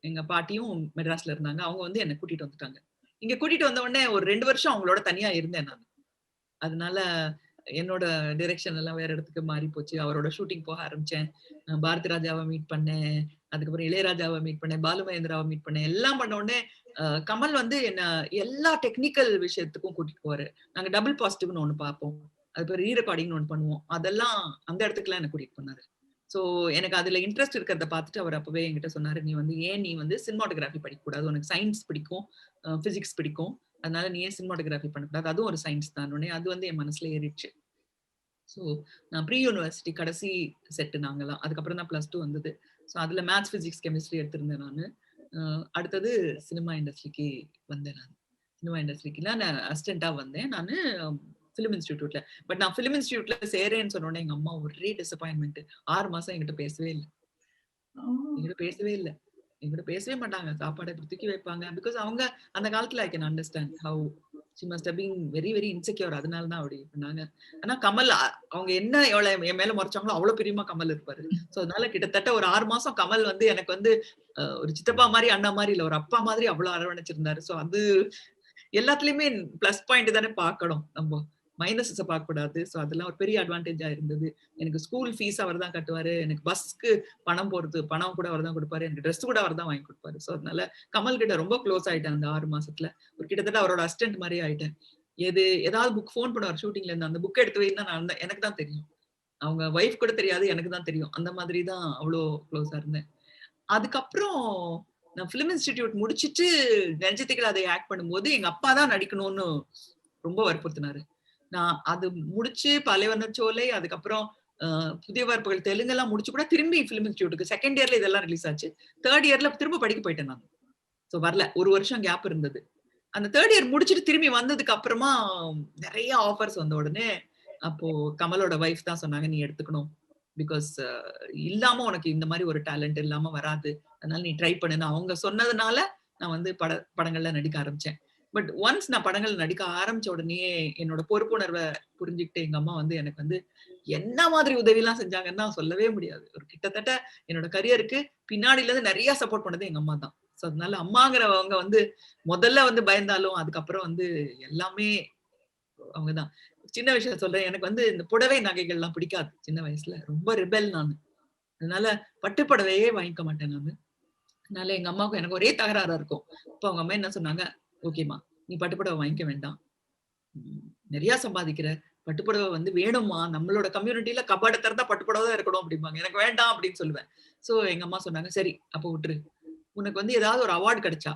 எங்க பாட்டியும் மெட்ராஸ்ல இருந்தாங்க. அவங்க வந்து என்னை கூட்டிட்டு வந்துட்டாங்க. இங்க கூட்டிட்டு வந்த உடனே ஒரு 2 வருஷம் அவங்களோட தனியா இருந்தேன் நான். அதனால என்னோட டிரெக்ஷன் எல்லாம் வேற இடத்துக்கு மாறி போச்சு. அவரோட ஷூட்டிங் போக ஆரம்பிச்சேன். பாரதி ராஜாவை மீட் பண்ணேன், அதுக்கப்புறம் இளையராஜாவை மீட் பண்ணேன், பாலு மகேந்திராவை மீட் பண்ணேன். எல்லாம் பண்ண உடனே கமல் வந்து என்ன எல்லா டெக்னிக்கல் விஷயத்துக்கும் கூட்டிட்டு போவாரு. நாங்க டபுள் பாசிட்டிவ்னு ஒண்ணு பார்ப்போம், அது பேர் ரீ ரெக்கார்டிங்னு ஒண்ணு பண்ணுவோம். அதெல்லாம் அந்த இடத்துக்குலாம் என்ன கூட்டிட்டு போனாரு. சோ எனக்கு அதுல இன்ட்ரெஸ்ட் இருக்கிறத பார்த்துட்டு அவர் அப்பவே என்கிட்ட சொன்னாரு, நீ வந்து சினிமாட்டோகிராஃபி படிக்க கூடாது, உனக்கு சயின்ஸ் பிடிக்கும், பிசிக்ஸ் பிடிக்கும், அதனால நீ ஏன் சினிமாட்டோகிராஃபி பண்ணக்கூடாது, அதுவும் ஒரு சயின்ஸ் தான். அது வந்து என் மனசுல ஏறிடுச்சு. ஸோ நான் ப்ரீ யூனிவர்சிட்டி கடைசி செட்டு நாங்கெல்லாம், அதுக்கப்புறம் தான் +2 வந்தது. ஸோ அதுல மேத்ஸ், பிசிக்ஸ், கெமிஸ்ட்ரி எடுத்திருந்தேன் நான். அடுத்தது சினிமா இண்டஸ்ட்ரிக்கு வந்தேன். நான் சினிமா இண்டஸ்ட்ரிக்கு நான் அசிஸ்டண்டா வந்தேன் நான் ஃபிலிம் இன்ஸ்டிடியூட்ல. பட் நான் ஃபிலிம் இன்ஸ்டிடியூட்ல சேரேன்னு சொன்னோன்னே எங்க அம்மா ஒரே டிசப்பாயின்மெண்ட். 6 மாசம் என்கிட்ட பேசவே இல்லை. என்கிட்ட பேசவே மாட்டாங்க. சாப்பாடை தூக்கி வைப்பாங்க. பிகாஸ் அவங்க அந்த காலத்துல I can understand how she must have been very very insecure. அதனால தான் அப்படி பண்ணாங்க. ஆனா கமல் அவங்க என்ன எவ்வளவு என் மேல முறைச்சாங்களோ அவ்வளவு பிரியமா கமல் இருப்பாரு. சோ அதனால கிட்டத்தட்ட ஒரு 6 மாசம் கமல் வந்து எனக்கு வந்து ஒரு சித்தப்பா மாதிரி, அண்ணா மாதிரி இல்ல, ஒரு அப்பா மாதிரி அவ்வளவு அரவணைச்சிருந்தாரு. சோ அது எல்லாத்துலயுமே பிளஸ் பாயிண்ட் தானே பார்க்கணும், நம்ம மைனஸஸை பார்க்க கூடாது. ஸோ அதெல்லாம் ஒரு பெரிய அட்வான்டேஜா இருந்தது. எனக்கு ஸ்கூல் ஃபீஸ் அவர் தான் கட்டுவாரு, எனக்கு பஸ்க்கு பணம் கூட அவர் தான் கொடுப்பாரு, எனக்கு ட்ரெஸ் கூட அவர் தான் வாங்கி கொடுப்பாரு. ஸோ அதனால கமல் கிட்ட ரொம்ப க்ளோஸ் ஆயிட்டேன் அந்த 6 மாசத்துல. ஒரு கிட்டத்தட்ட அவரோட அசிஸ்டன்ட் மாதிரி ஆயிட்டேன். ஏதாவது புக் ஃபோன் பண்ணுவார் ஷூட்டிங்ல இருந்து, அந்த புக் எடுத்து வைன்னா நான் எனக்கு தான் தெரியும், அவங்க ஒய்ஃப் கூட தெரியாது, எனக்கு தான் தெரியும். அந்த மாதிரி தான் அவ்வளோ க்ளோஸா இருந்தேன். அதுக்கப்புறம் நான் ஃபிலிம் இன்ஸ்டிடியூட் முடிச்சுட்டு நெஞ்சத்துக்கு அதை ஆக்ட் பண்ணும்போது எங்க அப்பா தான் நடிக்கணும்னு ரொம்ப வற்புறுத்தினாரு. நான் அது முடிச்சு பாலைவனச்சோலை, அதுக்கப்புறம் புதிய வார்ப்புகள் தெலுங்கெல்லாம் முடிச்சு கூட திரும்பி ஃபிலிம் இன்ஸ்டியூட்டுக்கு செகண்ட் இயர்ல இதெல்லாம் ரிலீஸ் ஆச்சு. தேர்ட் இயர்ல திரும்ப படிக்க போயிட்டேன் நான். ஸோ வரல, ஒரு வருஷம் கேப் இருந்தது. அந்த தேர்ட் இயர் முடிச்சுட்டு திரும்பி வந்ததுக்கு அப்புறமா நிறைய ஆஃபர்ஸ் வந்த உடனே அப்போ கமலோட வைஃப் தான் சொன்னாங்க, நீ எடுத்துக்கணும், பிகாஸ் இல்லாம உனக்கு இந்த மாதிரி ஒரு டேலண்ட் இல்லாம வராது, அதனால நீ ட்ரை பண்ணுன்னு அவங்க சொன்னதுனால நான் வந்து படங்கள்ல நடிக்க ஆரம்பிச்சேன். பட் ஒன்ஸ் நான் படங்கள் நடிக்க ஆரம்பிச்ச உடனே என்னோட பொறுப்புணர்வை புரிஞ்சுக்கிட்டு எங்க அம்மா வந்து எனக்கு வந்து என்ன மாதிரி உதவி எல்லாம் செஞ்சாங்கன்னா சொல்லவே முடியாது. ஒரு கிட்டத்தட்ட என்னோட கரியருக்கு பின்னாடில இருந்து நிறைய சப்போர்ட் பண்ணது எங்க அம்மா தான். ஸோ அதனால அம்மாங்கிறவங்க வந்து முதல்ல வந்து பயந்தாலும் அதுக்கப்புறம் வந்து எல்லாமே அவங்கதான். சின்ன விஷயம் சொல்றேன், எனக்கு வந்து இந்த புடவை நகைகள் எல்லாம் பிடிக்காது. சின்ன வயசுல ரொம்ப ரிபெல் நான், அதனால பட்டுப்புடவையே வாங்கிக்க மாட்டேன் நான். அதனால எங்க அம்மாவுக்கும் எனக்கு ஒரே தகராறா இருக்கும். அப்ப அவங்க அம்மா என்ன சொன்னாங்க, ஓகேமா நீ பட்டுப்புடவை வாங்கிக்க வேண்டாம், நிறைய சம்பாதிக்கிற, பட்டுப்புடவை வந்து வேணுமா, நம்மளோட கம்யூனிட்டியில கபாட திறந்தா பட்டுப்புடவை தான் இருக்கணும் அப்படிம்பாங்க, எனக்கு வேண்டாம் அப்படின்னு சொல்லுவேன். சோ எங்க அம்மா சொன்னாங்க, சரி அப்ப விட்டுரு, உனக்கு வந்து ஏதாவது ஒரு அவார்டு கிடைச்சா,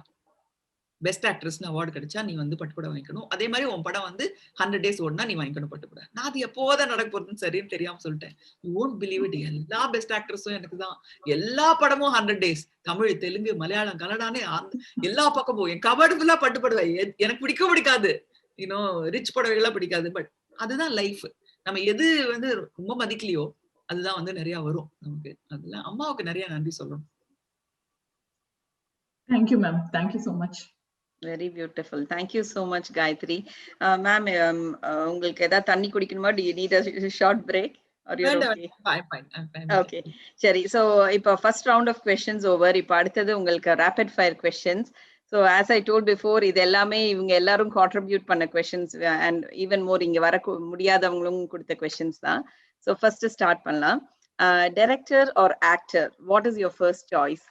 பெஸ்ட் ஆக்ட்ரஸ்னு அவார்டு கிடைச்சா நீ வந்து பட்டுப்புடவை வாங்கிக்கணும், அதே மாதிரி உன் படம் வந்து 100 days ஓடுனா நீ வாங்கிக்கணும் பட்டுப்புடவை. நான் அது எப்போதான் நடக்க போறதுன்னு சரின்னு தெரியாம சொல்லிட்டேன். யூ ஓன்ட் பிலீவ் இட், எல்லா பெஸ்ட் ஆக்ட்ரஸும் எனக்கு தான், எல்லா படமும் 100 days, தமிழ் தெலுங்கு மலையாளம் கன்னடானே எல்லா பக்கமும் என் கபாடு ஃபுல்லா பட்டுப்புடவை. எனக்கு பிடிக்காது, இன்னும் ரிச் புடவைகள்லாம் பிடிக்காது. பட் அதுதான் லைஃப். நம்ம எது வந்து ரொம்ப மதிக்கலையோ அதுதான் வந்து நிறைய வரும் நமக்கு. அதெல்லாம் அம்மாவுக்கு நிறைய நன்றி சொல்லணும். Thank you ma'am, thank you so much. Very beautiful. Thank you so much Gayathri. Ma'am உங்களுக்கு ஏதாவது தண்ணி குடிக்கணுமா? Do you need a short break or you're okay? Okay, சரி. ஸோ இப்போ first round of questions over. இப்போ அடுத்தது உங்களுக்கு rapid fire questions. So as I told before, இது எல்லாமே இவங்க எல்லாரும் கான்ட்ரிபியூட் பண்ண கொஸ்டின்ஸ் அண்ட் ஈவன் மோர் இங்க வர முடியாதவங்களும் கொடுத்த கொஸ்டின்ஸ் தான். ஸோ ஃபர்ஸ்ட் ஸ்டார்ட் பண்ணலாம். Director or actor, what is your first choice?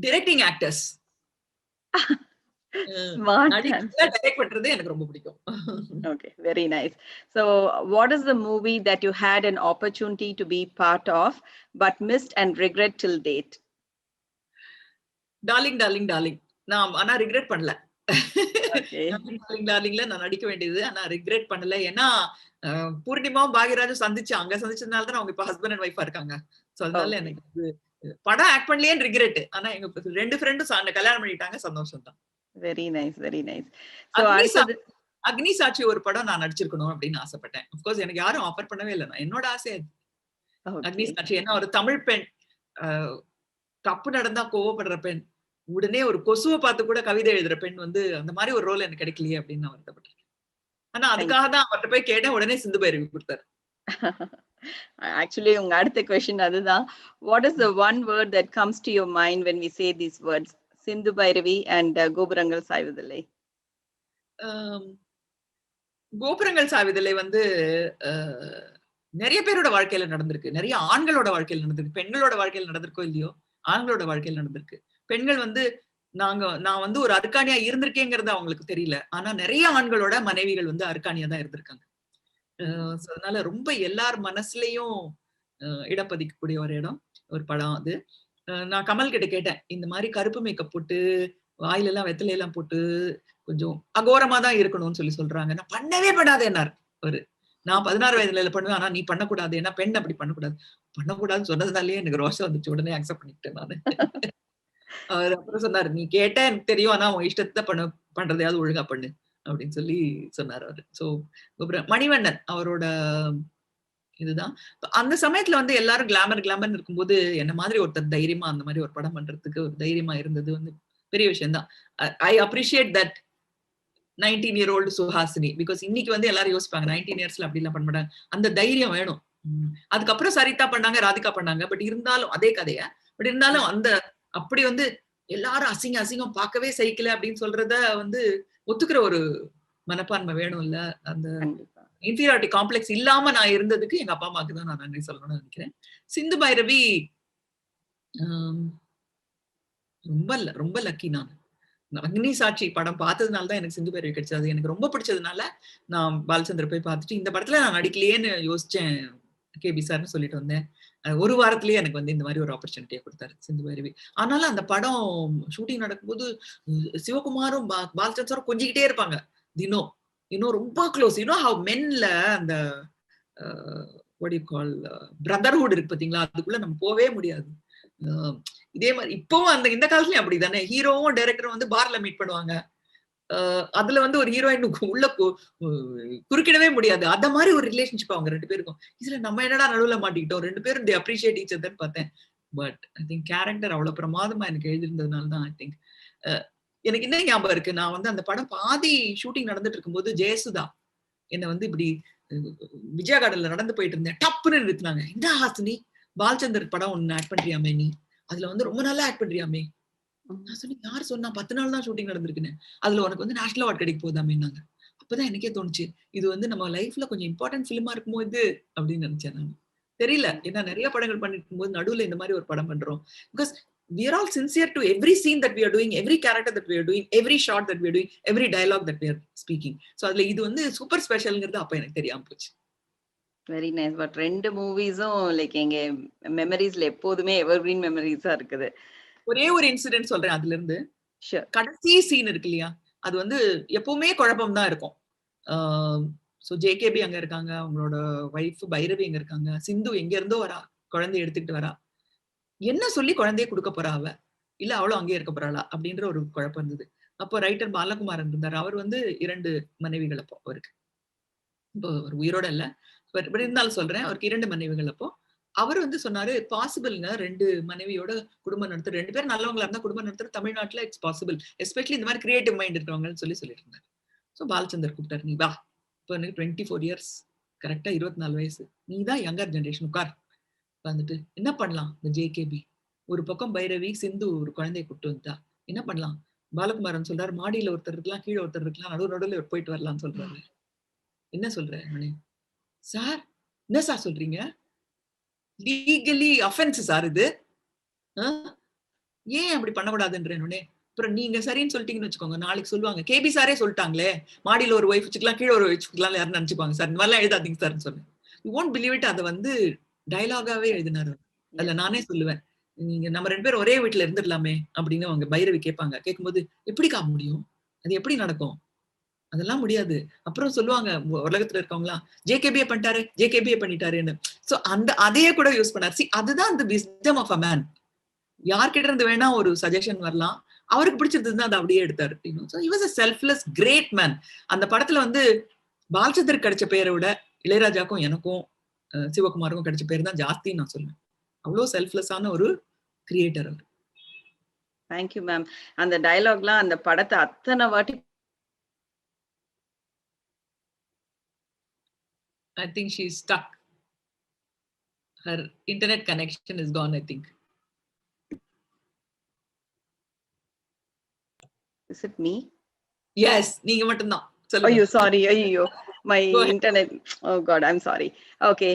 Directing actors. Direct பண்றது எனக்கு ரொம்ப பிடிக்கும். Okay, very nice. So what is the movie that you had an opportunity to be part of but missed and regret till date? Darling darling darling. நான் ஆனா regret பண்ணல. Darling டார்லிங்ல நான் நடிக்க வேண்டியது, ஆனா ரிக்ரெட் பண்ணல. ஏன்னா பூர்ணிமாவும் பாக்யராஜும் சந்திச்சதுனால தான் அவங்க இப்ப ஹஸ்பண்ட் அண்ட் ஒய்ஃபா இருக்காங்க. சோ அதனால எனக்கு படம் ஆக்ட் பண்ணலையே ரிக்ரெட். ஆனா எங்க ரெண்டு ஃப்ரெண்டும் கல்யாணம் பண்ணிட்டாங்க, சந்தோஷம் தான். Very nice, very nice. அக்னி சாட்சி ஒரு படம் நான் நடிச்சிருக்கணும் அப்படின்னு ஆசைப்பட்டேன். அப்கோர்ஸ் எனக்கு யாரும் ஆஃபர் பண்ணவே இல்லை, என்னோட ஆசை அது. அக்னி சாட்சி. ஏன்னா ஒரு தமிழ் பெண், தப்பு நடந்தா கோவப்படுற பெண், உடனே ஒரு கொசுவை பார்த்து கூட கவிதை எழுதுற பெண் வந்து அந்த மாதிரி ஒரு ரோல் எனக்கு கிடைக்கலையே அப்படின்னு நான் வருத்தப்பட்டேன். ஆனா அதுக்காக தான் அவர்கிட்ட போய் கேட்டேன், உடனே சிந்து பைரவி கொடுத்தாரு. Actually உங்க அடுத்த question அதுதான். What is the one word that comes to your mind when we say these words? Sindhu Bhairavi and கோபுரங்கள் சாய்வதில்லை. கோபுரங்கள் சாய்வதில்லை வந்து நிறைய பேரோட வாழ்க்கையில நடந்திருக்கு, நிறைய ஆண்களோட வாழ்க்கையில நடந்திருக்கு. பெண்களோட வாழ்க்கையில நடந்திருக்கோ இல்லையோ, ஆண்களோட வாழ்க்கையில நடந்திருக்கு. பெண்கள் வந்து நான் வந்து ஒரு அர்க்காணியா இருந்திருக்கேங்கிறது அவங்களுக்கு தெரியல, ஆனா நிறைய ஆண்களோட மனைவிகள் வந்து அர்க்காணியா தான் இருந்திருக்காங்க. அதனால ரொம்ப எல்லார் மனசுலயும் இடம் பதிக்கக்கூடிய ஒரு இடம், ஒரு படம் அது. நான் கமல் கிட்ட கேட்டேன், இந்த மாதிரி கருப்பு மேக்கப் போட்டு வாயில எல்லாம் வெத்தலை எல்லாம் போட்டு கொஞ்சம் அகோரமா தான் இருக்கணும்னு சொல்றாங்க. நான் பண்ணவே பண்ணாதேன்னாரு அவரு. நான் 16 வயதுல பண்ணுவேன், ஆனா நீ பண்ணக்கூடாது, ஏன்னா பெண் அப்படி பண்ணக்கூடாதுன்னு சொன்னதுனாலே எனக்கு ரோஷம் வந்துச்சு. உடனே அக்செப்ட் பண்ணிக்கிட்டேன் நானு. அவர் அப்புறம் சொன்னாரு, நீ கேட்ட எனக்கு தெரியும், ஆனா உன் இஷ்டத்தை பண்றதையாவது ஒழுங்கா பண்ணு அப்படின்னு சொல்லி சொன்னார் அவரு. சோ மணிவண்ணன் அவரோட இதுதான். அந்த சமயத்துல வந்து எல்லாரும் கிளாமர் இருக்கும்போது என்ன மாதிரி ஒருத்தர் தைரியமா அந்த மாதிரி ஒரு படம் பண்றதுக்கு ஒரு தைரியமா இருந்தது வந்து பெரிய விஷயம் தான். I appreciate that 19-year-old Suhasini. Because இன்னைக்கு வந்து எல்லாரும் யோசிப்பாங்க 19 yearsல அப்படி எல்லாம் பண்ண மாட்டாங்க. அந்த தைரியம் வேணும். அதுக்கப்புறம் சரிதா பண்ணாங்க, ராதிகா பண்ணாங்க. பட் இருந்தாலும் அதே கதைய, பட் இருந்தாலும் அந்த அப்படி வந்து எல்லாரும் அசிங்கம் பார்க்கவே சைக்கிள் அப்படின்னு சொல்றத வந்து ஒத்துக்கிற ஒரு மனப்பான்மை வேணும் இல்ல. அந்த இன்ஃபீரியாரிட்டி காம்ப்ளெக்ஸ் இல்லாம நான் இருந்ததுக்கு எங்க அப்பா அம்மாவுக்கு தான் நான் நன்றி சொல்லணும்னு நினைக்கிறேன். சிந்து பைரவி ரொம்ப லக்கி. நான் அக்னி சாட்சி படம் பார்த்ததுனால தான் எனக்கு சிந்து பைரவி கிடைச்சது. எனக்கு ரொம்ப பிடிச்சதுனால நான் பாலச்சந்திர போய் பார்த்துட்டு இந்த படத்துல நான் நடிக்கலையேன்னு யோசிச்சேன். கேபி சார்னு சொல்லிட்டு வந்தேன். ஒரு வாரத்திலேயே எனக்கு வந்து இந்த மாதிரி ஒரு ஆப்பர்ச்சுனிட்டியை கொடுத்தாரு சிந்து பைரவி. ஆனாலும் அந்த படம் ஷூட்டிங் நடக்கும்போது சிவகுமாரும் பாலச்சந்திர சாரும் கொஞ்சிக்கிட்டே இருப்பாங்க. தினம் ரொம்ப க்ளோஸ். ஹவ் மென்ல அந்த what do you call brotherhood இருக்கு பாத்தீங்களா, அதுக்குள்ள நம்ம போவே முடியாது. இதே மாதிரி இப்பவும் அந்த இந்த காலத்துலயும் அப்படிதானே, ஹீரோவும் டைரக்டரும் வந்து பார்ல மீட் பண்ணுவாங்க. அதுல வந்து ஒரு ஹீரோயின் உள்ள குறுக்கிடவே முடியாது. அத மாதிரி ஒரு ரிலேஷன்ஷிப் அவங்க 2 பேருக்கும். இதுல நம்ம என்னடா நடுவுல மாட்டிக்கிட்டோம், 2 பேரும் they appreciate each other பார்த்தேன். பட் ஐ திங்க் கேரக்டர் அவ்வளவு பிரமாதமா எனக்கு எழுதிருந்ததுனால தான் ஐ திங்க். எனக்கு என்ன ஞாபகம் இருக்கு, நான் வந்து அந்த படம் பாதி ஷூட்டிங் நடந்துட்டு இருக்கும்போது ஜெயசுதா என்ன வந்து இப்படி விஜயா கார்டன்ல நடந்து போயிட்டு இருந்தேன், டப்புன்னு நிறுத்தினாங்க. இந்த ஹாசினி பாலச்சந்தர் படம் ஒண்ணு ஆக்ட் பண்றியாமே, நீ அதுல வந்து ரொம்ப நல்லா ஆக்ட் பண்றியாமே. நான் சொன்னேன், யாரு சொன்னா, 10 நாள் தான் ஷூட்டிங் நடந்திருக்குன்னு, அதுல உனக்கு வந்து நேஷனல் அவார்ட் கிடைக்க போதாமேன்னாங்க. அப்பதான் எனக்கே தோணுச்சு, இது வந்து நம்ம லைஃப்ல கொஞ்சம் இம்பார்ட்டன்ட் ஃபிலிமா இருக்குமோ இது அப்படின்னு நினைச்சேன் நான். தெரியல, ஏன்னா நிறைய படங்கள் பண்ணிட்டு இருக்கும்போது நடுவுல இந்த மாதிரி ஒரு படம் பண்றோம். Because we are all sincere to every scene that we are doing, every character that we are doing, every shot that we are doing, every dialogue that we are speaking. So அதுல இது வந்து super ஸ்பெஷல்ங்கிறது அப்ப எனக்கு தெரியாம போச்சு. Very nice. But 2 மூவிஸும் like எங்க மெமரிஸ்ல எப்போதுமே evergreen மெமரிஸா இருக்குது. ஒரே ஒரு இன்சிடென்ட் சொல்றேன் அதுல இருந்து. கடைசி சீன் இருக்கு இல்லையா, அது வந்து எப்பவுமே குழப்பம் தான் இருக்கும். சோ ஜேகேபி அங்க இருக்காங்க, அவங்களோட வைஃப் பைரவி அங்க இருக்காங்க, சிந்து எங்க இருந்தோ வரா, குழந்தைய எடுத்துக்கிட்டு வரா. என்ன சொல்லி குழந்தைய கொடுக்க போறா அவ, இல்ல அவளும் அங்கேயே இருக்க போறாளா அப்படின்ற ஒரு குழப்பம் இருந்தது. அப்போ ரைட்டர் பாலகுமாரன் இருந்தார், அவர் வந்து 2 மனைவிகள் அப்போ அவருக்கு, இப்போ ஒரு உயிரோட இல்ல பட் இருந்தாலும் சொல்றேன், அவருக்கு 2 மனைவிகள். அப்போ அவர் வந்து சொன்னாரு, பாசிபிள்ங்க 2 மனைவியோட குடும்பம் நடத்துற, 2 பேரும் நல்லவங்களா இருந்தா குடும்பம் நடத்துற தமிழ்நாட்டுல இட்ஸ் பாசிபிள், எஸ்பெஷலி இந்த மாதிரி கிரியேட்டிவ் மைண்ட் இருக்கிறவங்கன்னு சொல்லிட்டு இருந்தாரு. ஸோ பாலச்சந்தர் கூப்பிட்டாரு, நீ வா, இப்போ எனக்கு 24 இயர்ஸ், கரெக்டா 24 வயசு, நீ தான் யங்கர் ஜென்ரேஷன், உட்கார். வந்துட்டு என்ன பண்ணலாம், இந்த ஜேகேபி ஒரு பக்கம் பைரவி, சிந்து ஒரு குழந்தைய கூப்பிட்டு வந்துட்டா, என்ன பண்ணலாம்? பாலகுமாரன் சொல்றாரு, மாடியில ஒருத்தர் இருக்கலாம், கீழே ஒருத்தர் இருக்கலாம், நடுவுல போயிட்டு வரலாம்னு சொல்றாரு. என்ன சொல்ற சார், என்ன சார் சொல்றீங்க, லீகலி அஃபென்ஸ் சார் இது, ஏன் அப்படி பண்ணக்கூடாதுன்றே. அப்புறம் நீங்க சரின்னு சொல்லிட்டீங்கன்னு வச்சுக்கோங்க, நாளைக்கு சொல்லுவாங்க கேபி சாரே சொல்லிட்டாங்களே, மாடியில ஒரு ஒய்ஃப் வச்சுக்கலாம், கீழே ஒரு ஒய்ஃப் வச்சுக்கலாம், யாரும் நினைச்சுப்பாங்க சார், இந்த மாதிரிலாம் எழுதாதீங்க சார்ன்னு சொன்னேன். யூ ஒன்ட் பிலீவ் இட், அதை வந்து டைலாகாவே எழுதினாரு. அதுல நானே சொல்லுவேன், நீங்க நம்ம 2 பேரும் ஒரே வீட்டுல இருந்துடலாமே அப்படின்னு அவங்க பைரவி கேட்பாங்க. கேட்கும்போது எப்படிக்கா முடியும், அது எப்படி நடக்கும், அதெல்லாம் முடியாது. அப்புறம் சொல்லுவாங்க உலகத்துல இருக்கவங்களாம், ஜேகேபிஏ பண்ணிட்டாரு, ஜேகேபிஏ பண்ணிட்டாருன்னு. சோ அந்த அதையே கூட யூஸ் பண்ணாரு. அதுதான் அந்த விஸ்டம் ஆஃப் அ மேன். யார்கிட்ட இருந்து வேணா ஒரு சஜஷன் வரலாம், அவருக்கு பிடிச்சிருந்ததுன்னா அதை அப்படியே எடுத்தாரு. So he was a selfless great man. அந்த படத்துல வந்து பாலச்சந்தர் கிடைச்ச பேரை விட இளையராஜாக்கும் எனக்கும் சிவகுமாருக்கும் கிடைச்ச பேர் தான் ஜாஸ்தின்னு நான் சொல்லுவேன். அவ்வளவு செல்ஃப்லெஸ்ஸான ஒரு கிரியேட்டர் அவர். Thank you ma'am. அந்த டயலாக்லாம் அந்த படத்தை அத்தனை வாட்டி I think she's stuck. Her internet connection is gone, I think. Is it me? Yes, நீங்க மட்டும் தான். Oh, sorry. My internet. Oh God, I'm sorry. Okay.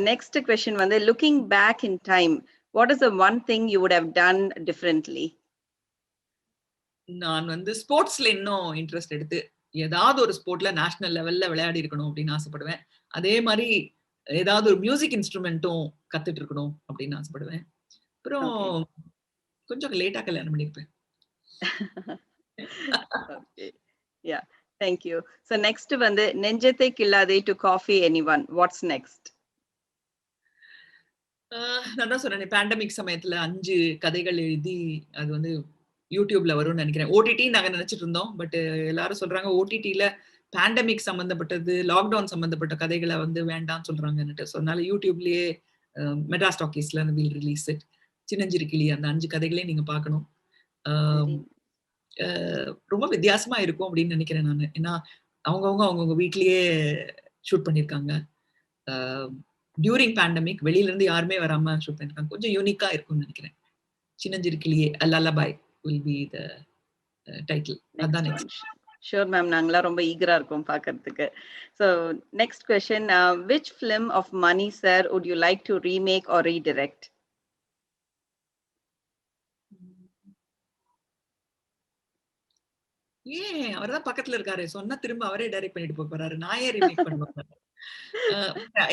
Next question வந்து, looking back in time, what is the one thing you would have done differently? நான் வந்து ஸ்போர்ட்ஸ்ல இன்னும் interest எடுத்து ஏதாவது ஒரு ஸ்போர்ட்ல நேஷனல் லெவல்ல விளையாடி இருக்கணும் அப்படின்னு ஆசைப்படுவேன். அதே மாதிரி ஏதாவது ஒரு மியூசிக் இன்ஸ்ட்ருமெண்ட்டும் கத்துட்டு இருக்கணும் அப்படின்னு ஆசைப்படுவேன். அப்புறம் கொஞ்சம் லேட்டா கல்யாணம் பண்ணிருப்பேன். Okay. Yeah. Thank you. So next வந்து, நெஞ்சத்தை கில்லாதே to coffee anyone. What's next? நான் தான் சொன்னேன், பேண்டமிக் சமயத்துல 5 கதைகள் எழுதி அது வந்து யூடியூப்ல வரும்னு நினைக்கிறேன். ஓடிடி நாங்க நினைச்சிட்டு இருந்தோம், பட் எல்லாரும் சொல்றாங்க ஓடிடில பேண்டமிக் சம்பந்தப்பட்டது, லாக்டவுன் சம்பந்தப்பட்ட கதைகளை வந்து வேண்டாம்னு சொல்றாங்கன்னுட்டு. ஸோ அதனால யூடியூப்லயே மெட்ராஸ் டாக்கீஸ்ல வில் ரிலீஸ் இட். சின்னஞ்சிறு கிளி, அந்த 5 கதைகளையும் நீங்க பார்க்கணும். ரொம்ப வித்தியாசமா இருக்கும் அப்படின்னு நினைக்கிறேன் நான். ஏன்னா அவங்கவுங்க வீட்லயே ஷூட் பண்ணிருக்காங்க. டியூரிங் பேண்டமிக் வெளியில இருந்து யாருமே வராம ஷூட் பண்ணிருக்காங்க. கொஞ்சம் யூனிக்கா இருக்கும்னு நினைக்கிறேன். சின்னஞ்சிறு கிளியே லல்லபாய் will be the title. அதான் நெக்ஸ்ட். Sure ma'am, நாங்களா ரொம்ப ஈகரா இருக்கோம் பார்க்கிறதுக்கு. So next question, which film of Mani sir would you like to remake or redirect? அவர்தான் பக்கத்துல இருக்காரு, சொன்னா திரும்ப அவரே டைரக்ட் பண்ணிட்டு போறாரு, நான் ஏன் ரீமேக் பண்ணுவேன்.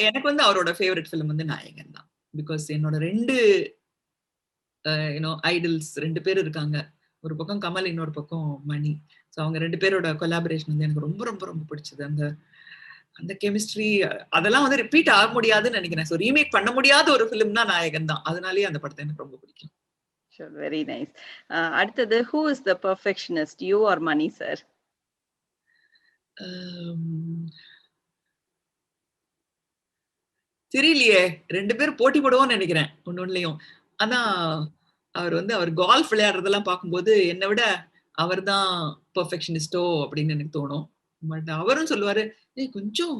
எனக்கு வந்து அவரோட ஃபேவரட் ஃபிலிம் வந்து நாயகன் தான். பிகாஸ் என்னோட 2 ஐடல்ஸ் 2 பேர் இருக்காங்க. ஒரு பக்கம் கமல், இன்னொரு பக்கம் மணி. ஸோ அவங்க 2 பேரோட கொலாபரேஷன் வந்து எனக்கு ரொம்ப ரொம்ப ரொம்ப பிடிச்சது. அந்த அந்த கெமிஸ்ட்ரி அதெல்லாம் வந்து ரிப்பீட் ஆக முடியாதுன்னு நினைக்கிறேன். ஸோ ரீமேக் பண்ண முடியாத ஒரு ஃபிலிம்னா நாயகன் தான். அதனாலேயே அந்த படத்தை எனக்கு ரொம்ப பிடிக்கும். Sure, very nice. அடுத்தது, who is the perfectionist, you or Mani sir? தெரியலையே, 2 பேரும் போட்டி போடுவோம்னு நினைக்கிறேன் ஒன்னொன்னுலயும். ஆனா அவர் கால்ஃப் விளையாடுறதெல்லாம் பார்க்கும்போது என்னை விட அவர் தான் பெர்ஃபெக்ஷனிஸ்டோ அப்படின்னு எனக்கு தோணும். பட் அவரும் சொல்லுவாரு, கொஞ்சம்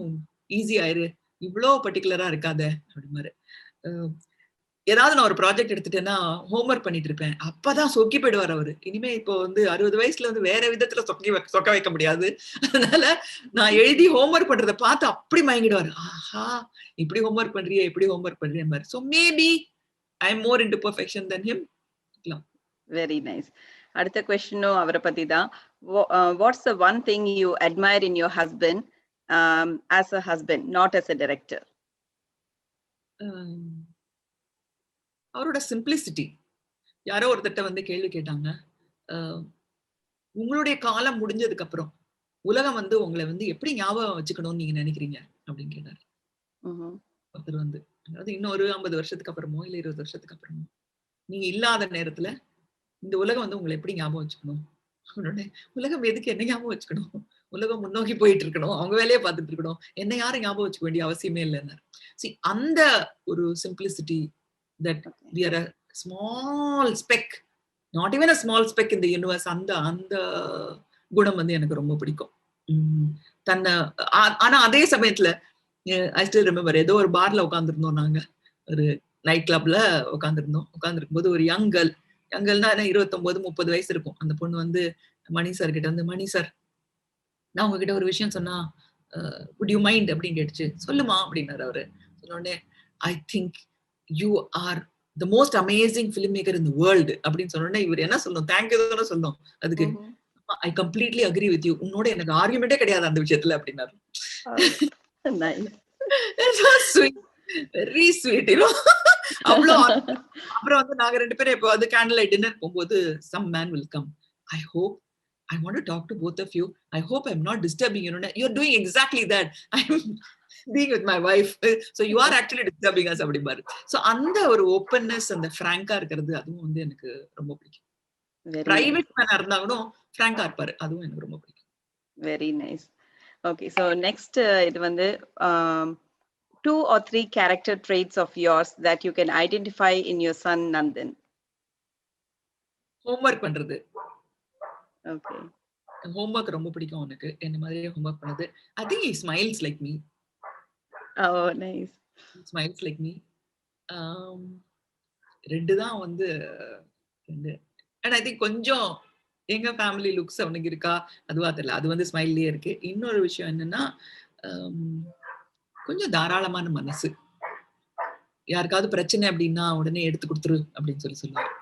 ஈஸி ஆயிரு, இவ்வளோ பர்டிகுலரா இருக்காத அப்படிமாரு. ஏதாவது நான் ஒரு ப்ராஜெக்ட் எடுத்துட்டேன்னா ஹோம்ஒர்க் பண்ணிட்டு இருப்பேன். அப்பதான் சொக்கி போயிடுவார் அவரு. இனிமே இப்போ வந்து 60 வயசுல வந்து வேற விதத்துல சொக்க வைக்க முடியாது. அதனால நான் எழுதி ஹோம்ஒர்க் பண்றதை பார்த்து அப்படி மயங்கிடுவாரு. ஆஹா, இப்படி ஹோம்ஒர்க் பண்றியே, இப்படி ஹோம்ஒர்க் பண்றியே மாதிரி. So maybe I am more into perfection then him. Very nice. அடுத்த கொஸ்டினும் அவரை பத்தி தான். What's the one thing you admire in your husband as a husband, not as a director? அவரோட சிம்பிளிசிட்டி. யாரோ ஒருத்தட்ட வந்து கேள்வி கேட்டாங்க, உங்களுடைய காலம் முடிஞ்சதுக்கு அப்புறம் உலகம் வந்து உங்களை வந்து எப்படி ஞாபகம் வச்சுக்கணும்னு நீங்க நினைக்கிறீங்க அப்படின்னு கேட்டாரு. ஒருத்தர் வந்து, அதாவது இன்னொரு 50 வருஷத்துக்கு அப்புறமோ இல்ல 20 வருஷத்துக்கு அப்புறமோ நீங்க இல்லாத நேரத்துல இந்த உலகம் வந்து உங்களை எப்படி ஞாபகம் வச்சுக்கணும்? உலகம் எதுக்கு என்ன ஞாபகம் வச்சுக்கணும்? உலகம் முன்னோக்கி போயிட்டு இருக்கணும், அவங்க வேலையை பார்த்துட்டு இருக்கணும், என்ன யாரும் ஞாபகம் வச்சுக்க வேண்டிய அவசியமே இல்லைன்னு. அந்த ஒரு simplicity, that we are a small speck, not even a small speck in the universe, அந்த குணம் வந்து எனக்கு ரொம்ப பிடிக்கும். தன்னை ஆனா அதே சமயத்துல ஐ ஸ்டில் ரிமெம்பர், ஏதோ ஒரு பார்ல உட்காந்துருந்தோம், நாங்க ஒரு நைட் கிளப்ல உட்காந்துருக்கும் போது ஒரு யங் கேர்ள்னா 29-30 வயசு இருக்கும். அந்த பொண்ணு வந்து மணி சார் கிட்ட வந்து, மணி சார் நான் உங்ககிட்ட ஒரு விஷயம் சொன்னா would you mind அப்படின்னு கேட்டுச்சு. சொல்லுமா அப்படின்னாரு அவரு. சொன்னோடனே, I think you are the most amazing filmmaker in the world அப்படின்னு சொன்னோடனே இவர் என்ன சொல்லணும், தேங்க்யூ தானே சொல்லணும். அதுக்கு I completely agree with you, உன்னோட எனக்கு ஆர்குமெண்டே கிடையாது அந்த விஷயத்துல அப்படின்னாரு. Very sweet. அவ்வளோ. அப்புறம் வந்து நாங்க 2 பேரும் இப்போ வந்து கேண்டில் லைட் டின்னர் போகும்போது some man will come, I want to talk to both of you, I hope I'm not disturbing you. You're doing exactly that, I'm being with my wife, so you are actually disturbing us அப்படிம்பாரு. So அந்த ஒரு openness, அந்த ஃப்ராங்கா இருக்கிறது, அதுவும் வந்து எனக்கு ரொம்ப பிடிக்கும். பிரைவேட் மேனா இருந்தா கூட ஃப்ராங்கா இருப்பாரு, அதுவும் எனக்கு ரொம்ப பிடிக்கும். Very nice. Okay, so next இது வந்து 2 or 3 character traits of yours that you can identify in your son Nandan. Homework பண்றது. ஓகே, ஹோம்ஒர்க் ரொம்ப பிடிக்கும் அவனுக்கு, என்ன மாதிரியே ஹோம்ஒர்க் பண்ணது. I think he smiles like me. Oh, nice. He smiles like me. 2 தான் வந்து 2. And I think கொஞ்சம் எங்க ஃபேமிலி லுக்ஸ் அவனுக்கு இருக்கா அதுவா தெரியல, அது வந்து ஸ்மைல்லே இருக்கு. இன்னொரு விஷயம் என்னன்னா, கொஞ்சம் தாராளமான மனசு. யாருக்காவது பிரச்சனை அப்படின்னா உடனே எடுத்து கொடுத்துரு அப்படின்னு சொல்லுவாங்க.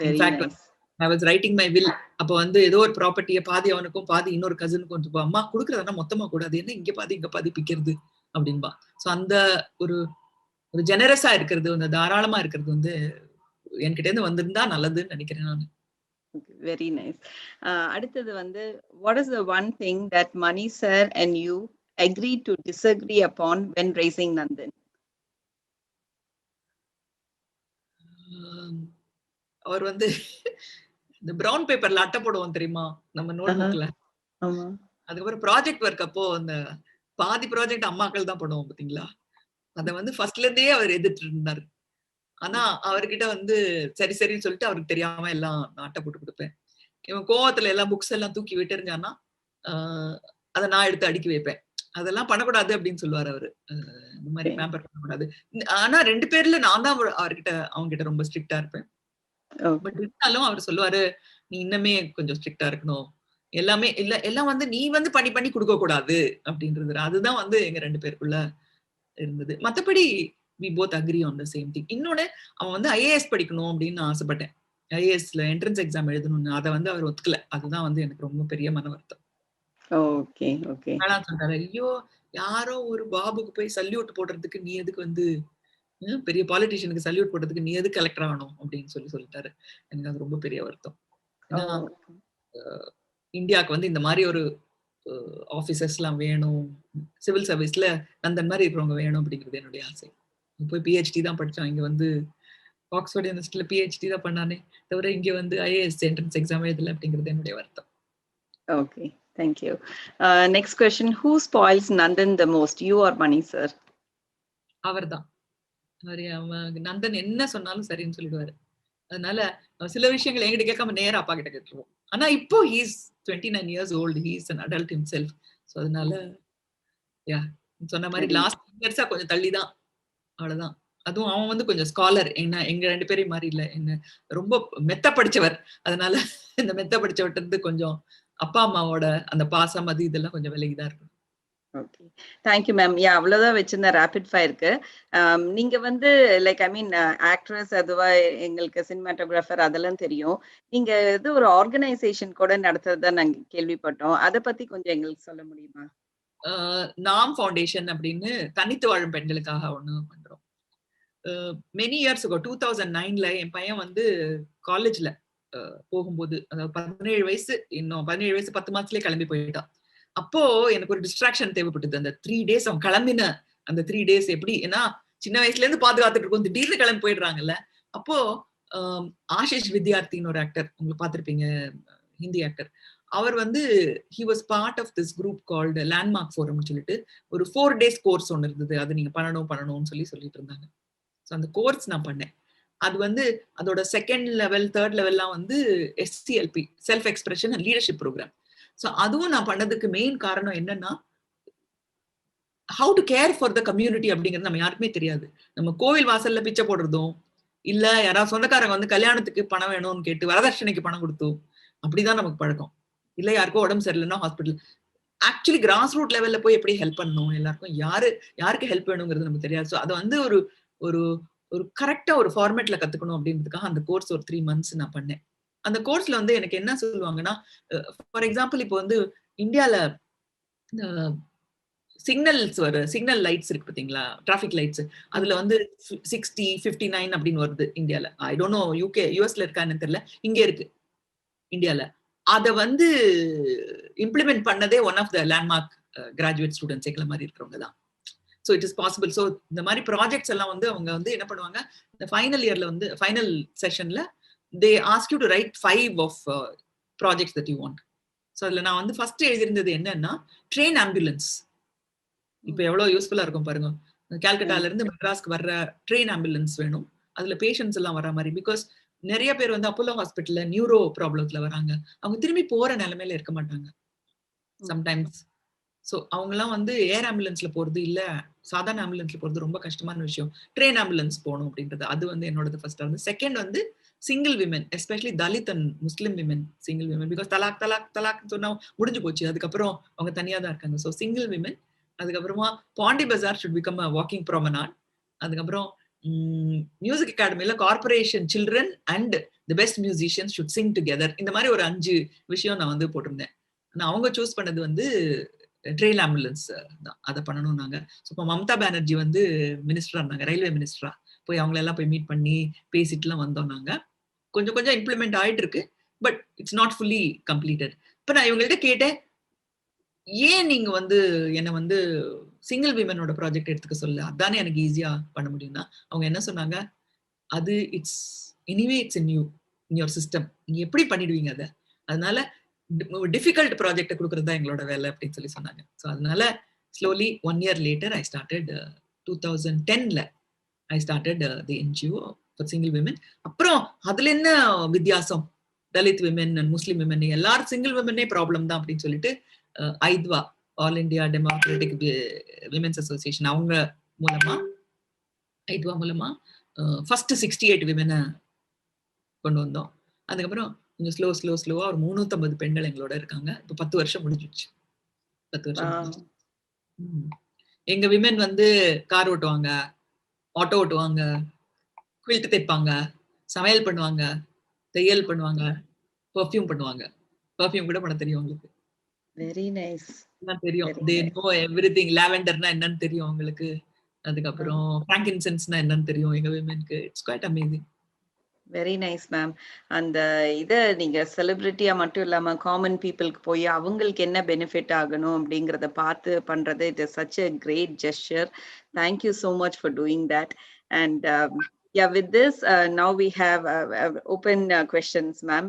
In fact I was writing my will, அப்ப வந்து ஏதோ ஒரு ப்ராப்பர்ட்டியை பாதி அவனுக்கும் பாதி இன்னொரு கசனுக்கும் வந்து, அம்மா கொடுக்குறதுனா மொத்தமா கூடாது, என்ன இங்க பாதி பிக்கிறது அப்படின்பா. ஸோ அந்த ஒரு ஜெனரஸா இருக்கிறது, அந்த தாராளமா இருக்கிறது வந்து என்கிட்ட இருந்து வந்திருந்தா நல்லதுன்னு நினைக்கிறேன் நான். Very nice. அடுத்தது வந்து, what is the one thing that Mani sir and you agree to disagree upon when raising Nandan? அவர் வந்து இந்த பிரவுன் பேப்பர்ல அட்டை போடுவோம் தெரியுமா நம்ம நோட் புக்ல, அதுக்கப்புறம் ப்ராஜெக்ட் ஒர்க் அப்போ அந்த பாதி ப்ராஜெக்ட் அம்மாக்கள் தான் பண்ணுவோம் பாத்தீங்களா, அத வந்து ஃபர்ஸ்ட்ல இருந்தே அவர் எதிர்த்து இருந்தாரு. ஆனா அவர்கிட்ட வந்து சரின்னு சொல்லிட்டு அவருக்கு தெரியாம எல்லாம் அட்டை போட்டு கொடுப்பேன். இவன் கோவத்துல எல்லாம் புக்ஸ் எல்லாம் தூக்கி விட்டுருந்தான்னா அதை நான் எடுத்து அடுக்கி வைப்பேன். அதெல்லாம் பண்ணக்கூடாது அப்படின்னு சொல்லுவாரு அவரு, இந்த மாதிரி பேம்பர் பண்ணக்கூடாது. ஆனா 2 பேர்ல நான் தான் அவங்க கிட்ட ரொம்ப ஸ்ட்ரிக்டா இருப்பேன். பட் இருந்தாலும் அவர் சொல்லுவாரு, நீ இன்னமே கொஞ்சம் ஸ்ட்ரிக்டா இருக்கணும், எல்லாமே எல்லாம் வந்து நீ வந்து பண்ணி கொடுக்க கூடாது அப்படின்றது. அதுதான் வந்து எங்க 2 பேருக்குள்ள இருந்தது. மத்தபடி we both agree on the same thing. இன்னொன்னு, அவன் வந்து IAS படிக்கணும் அப்படின்னு ஆசைப்பட்டேன். IASல என்ட்ரன்ஸ் எக்ஸாம் எழுதணும்னு, அதை வந்து அவர் ஒத்துக்கல. அதுதான் வந்து எனக்கு ரொம்ப பெரிய மன வருத்தம். Okay okay. சொல்றாரு, ஐயோ யாரோ ஒரு பாபுக்கு போய் சல்யூட் போடுறதுக்கு நீ எதுக்கு வந்து, பெரிய பாலிட்டிஷியனுக்கு சல்யூட் போடுறதுக்கு நீ எதுக்கு கலெக்டர் ஆகணும் அப்படின்னு சொல்லிட்டாரு. எனக்கு அது ரொம்ப பெரிய வருத்தம். ஏன்னா இந்தியாவுக்கு வந்து இந்த மாதிரி ஆஃபீஸர்ஸ்லாம் வேணும், சிவில் சர்வீஸ்ல நந்தன் மாதிரி இருக்கிறவங்க வேணும் அப்படிங்கிறது என்னுடைய ஆசை. போய் பிஹெச்டி தான் படிச்சான். இங்க வந்து ஆக்ஸ்போர்ட் யூனிவர்சிட்டியில பிஹெச்டி தான் பண்ணானே தவிர இங்க வந்து ஐஏஎஸ் என்ட்ரன்ஸ் எக்ஸாம் எழுதல அப்படிங்கிறது என்னுடைய வருத்தம். Okay, thank you. Next question, who spoils Nandan the most, you or Mani sir? அவர்தான். நந்தன் என்ன சொன்னாலும் சரின்னு சொல்லிடுவாரு. அதனால சில விஷயங்கள் என்கிட்ட கேட்காம நேரா அப்பா கிட்ட கேட்டுருவோம். ஆனா இப்போ he's 29 years old, he's an adult himself. So அதனால சொன்ன மாதிரி லாஸ்ட் இயர்ஸா கொஞ்சம் தள்ளிதான், அவ்வளவுதான். அதுவும் அவன் வந்து கொஞ்சம் ஸ்காலர், என்ன எங்க 2 பேரையும் மாதிரி இல்ல, என்ன ரொம்ப மெத்த படிச்சவர். அதனால இந்த மெத்த படிச்சவர்கிட்ட இருந்து கொஞ்சம் அப்பா அம்மாவோட அந்த பாசம் அது இதெல்லாம் கொஞ்சம் விலகிதான் இருக்கும். Okay, thank you ma'am. அவ்வளவுதான் வச்சிருந்த ரேபிட் ஃபயருக்கு. நீங்க வந்து லைக் ஐ மீன் ஆக்ட்ரஸ், அதுவா எங்களுக்கு சினிமாட்டோகிராஃபர் அதெல்லாம் தெரியும். நீங்க இது ஒரு ஆர்கனைசேஷன் கூட நடத்துறதா நாங்க கேள்விப்பட்டோம். அதை பத்தி கொஞ்சம் எங்களுக்கு சொல்ல முடியுமா? நாம் ஃபவுண்டேஷன் அப்படின்னு தனித்து வாழும் பெண்களுக்காக ஒண்ணு பண்றோம். மெனி இயர்ஸ் 2009ல என் பையன் வந்து காலேஜ்ல போகும்போது, அதாவது 17 வயசு, இன்னும் 17 வயசு 10 மாசத்துலயே கிளம்பி போயிட்டான். அப்போ எனக்கு ஒரு டிஸ்ட்ராக்ஷன் தேவைப்பட்டது. அந்த 3 days அவன் கிளம்பின அந்த 3 days எப்படி, ஏன்னா சின்ன வயசுல இருந்து பாதுகாத்துட்டு இருக்கோம், திடீர்னு கிளம்பி போயிடுறாங்கல்ல. அப்போ ஆஷிஷ் வித்யார்த்தின்னு ஒரு ஆக்டர், உங்களுக்கு பார்த்திருப்பீங்க, ஹிந்தி ஆக்டர். அவர் வந்து he was part of this group called Landmark Forum சொல்லிட்டு ஒரு 4 days கோர்ஸ் ஒன்று இருந்தது. அது நீங்க பண்ணணும்னு சொல்லிட்டு இருந்தாங்க. ஸோ அந்த கோர்ஸ் நான் பண்ணேன். அது வந்து அதோட 2nd level 3rd லெவல்லாம் வந்து SCLP, self expression and leadership programme. So அதுவும் நான் பண்ணதுக்கு மெயின் காரணம் என்னன்னா, how to care for the community அப்படிங்கிறது நம்ம யாருக்குமே தெரியாது. நம்ம கோவில் வாசல்ல பிச்சை போடுறதும், இல்ல யாராவது சொந்தக்காரங்க வந்து கல்யாணத்துக்கு பணம் வேணும்னு கேட்டு வரதட்சணைக்கு பணம் கொடுத்தோம், அப்படிதான் நமக்கு பழக்கம். இல்ல யாருக்கோ உடம்பு சரியில்லைன்னா ஹாஸ்பிட்டல். ஆக்சுவலி கிராஸ் ரூட் லெவல்ல போய் எப்படி ஹெல்ப் பண்ணணும், எல்லாருக்கும் யாருக்கு ஹெல்ப் வேணுங்கிறது நமக்கு தெரியாது. ஸோ அதை வந்து ஒரு ஒரு ஒரு கரெக்டா ஒரு ஃபார்மேட்ல கத்துக்கணும் அப்படின்றதுக்காக அந்த கோர்ஸ் ஒரு 3 months நான் பண்ணேன். அந்த கோர்ஸ்ல வந்து எனக்கு என்ன சொல்லுவாங்கன்னா, ஃபார் எக்ஸாம்பிள் இப்போ வந்து இந்தியால சிக்னல் லைட்ஸ் இருக்கு பாத்தீங்களா, டிராபிக் லைட்ஸ், அதுல வந்து 60, 59 அப்படின்னு வருது இந்தியால. ஐ டோன்ட் நோ யூஎஸ்ல இருக்கான்னு தெரியல, இங்க இருக்கு இந்தியால. அதை வந்து இம்ப்ளிமெண்ட் பண்ணதே one of the landmark graduate students எங்களை மாதிரி இருக்கிறவங்க தான். So it is possible. So இந்த மாதிரி ப்ராஜெக்ட்ஸ் எல்லாம் வந்து அவங்க வந்து என்ன பண்ணுவாங்க, இந்த ஃபைனல் இயர்ல வந்து final செஷன்ல they ask you to write 5 of projects that you want. So அதுல நான் வந்து ஃபர்ஸ்ட் எழுதியிருந்தது என்னன்னா, ட்ரெயின் ஆம்புலன்ஸ். இப்போ எவ்வளவு யூஸ்ஃபுல்லா இருக்கும் பாருங்க. கால்கட்டால இருந்து மெட்ராஸ்க்கு வர்ற ட்ரெயின் ஆம்புலன்ஸ் வேணும், அதுல பேஷண்ட்ஸ் எல்லாம் வர மாதிரி. பிகாஸ் நிறைய பேர் வந்து அப்போலோ ஹாஸ்பிட்டல்ல நியூரோ ப்ராப்ளத்துல வராங்க, அவங்க திரும்பி போற நிலைமையில இருக்க மாட்டாங்க சம்டைம்ஸ். ஸோ அவங்கலாம் வந்து ஏர் ஆம்புலன்ஸ்ல போறது இல்ல சாதாரண ஆம்புலன்ஸ்ல போறது ரொம்ப கஷ்டமான விஷயம், ட்ரெயின் ஆம்புலன்ஸ் போகணும் அப்படின்றது. அது வந்து என்னோட ஃபர்ஸ்ட் வந்து. செகண்ட் வந்து single women, especially Dalit and Muslim women, single women. Because தலாக் சொன்னா முடிஞ்சு போச்சு, அதுக்கப்புறம் அவங்க தனியா தான் இருக்காங்க. So single women. அதுக்கப்புறமா Pondy Bazaar should become a walking promenade. அதுக்கப்புறம் மியூசிக் அகாடமில corporation children and the best musicians should sing together. இந்த மாதிரி ஒரு 5 விஷயம் நான் வந்து போட்டிருந்தேன். ஆனா அவங்க சூஸ் பண்ணது வந்து ட்ரெயின் ஆம்புலன்ஸ் தான், அதை பண்ணணும் நாங்க. ஸோ இப்போ மம்தா பானர்ஜி வந்து மினிஸ்டரா இருந்தாங்க, ரயில்வே மினிஸ்டரா. போய் அவங்களெல்லாம் போய் மீட் பண்ணி பேசிட்டுலாம் வந்தோம் நாங்க. கொஞ்சம் இம்ப்ளிமெண்ட் ஆயிட்டு இருக்கு, but it's not fully completed. இப்போ நான் இவங்கள்ட்ட கேட்டேன், ஏன் நீங்க வந்து என்ன வந்து சிங்கிள் விமனோட ப்ராஜெக்ட் எடுத்துக்க சொல்ல, அதானே எனக்கு ஈஸியா பண்ண முடியும்னா, அவங்க என்ன சொன்னாங்க, அது it's anyway it's in your system, நீங்க எப்படி பண்ணிடுவீங்க அதை, அதனால டிஃபிகல்ட் ப்ராஜெக்ட் கொடுக்கறது தான் எங்களோட வேலை அப்படின்னு சொல்லி சொன்னாங்க. ஸோ அதனால slowly 1 year later I started 2010ல I started the NGO for single women. அப்புறம் அதுல என்ன வித்தியாசம், Dalit women and Muslim women எல்லாரும் சிங்கிள் விமனே ப்ராப்ளம் தான் அப்படின்னு சொல்லிட்டு ஐத்வா, all India democratic women's association, அவங்க மூலமா ஐத்வா மூலமா ஃபர்ஸ்ட் 68 விமனை கொண்டு வந்தோம். அதுக்கப்புறம் கொஞ்சம் ஸ்லோவா ஒரு 350 பெண்கள் எங்களோட இருக்காங்க. இப்போ 10 வருஷம் முடிஞ்சிச்சு. 10 வருஷம் முடிஞ்சிச்சு. எங்க விமன் வந்து கார் ஓட்டுவாங்க, ஆட்டோ ஓட்டுவாங்க, குவில்ட் தைப்பாங்க, சமையல் பண்ணுவாங்க, தையல் பண்ணுவாங்க, பெர்ஃப்யூம் பண்ணுவாங்க. பெர்ஃப்யூம் கூட பண்ண தெரியும் உங்களுக்கு. Very nice. தெரியும். They no everything. லாவெண்டர்னா என்னன்னு தெரியும் அவங்களுக்கு. அதுக்கப்புறம் ஃபிராங்கின்சென்ஸ்னா என்னன்னு தெரியும் எங்க விமனுக்கு. It's quite amazing. Very nice ma'am. அந்த இத நீங்க செலிபிரிட்டியா மட்டும் இல்லாம காமன் பீப்புளுக்கு போய் அவங்களுக்கு என்ன பெனிஃபிட் ஆகணும் அப்படிங்கறத பார்த்து பண்றது, it is such a great gesture. Thank you so much for doing that. And yeah, with this, now we have open questions, ma'am.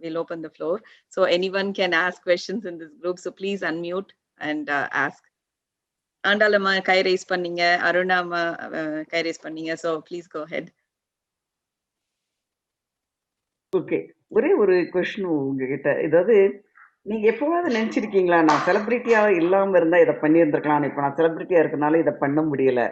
We'll open the floor. So anyone can ask questions in this group. So please unmute and ask. ஆண்டாளம்மா கை raise பண்ணீங்க, அருணாமா கை raise பண்ணீங்க. So please go ahead. Okay, ஒரே ஒரு question உங்ககிட்ட. ஏதாவது நீங்க எப்பவாவது நினைச்சிருக்கீங்களா, நான் செலிபிரிட்டியா இல்லாம இருந்தா இதை பண்ணியிருந்திருக்கலாம், இப்ப நான் செலிபிரிட்டியா இருக்கனால இதை பண்ண முடியல?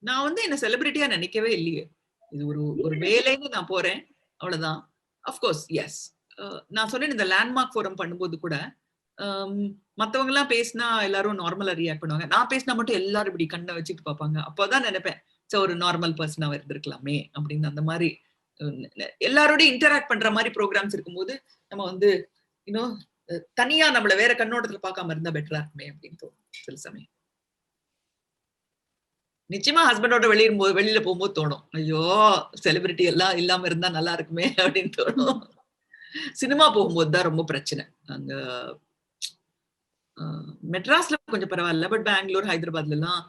நான் வந்து என்ன செலிபிரிட்டியா நினைக்கவே இல்லையே. இது ஒரு வேலைன்னு நான் போறேன், அவ்வளவுதான். அஃப்கோர்ஸ் எஸ், நான் சொன்னேன் இந்த லேண்ட்மார்க் ஃபோரம் பண்ணும்போது கூட மத்தவங்க எல்லாம் பேசினா எல்லாரும் நார்மலா ரியாக்ட் பண்ணுவாங்க. நான் பேசினா மட்டும் எல்லாரும் இப்படி கண்ணை வச்சுட்டு பார்ப்பாங்க. அப்போதான் நினைப்பேன், ஒரு நார்மல் பர்சனா இருந்திருக்கலாமே அப்படின்னு. அந்த மாதிரி எல்லாரோடய இன்டராக்ட் பண்ற மாதிரி ப்ரோக்ராம்ஸ் இருக்கும்போது நம்ம வந்து இன்னும் தனியா நம்மள வேற கண்ணோட்டத்துல பார்க்காம இருந்தா பெட்டரா இருக்குமே அப்படின்னு தோணும் சில சமயம். நிச்சயமா ஹஸ்பண்டோட வெளியில போகும்போது தோணும், ஐயோ செலிபிரிட்டி எல்லாம் இல்லாம இருந்தா நல்லா இருக்குமே அப்படின்னு தோணும். சினிமா போகும்போது தான் ரொம்ப பிரச்சனை. அங்க மெட்ராஸ்ல கொஞ்சம் பரவாயில்ல, பட் பெங்களூர், ஹைதராபாத்ல எல்லாம்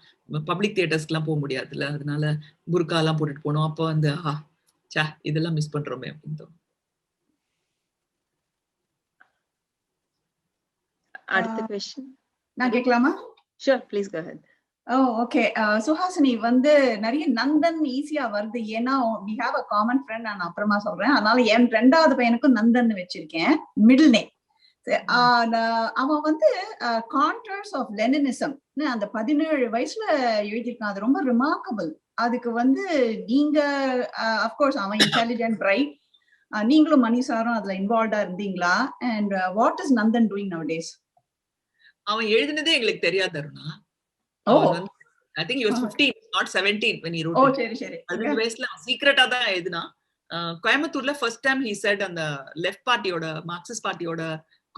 பப்ளிக் தியேட்டர்ஸ்க்கு எல்லாம் போக முடியாதுல்ல. அதனால புர்கா எல்லாம் போட்டுட்டு போனோம். அப்போ அந்த இதெல்லாம் மிஸ் பண்றோமே அப்படின்னு தோணும். அடுத்த क्वेश्चन நான் கேட்கலாமா? Sure, please go ahead. Okay, Suhasini வந்து நிறைய நந்தன் ஈஸியா வருது, ஏன்னா we have a common friend. நான் அப்புறமா சொல்றேன். அதனால என் ரெண்டாவது பையனுக்கும் நந்தன் வச்சிருக்கேன், மிடில் நேம். அவன் வந்து கான்டர்ஸ் ஆஃப் லெனினிசம் அந்த 17 வயசுல எழுதியிருக்கான். அது ரொம்ப ரிமார்க்கபிள். அதுக்கு வந்து நீங்க அஃப்கோர்ஸ் அவன் இன்டெலிஜென்ட், பிரைட். நீங்களும் மணி சாரும் அதுல இன்வால்வ்டா இருந்தீங்களா? And what is Nandan doing nowadays? அவன் எழுதினதே எங்களுக்கு தெரியாது Aruna. I think he was 15, not 17 when he wrote it. சரி சரி. 15 வயசுல சீக்ரெட்டா தான் எழுதினா. கோயம்புத்தூர்ல ஃபர்ஸ்ட் டைம் he said அந்த லெஃப்ட் பார்ட்டியோட, மார்க்சிஸ்ட் பார்ட்டியோட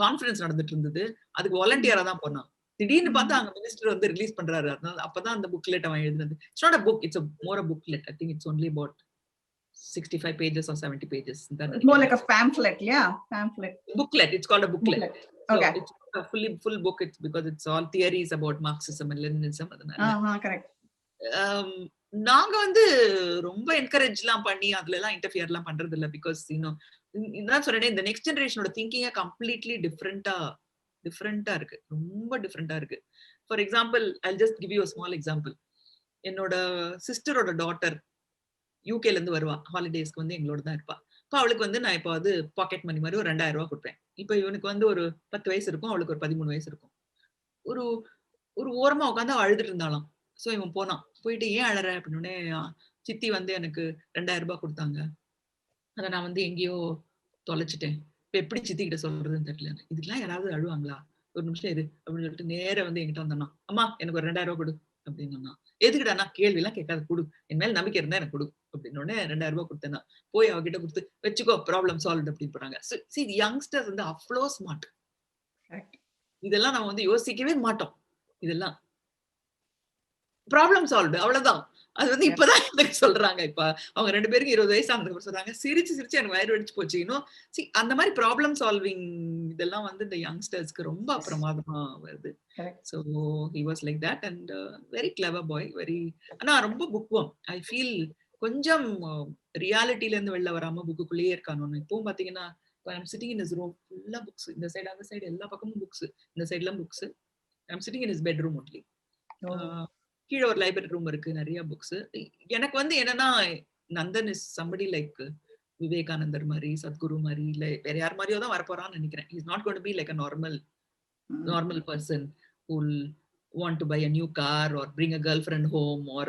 கான்ஃபரன்ஸ் நடந்துட்டு இருந்தது. அதுக்கு வாலண்டியரா தான் போனான். திடீர்னு பார்த்தா அங்க மினிஸ்டர் வந்து ரிலீஸ் பண்றாரு. அதனால அப்பதான் அந்த புக்லெட் அவன் எழுதினது. It's not a book, it's more a booklet. I think it's only about 65 pages or 70 pages. It's more like a pamphlet, yeah, pamphlet. Booklet, it's called a booklet. Okay. So it's a full book. It's because it's all theories about Marxism and Leninism. அதனால correct. நாங்க வந்து ரொம்ப என்கரேஜ்லாம் பண்ணி அதுல எல்லாம் இன்டர்ஃபியர்லாம் பண்றது இல்ல. Because இதான் சொல்றேன், இந்த நெக்ஸ்ட் ஜெனரேஷனோட திங்கிங்க கம்ப்ளீட்லி டிஃப்ரெண்டா இருக்கு, ரொம்ப டிஃப்ரெண்டா இருக்கு. For example, I just give you a small example. என்னோட சிஸ்டரோட டாட்டர் யூகேல இருந்து வருவா, ஹாலிடேஸ்க்கு வந்து எங்களோட தான் இருப்பா. இப்போ அவளுக்கு வந்து நான் இப்போ வந்து பாக்கெட் மணி மாதிரி ஒரு 2000 ரூபாய் கொடுப்பேன். இப்போ இவனுக்கு வந்து ஒரு 10 வயசு இருக்கும், அவளுக்கு ஒரு 13 வயசு இருக்கும். ஒரு ஓரமா உட்காந்து அழுதுட்டு இருந்தாலும். ஸோ இவன் போயிட்டு ஏன் அழற அப்படின்னே, சித்தி வந்து எனக்கு 2000 ரூபாய் கொடுத்தாங்க, அதை நான் வந்து எங்கேயோ தொலைச்சிட்டேன், இப்போ எப்படி சித்தி கிட்ட சொல்றதுன்னு தெரியல, இதுக்கெல்லாம் யாராவது அழுவாங்களா, ஒரு நிமிஷம் இரு அப்படின்னு சொல்லிட்டு நேர வந்து என்கிட்ட வந்தானா, அம்மா எனக்கு ஒரு 2000 ரூபாய் கொடு அப்படின்னு. எதுக்குடானா, கேள்வி எல்லாம் கேட்காத, கொடு, என் மேல நம்பிக்கை இருந்தா எனக்கு கொடு அப்படின்னு 2000 ரூபாய் கொடுத்தேன்னா போய் அவகிட்ட கொடுத்து வச்சுக்கோ, ப்ராப்ளம் சால்வ் அப்படின்னு போறாங்க. யங்ஸ்டர்ஸ் வந்து அவ்வளோ ஸ்மார்ட். இதெல்லாம் நம்ம வந்து யோசிக்கவே மாட்டோம். இதெல்லாம் ப்ராப்ளம் சால்வ், அவ்வளவுதான். அது வந்து இப்பதான் எனக்கு சொல்றாங்க. இப்ப அவங்க 2 பேருக்கு 20 வயசு ஆனதுக்கு சொல்றாங்க, சிரிச்சு எனக்கு வயிறு வெடிச்சு போச்சு. இன்னும் அந்த மாதிரி ப்ராப்ளம் சால்விங் இதெல்லாம் வந்து இந்த யங்ஸ்டர்ஸ்க்கு ரொம்ப பிரமாதமா வருது. So he was like that and very clever boy, very. ஆனா ரொம்ப புக்வம். I feel கொஞ்சம் ரியாலிட்டில இருந்து வெளில வராம புக்குக்குள்ளேயே இருக்கானு. இப்பவும் பாத்தீங்கன்னா, I'm sitting in his room, full of books. இந்த சைடு அந்த சைடு எல்லா பக்கமும் புக்ஸ், இந்த சைடுலாம் books. I'm sitting in his bedroom only. கீழே ஒரு லைப்ரரி ரூம் இருக்கு, நிறைய புக்ஸ். எனக்கு வந்து என்னன்னா, நந்தன் இஸ் somebody like விவேகானந்தர் மாதிரி, சத்குரு மாதிரி, இல்ல வேற யார் மாதிரியோ தான் வரப்போறான்னு நினைக்கிறேன். He's not going to be like a normal person who will want to buy a new car or bring a girlfriend home or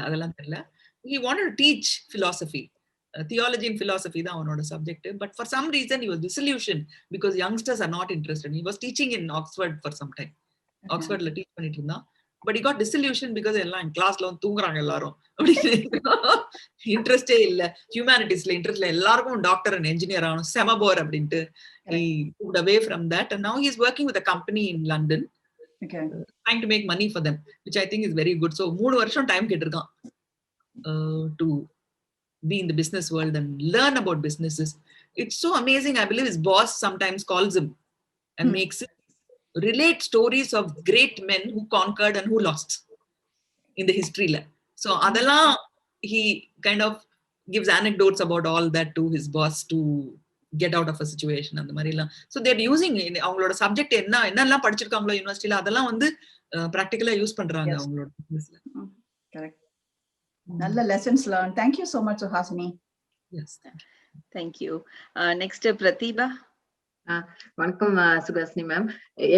அதெல்லாம் தெரியல. He wanted to teach philosophy. Theology and philosophy தான் அவனோட subject. But for some reason he was disillusioned because youngsters are not interested. He was teaching in Oxford for some time. Oxfordல teach பண்ணிட்டு இருந்தான். But he got disillusioned because எல்லாம் கிளாஸ்ல வந்து தூங்குறாங்க எல்லாரும் அப்படின்னு. இன்ட்ரெஸ்டே இல்ல, ஹியூமானிட்டிஸ்ல இன்ட்ரெஸ்ட் இல்ல, எல்லாருக்கும் டாக்டர் அண்ட் என்ஜினியர் ஆகணும், செமபோர் அப்படின்ட்டு he moved away from that and now he is working with a company in London. trying to make money for them, which I think is very good. So 3 வருஷம் time கேட்டிருக்கான் to be in the business world and learn about businesses. It's so amazing. I believe his boss sometimes calls him and makes him relate stories of great men who conquered and who lost in the history. So adala he kind of gives anecdotes about all that to his boss to get out of a situation and the marila. So they're using avangaloda subject enna padichirukangalo university la adala vandu practically use பண்றாங்க அவங்களோட businessல. Correct. Nalla lessons learned. Thank you so much, Suhasini. Yes, thank you. Next Pratibha. வணக்கம் Suhasini ma'am.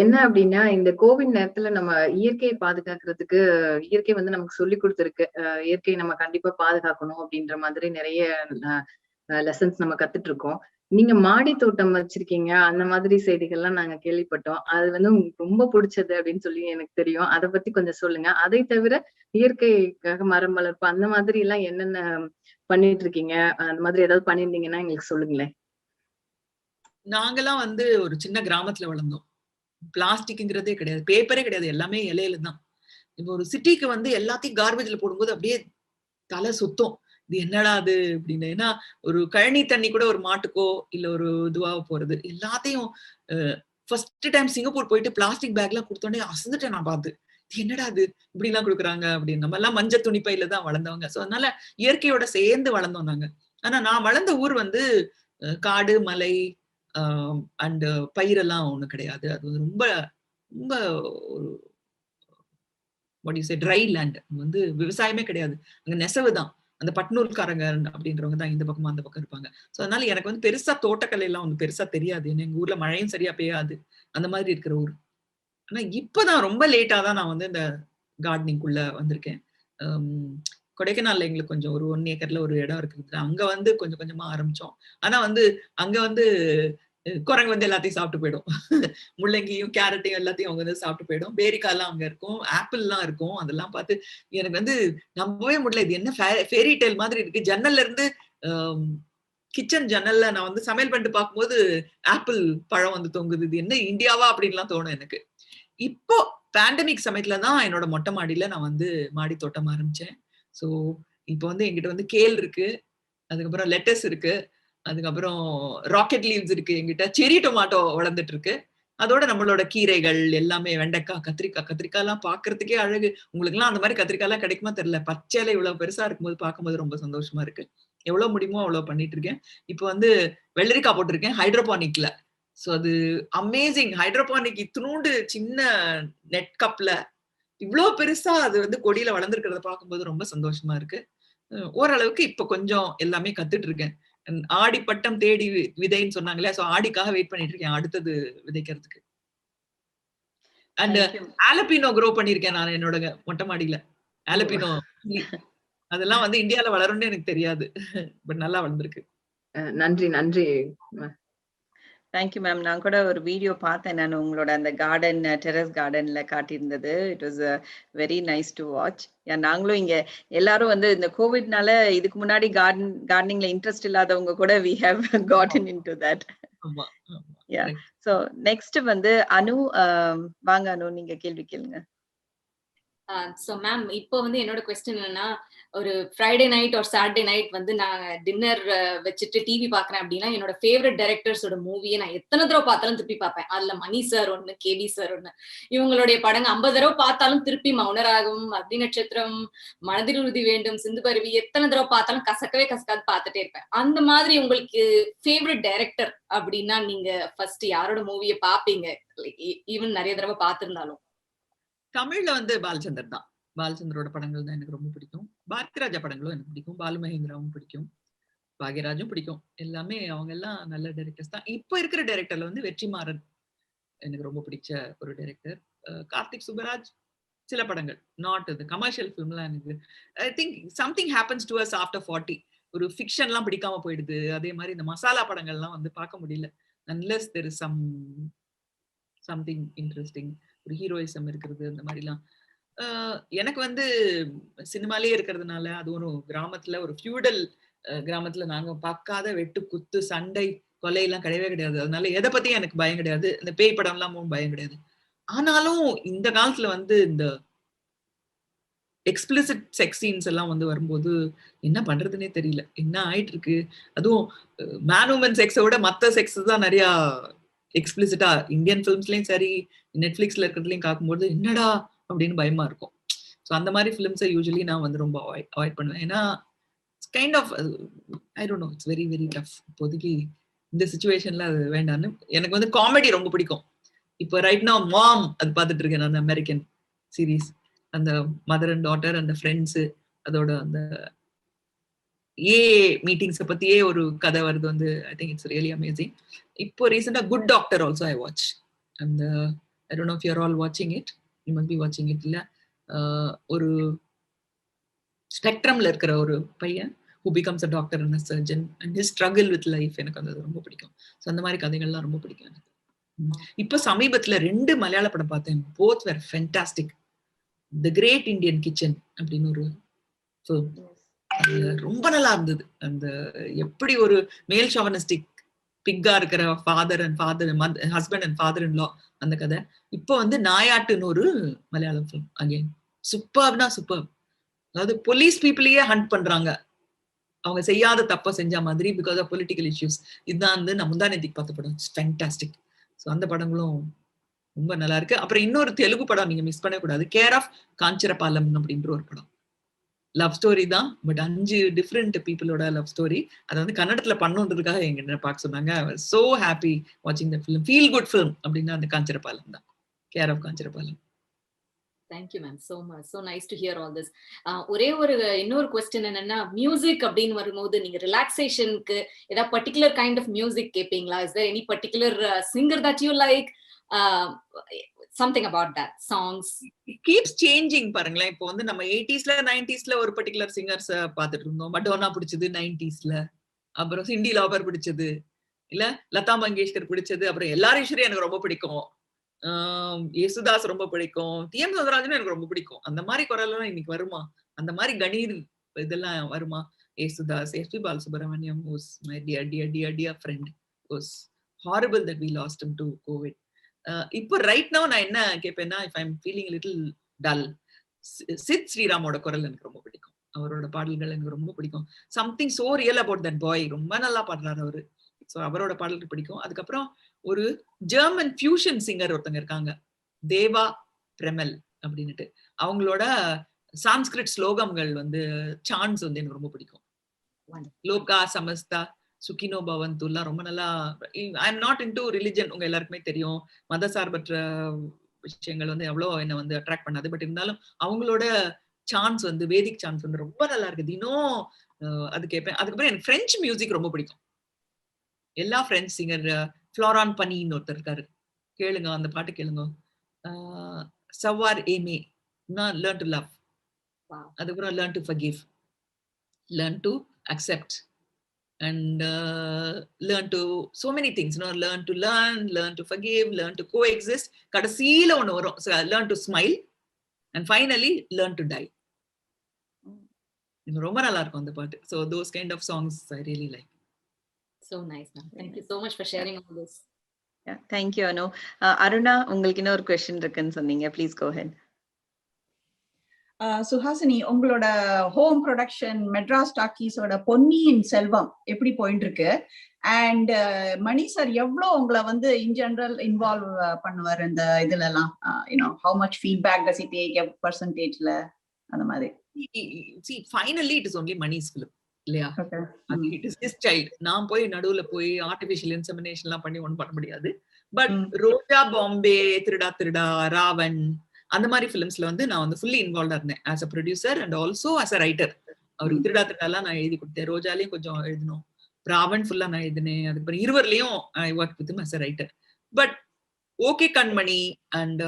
என்ன அப்படின்னா இந்த Covid நேரத்துல நம்ம இயற்கையை பாதுகாக்கிறதுக்கு இயற்கை வந்து நமக்கு சொல்லி கொடுத்துருக்கு. இயற்கையை நம்ம கண்டிப்பா பாதுகாக்கணும் அப்படின்ற மாதிரி நிறைய லெசன்ஸ் நம்ம கத்துட்டு இருக்கோம். நீங்க மாடி தோட்டம் வச்சிருக்கீங்க, அந்த மாதிரி செய்திகள்லாம் நாங்க கேள்விப்பட்டோம். அது வந்து உங்களுக்கு ரொம்ப பிடிச்சது அப்படின்னு சொல்லி எனக்கு தெரியும். அதை பத்தி கொஞ்சம் சொல்லுங்க. அதை தவிர இயற்கைக்காக மரம் வளர்ப்பு அந்த மாதிரி எல்லாம் என்னென்ன பண்ணிட்டு இருக்கீங்க, அந்த மாதிரி ஏதாவது பண்ணிருந்தீங்கன்னா எங்களுக்கு சொல்லுங்களேன். நாங்கெல்லாம் வந்து ஒரு சின்ன கிராமத்துல வளர்ந்தோம். பிளாஸ்டிக்ங்கிறதே கிடையாது, பேப்பரே கிடையாது, எல்லாமே இலையில தான். இப்போ ஒரு சிட்டிக்கு வந்து எல்லாத்தையும் கார்பேஜ்ல போடும்போது அப்படியே தலை சுத்தம். இது என்னடா அது அப்படின்னு. ஏன்னா ஒரு கழனி தண்ணி கூட ஒரு மாட்டுக்கோ இல்ல ஒரு இதுவாக போறது எல்லாத்தையும் ஃபர்ஸ்ட் டைம் சிங்கப்பூர் போயிட்டு பிளாஸ்டிக் பேக் எல்லாம் கொடுத்தோடனே அசந்துட்டேன் நான் பார்த்து. என்னடா அது இப்படி எல்லாம் கொடுக்குறாங்க அப்படின்னு. நம்ம எல்லாம் மஞ்சள் துணிப்பையில தான் வளர்ந்தவங்க. ஸோ அதனால இயற்கையோட சேர்ந்து வளர்ந்தோம் நாங்க. ஆனா நான் வளர்ந்த ஊர் வந்து காடு மலை அண்ட் பயிரெல்லாம் ஒண்ணு கிடையாது. அது வந்து ரொம்ப ரொம்ப ஒரு ட்ரை லேண்ட். வந்து விவசாயமே கிடையாது, அங்க நெசவு தான். அந்த பட்னூர்காரங்க அப்படின்றவங்க தான் இந்த பக்கமா அந்த பக்கம் இருப்பாங்க. ஸோ அதனால எனக்கு வந்து பெருசா தோட்டக்கலை எல்லாம் வந்து பெருசா தெரியாது. ஏன்னா எங்க ஊர்ல மழையும் சரியா பெய்யாது, அந்த மாதிரி இருக்கிற ஊர். ஆனா இப்பதான் ரொம்ப லேட்டா தான் நான் வந்து இந்த கார்டனிங்குள்ள வந்திருக்கேன். கொடைக்கானல்ல எங்களுக்கு கொஞ்சம் ஒரு 1 ஏக்கர்ல ஒரு இடம் இருக்குது. அங்க வந்து கொஞ்சம் கொஞ்சமா ஆரம்பிச்சோம். ஆனா வந்து அங்க வந்து குரங்கு வந்து எல்லாத்தையும் சாப்பிட்டு போயிடும். முள்ளங்கியும் கேரட்டையும் எல்லாத்தையும் அவங்க வந்து சாப்பிட்டு போயிடும். பேரிக்காய்லாம் அங்க இருக்கும், ஆப்பிள் எல்லாம் இருக்கும். அதெல்லாம் பார்த்து எனக்கு வந்து நம்பவே முடியல. இது என்ன ஃபேரி டெய்ல் மாதிரி இருக்கு. ஜன்னல்ல இருந்து கிச்சன் ஜன்னல்ல நான் வந்து சமையல் பண்ணிட்டு பார்க்கும்போது ஆப்பிள் பழம் வந்து தொங்குது. இது என்ன இந்தியாவா அப்படின்லாம் தோணும் எனக்கு. இப்போ பேண்டமிக் சமயத்துலதான் என்னோட மொட்டை மாடியில நான் வந்து மாடி தோட்டம் ஆரம்பிச்சேன். ஸோ இப்போ வந்து என்கிட்ட வந்து கேல் இருக்கு, அதுக்கப்புறம் லெட்டஸ் இருக்கு, அதுக்கப்புறம் ராக்கெட் லீவ்ஸ் இருக்கு, எங்கிட்ட செரி டொமாட்டோ வளர்ந்துட்டு இருக்கு. அதோட நம்மளோட கீரைகள் எல்லாமே, வெண்டைக்காய், கத்திரிக்காய் எல்லாம் பாக்குறதுக்கே அழகு. உங்களுக்கு எல்லாம் அந்த மாதிரி கத்திரிக்காய் எல்லாம் கிடைக்குமா தெரியல. பச்சையில இவ்வளவு பெருசா இருக்கும்போது பார்க்கும்போது ரொம்ப சந்தோஷமா இருக்கு. எவ்வளவு முடியுமோ அவ்வளவு பண்ணிட்டு இருக்கேன். இப்போ வந்து வெள்ளரிக்காய் போட்டிருக்கேன் ஹைட்ரோபானிக்ல. ஸோ அது அமேசிங். ஹைட்ரோபானிக் இத்தினூண்டு சின்ன நெட் கப்ல இவ்வளவு பெருசா அது வந்து கொடியில வளர்ந்துருக்கிறத பார்க்கும்போது ரொம்ப சந்தோஷமா இருக்கு. ஓரளவுக்கு இப்ப கொஞ்சம் எல்லாமே கத்துட்டு இருக்கேன். ஆடி பட்டம் தேடி விதைன்னு சொன்னாங்களே, சோ ஆடிக்காக வெயிட் பண்ணிட்டு இருக்கேன் அடுத்தது விதைக்கிறதுக்கு. அண்ட் ஆலபினோ க்ரோ பண்ணிருக்கேன் நான் என்னோட மொட்டை மாடியில. ஆலபினோ அதெல்லாம் வந்து இந்தியால வளரும்னு எனக்கு தெரியாது, பட் நல்லா வளர்ந்துருக்கு. நன்றி நன்றி. Thank you ma'am. நான் கூட ஒரு வீடியோ பார்த்தேன், நான் உங்களோட அந்த கார்டன், டெரஸ் கார்டன்ல காட்டியிருந்தது. It was very nice to watch. நாங்களும் இங்க எல்லாரும் வந்து இந்த கோவிட்னால இதுக்கு முன்னாடி கார்டனிங்ல இன்ட்ரெஸ்ட் இல்லாதவங்க கூட we have gotten into that. Yeah. So next வந்து அனு, வாங்க அனு, நீங்க கேள்வி கேளுங்க. ஸோ மேம், இப்போ வந்து என்னோட கொஸ்டின் என்னன்னா, ஒரு ஃப்ரைடே நைட் ஒரு சாட்டர்டே நைட் வந்து நான் டின்னர் வச்சுட்டு டிவி பாக்குறேன் அப்படின்னா, என்னோட ஃபேவரட் டைரக்டர்ஸோட மூவியை நான் எத்தனை தடவை பார்த்தாலும் திருப்பி பார்ப்பேன். அதுல மணி சார் ஒண்ணு, கேபி சார் ஒண்ணு. இவங்களுடைய படங்க 50 தடவை பார்த்தாலும் திருப்பி மௌனராகம், அக்னி நட்சத்திரம், மனதில் உறுதி வேண்டும், சிந்து பருவி எத்தனை தடவை பார்த்தாலும் கசக்கவே கசக்காது பார்த்துட்டே இருப்பேன். அந்த மாதிரி உங்களுக்கு ஃபேவரட் டைரக்டர் அப்படின்னா நீங்க ஃபர்ஸ்ட் யாரோட மூவியை பாப்பீங்க? ஈவன் நிறைய தடவை பார்த்திருந்தாலும். தமிழ்ல வந்து பாலச்சந்தர் தான். பாலச்சந்தரோட படங்கள் தான் எனக்கு ரொம்ப பிடிக்கும். பாரதிராஜா படங்களும் எனக்கு பிடிக்கும், பாலு மகேந்திராவும் பிடிக்கும், பாக்யராஜும் பிடிக்கும். எல்லாமே அவங்க எல்லாம் நல்ல டைரக்டர்ஸ் தான். இப்போ இருக்கிற டைரக்டர்ல வந்து வெற்றிமாறன் எனக்கு ரொம்ப பிடிச்ச ஒரு டைரக்டர். கார்த்திக் சுப்பராஜ் சில படங்கள், நாட் இது கமர்ஷியல் ஃபிலிம்லாம் எனக்கு I think something happens to us after 40. ஒரு ஃபிக்ஷன்லாம் பிடிக்காம போயிடுது. அதே மாதிரி இந்த மசாலா படங்கள்லாம் வந்து பார்க்க முடியல unless there is something interesting, ஒரு ஹீரோயிசம் இருக்கிறது, அந்த மாதிரிலாம். எனக்கு வந்து சினிமாலேயே இருக்கிறதுனால, அது ஒரு கிராமத்துல, ஒரு ஃபியூடல் கிராமத்துல நாங்க பார்க்காத வெட்டு குத்து சண்டை கொலை எல்லாம் கிடையவே கிடையாது. அதனால எதை பத்தியும் எனக்கு பயம் கிடையாது. இந்த பேய் படம் எல்லாம் பயம் கிடையாது. ஆனாலும் இந்த காலத்துல வந்து இந்த எக்ஸ்பிளிசிட் செக்ஸ் சீன்ஸ் எல்லாம் வந்து வரும்போது என்ன பண்றதுன்னே தெரியல. என்ன ஆயிட்டு இருக்கு? அதுவும் மேன் உமன் செக்ஸை விட மற்ற செக்ஸ் தான் நிறைய எக்ஸ்பிளிசிட்டா இந்தியன் ஃபிலிம்ஸ்லயும் சரி, நெட்ஃபிளிக்ஸ்ல இருக்கிறதுலயும் பார்க்கும்போது என்னடா அப்படின்னு பயமா இருக்கும். ஸோ அந்த மாதிரி ஃபிலிம்ஸை யூஸ்வலி நான் வந்து ரொம்ப அவாய்ட் பண்ணுவேன். ஏன்னா kind of I don't know, it's very very tough. இப்போதைக்கு இந்த சுச்சுவேஷன்ல அது வேண்டான்னு. எனக்கு வந்து காமெடி ரொம்ப பிடிக்கும். இப்போ ரைட் நவ் மாம் அது பார்த்துட்டு இருக்கேன் நான், அமெரிக்கன் சீரீஸ். அந்த மதர் அண்ட் டாட்டர் அந்த ஃப்ரெண்ட்ஸு, அதோட அந்த மீட்டிங்ஸை பத்தியே ஒரு கதை வருது வந்து. ஐ திங்க் இட்ஸ் ரியலி அமேசிங். இப்போ ரீசெண்டா good doctor also I watch. அந்த ஐ don't know if you are all வாட்சிங் இட், யூ மஸ்ட் பி வாட்சிங் இட். இல்ல ஒரு ஸ்பெக்ட்ரம்ல இருக்கிற ஒரு பையன் who becomes a doctor and a surgeon and his struggle with life, எனக்கு அது ரொம்ப பிடிக்கும். ஸோ அந்த மாதிரி கதைகள்லாம் ரொம்ப பிடிக்கும் எனக்கு. இப்போ சமீபத்துல 2 மலையாள படம் பார்த்தேன். both were fantastic. The Great Indian Kitchen அப்படின்னு ஒரு film. ரொம்ப நல்லா இருந்தது. அந்த எப்படி ஒரு மேல் ஷாவனிஸ்டிக் பிக்கா இருக்கிற husband and father in law அந்த கதை. இப்போ வந்து நாயாட்டுன்னு ஒரு மலையாளம் ஃபிலிம். அகைன் சூப்பர்னா சூப்பர். அதாவது போலீஸ் பீப்புளையே ஹண்ட் பண்றாங்க அவங்க செய்யாத தப்ப செஞ்ச மாதிரி, பிகாஸ் ஆஃப் பொலிட்டிக்கல் இஷ்யூஸ். இதுதான் வந்து நான் முந்தானேத்திக்கு பார்த்த படம். ஃபேண்டாஸ்டிக். ஸோ அந்த படங்களும் ரொம்ப நல்லா இருக்கு. அப்புறம் இன்னொரு தெலுங்கு படம் நீங்க மிஸ் பண்ணக்கூடாது, கேர் ஆஃப் காஞ்சரபாலம் அப்படின்ற ஒரு படம். லவ் ஸ்டோரி தான், பட் 5 டிஃப்ரெண்ட் பீப்புளோட லவ் ஸ்டோரி. அதை வந்து கன்னடத்துல பண்ணுன்றதுக்காக எங்க பார்க்க சொன்னாங்க. சோ ஹாப்பி வாட்சிங் the film. Feel good film அப்படின்னா அந்த காஞ்சரபாலம் தான், care of Kancharapalem. Thank you ma'am, so much, so nice to hear all this. ஒரே ஒரு இன்னொரு क्वेश्चन என்னன்னா, மியூசிக் அப்படின்னு வரும்போது நீங்க ரிலாக்ஸேஷனுக்கு ஏதாவது பர்టిక్యులர் கைண்ட் ஆஃப் மியூசிக் கேப்பீங்களா? Is there any particular singer that you like? Something about that songs. It keeps changing பாருங்களேன். இப்போ வந்து நம்ம 80sல 90sல ஒரு பர்టిక్యులர் சிங்கர்ஸ் பார்த்துட்டு இருந்தோம். மடோனா பிடிச்சது 90sல, அப்புறம் சிண்டி லாபர் பிடிச்சது, இல்ல லதா மங்கேஷ்கர் பிடிச்சது, அப்புறம் எல்லாரீஸ்வரி எனக்கு ரொம்ப பிடிக்கும், யேசுதாஸ் ரொம்ப பிடிக்கும், டி.எம். சௌந்தரராஜன் எனக்கு ரொம்ப பிடிக்கும். அந்த மாதிரி குரல்லாம் இன்னைக்கு வருமா? அந்த மாதிரி கணீர் இதெல்லாம் வருமா? Yesudas, SP. Balasubrahmanyam was my dear friend. was horrible that we lost him to COVID. இப்போ ரைட் நவ் நான் என்ன கேட்பேன்னா, if I'm feeling a little dull, Sid ஸ்ரீராமோட குரல் எனக்கு ரொம்ப பிடிக்கும். அவரோட பாடல்கள் எனக்கு ரொம்ப பிடிக்கும். something so real about that boy. ரொம்ப நல்லா பாடுறாரு அவரு. ஸோ அவரோட பாடல்கள் பிடிக்கும். அதுக்கப்புறம் ஒரு ஜெர்மன் ஃபியூஷன் சிங்கர் ஒருத்தங்க இருக்காங்க, தேவா பிரமெல் அப்படின்னுட்டு. அவங்களோட சான்ஸ்கிரிட் ஸ்லோகங்கள் வந்து சான்ஸ் வந்து எனக்கு ரொம்ப பிடிக்கும். லோகா சமஸ்தா சுகினோ பவந்துலாம் ரொம்ப நல்லா. I am not into religion, உங்க எல்லாருக்குமே தெரியும். மத சார்பற்ற விஷயங்கள் வந்து எவ்வளவு என்ன வந்து அட்ராக்ட் பண்ணாது. பட் இருந்தாலும் அவங்களோட சான்ஸ் வந்து வேதிக் சான்ஸ் வந்து ரொம்ப நல்லா இருக்கு. தினம் அது கேட்பேன். அதுக்கப்புறம் எனக்கு பிரெஞ்சு மியூசிக் ரொம்ப பிடிக்கும். எல்லா பிரெஞ்சு சிங்கர், ஃப்ளோரான் பனின்னு ஒருத்தர் இருக்காரு, கேளுங்க அந்த பாட்டு கேளுங்க. சவார் ஏமே, லேர்ன் டு லவ். அதுக்கப்புறம் learn to forgive, learn to accept, and learn to so many things, you know, learn to forgive, learn to coexist. கடைசில ஒன்னு வரும், learn to smile, and finally learn to die. ரொம்ப நல்லா இருக்கும் அந்த பாட்டு. So those kind of songs I really like. So nice ma'am, thank you so much for sharing all this. Yeah, thank you Anu. Aruna, உங்களுக்கு இன்னொரு question இருக்குன்னு சொன்னீங்க, please go ahead. Suhasini, உங்களோட ஹோம் ப்ரொடக்ஷன் மெட்ராஸ் டாக்கீஸோட பொன்னியின் செல்வம் எப்படி போயிட்டு இருக்கு? அண்ட் மணி சார் எவ்வளோ உங்களை வந்து இன் ஜெனரல் இன்வால்வ் பண்ணுவார் இந்த இதுல எல்லாம்? You know, how much feedback does he take பர்சன்டேஜ்ல அந்த மாதிரி? See, finally it is only Mani's film இல்லையா? it is his child. நான் போய் நடுவுல போய் ஆர்டிஃபிஷியல் இன்செமினேஷன் எல்லாம் பண்ணி ஒன்றும் பண்ண முடியாது. பட் ரோஜா பாம்பே, திருடா திருடா, ராவன், அந்த மாதிரி ஃபிலிம்ஸ்ல வந்து நான் வந்து ஃபுல்லி இன்வால்வ்டா இருந்தேன் as a producer and also as a writer. அவருக்கு திருடா திருடாலாம் நான் எழுதி கொடுத்தேன், ரோஜாலையும் கொஞ்சம் எழுதணும், ராவன் ஃபுல்லா நான் எழுதினேன். அதுக்கப்புறம் இருவர்லயும் I work with as a writer. But OK Kanmani and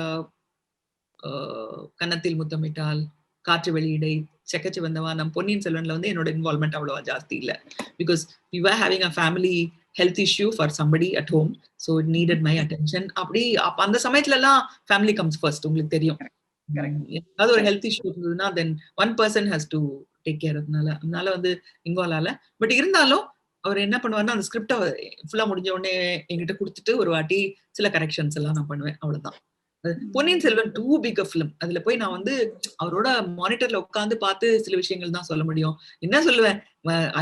Kannathil Muthamittal, காற்று வெளியிடை, செக்கச்சிவந்த வானம், பொன்னியின் செல்வன்ல வந்து என்னோட இன்வால்வ்மெண்ட் அவ்வளவா ஜாஸ்தி இல்லை. Because we were having a family health issue for somebody at home, so it needed my attention. அப்படி அந்த சமயத்துல எல்லாம் family comes first, உங்களுக்கு தெரியும். ஏதாவது ஒரு ஹெல்த் இஷ்யூ இருந்ததுன்னா then one person has to take care. அதனால வந்து இன்வால்வ் ஆகல. பட் இருந்தாலும் அவர் என்ன பண்ணுவாருன்னா, அந்த ஸ்கிரிப்டை ஃபுல்லா முடிஞ்ச உடனே என்கிட்ட கொடுத்துட்டு ஒரு வாட்டி சில கரெக்ஷன்ஸ் எல்லாம் நான் பண்ணுவேன், அவ்வளவுதான். Ponniyin Selvan two big film. அதுல போய் நான் வந்து அவரோட மானிட்டர்ல உட்காந்து பார்த்து சில விஷயங்கள் தான் சொல்ல முடியும். என்ன சொல்லுவேன்,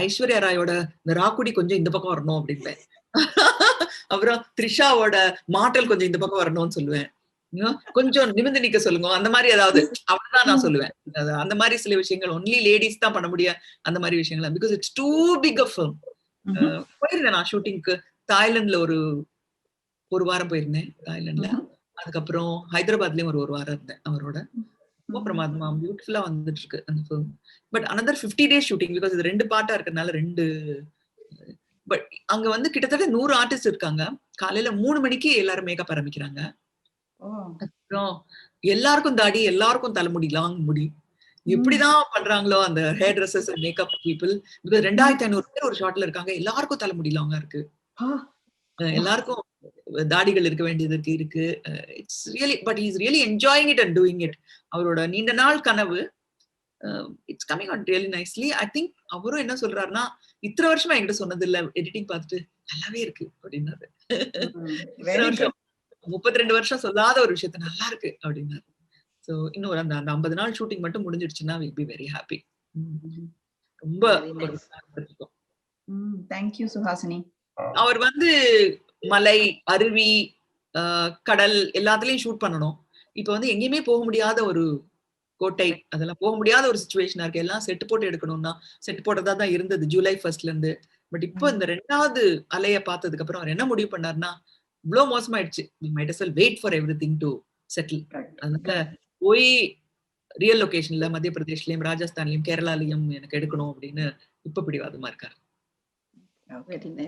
ஐஸ்வர்யா ராயோட இந்த ராக்குடி கொஞ்சம் இந்த பக்கம் வரணும் அப்படின்பேன். அப்புறம் த்ரிஷாவோட மாட்டல் கொஞ்சம் இந்த பக்கம் வரணும்னு சொல்லுவேன். கொஞ்சம் நிமிர்ந்து நிக்க சொல்லுங்க, அந்த மாதிரி ஏதாவது அவ்வளவுதான் நான் சொல்லுவேன். அந்த மாதிரி சில விஷயங்கள் ஒன்லி லேடிஸ் தான் பண்ண முடியாது அந்த மாதிரி விஷயங்கள். Because it's too big film. போயிருந்தேன் நான் ஷூட்டிங்க்கு தாய்லாந்துல ஒரு வாரம் போயிருந்தேன் தாய்லாந்துல. அதுக்கப்புறம் ஹைதராபாத்லயும் ஒரு வாரம் இருந்தேன் அவரோட. ரொம்ப பிரமாதமா பியூட்டிஃபுல்லா வந்துட்டு இருக்கு அந்த film. But another 50 days shooting. Because இது 2 பார்ட்டா இருக்கறனால 2. பட் அங்க வந்து கிட்டத்தட்ட 100 ஆர்டிஸ்ட் இருக்காங்க. காலையில 3 மணிக்கு எல்லாரும் மேக்கப் ஆரம்பிக்கிறாங்க. அப்புறம் எல்லாருக்கும் தாடி, எல்லாருக்கும் தலைமுடி, லாங் முடி. எப்படிதான் பண்றாங்களோ அந்த hair dresses and makeup people. Because 2500 பேர் ஒரு ஷாட்ல இருக்காங்க. எல்லாருக்கும் தலைமுடி லாங்கா இருக்கு. எல்லாருக்கும் தாடிகள் இருக்க வேண்டியது இருக்கு. It's really, but he is really enjoying it and doing it. அவரோட நீண்ட நாள் கனவு it's coming on really nicely. I think அவரும் என்ன சொல்றாருன்னா, இத்தனை வருஷமா என்கிட்ட சொன்னது இல்ல, எடிட்டிங் பார்த்துட்டு நல்லாவே இருக்கு அப்படின்னாரு. 32 வருஷம் சொல்லாத ஒரு விஷயத்த நல்லா இருக்கு அப்படின்னாரு. சோ இன்னும் அந்த 50 நாள் ஷூட்டிங் மட்டும் முடிஞ்சிடுச்சுன்னா வில் பி வெரி ஹாப்பி. ரொம்ப தேங்க் யூ சுஹாசினி. அவர் வந்து மலை, அருவி, கடல் எல்லாத்துலயும் ஷூட் பண்ணணும். இப்ப வந்து எங்கேயுமே போக முடியாத ஒரு கோட்டை, அதெல்லாம் போக முடியாத ஒரு சிச்சுவேஷனா இருக்கு. எல்லாம் செட்டு போட்டு எடுக்கணும்னா செட்டு போட்டதா தான் இருந்தது ஜூலை 1st இருந்து. பட் இப்போ இந்த 2வது அலைய பார்த்ததுக்கு அப்புறம் அவர் என்ன முடிவு பண்ணாருன்னா, இவ்வளவு மோசமாயிடுச்சு, we might as well wait for everything to settle. அதனால போய் ரியல் லொகேஷன்ல மத்திய பிரதேஷ்லயும் ராஜஸ்தான்லயும் கேரளாலயும் எனக்கு எடுக்கணும் அப்படின்னு இப்ப பிடிவாதமா இருக்காரு.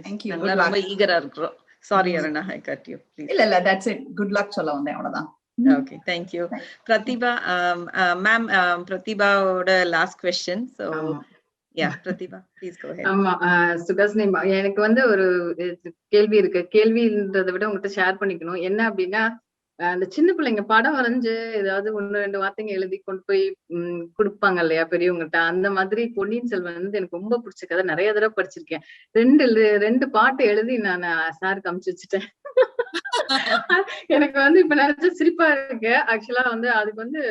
Thank you. ரொம்ப ஈகரா இருக்கிறோம். Sorry Aruna, I cut you. Please. இல்ல that's it. Good luck சொல்ல வந்தேன், அவ்வளவுதான். Okay, thank you. Pratibha, ma'am, Pratibhaவோட last question. So yeah, Pratibha, please go ahead. ஆமா, சுகாசினி, எனக்கு வந்து ஒரு கேள்வி இருக்கு. கேள்வின்றதை விட உங்ககிட்ட ஷேர் பண்ணிக்கணும். என்ன அப்படின்னா, அந்த சின்ன பிள்ளைங்க படம் வரைஞ்சு ஏதாவது 1-2 வார்த்தைங்க எழுதி கொண்டு போய் கொடுப்பாங்க இல்லையா பெரியவங்ககிட்ட, அந்த மாதிரி பொன்னியின் செல்வன் வந்து எனக்கு ரொம்ப பிடிச்ச கதை. நிறைய தடவை படிச்சிருக்கேன். 2 பாட்டு எழுதி நான் சாருக்கு அமுச்சு வச்சுட்டேன். எனக்கு வந்து இப்ப நினைச்சா சிரிப்பா இருக்கு. ஆக்சுவலா வந்து அதுக்கு வந்து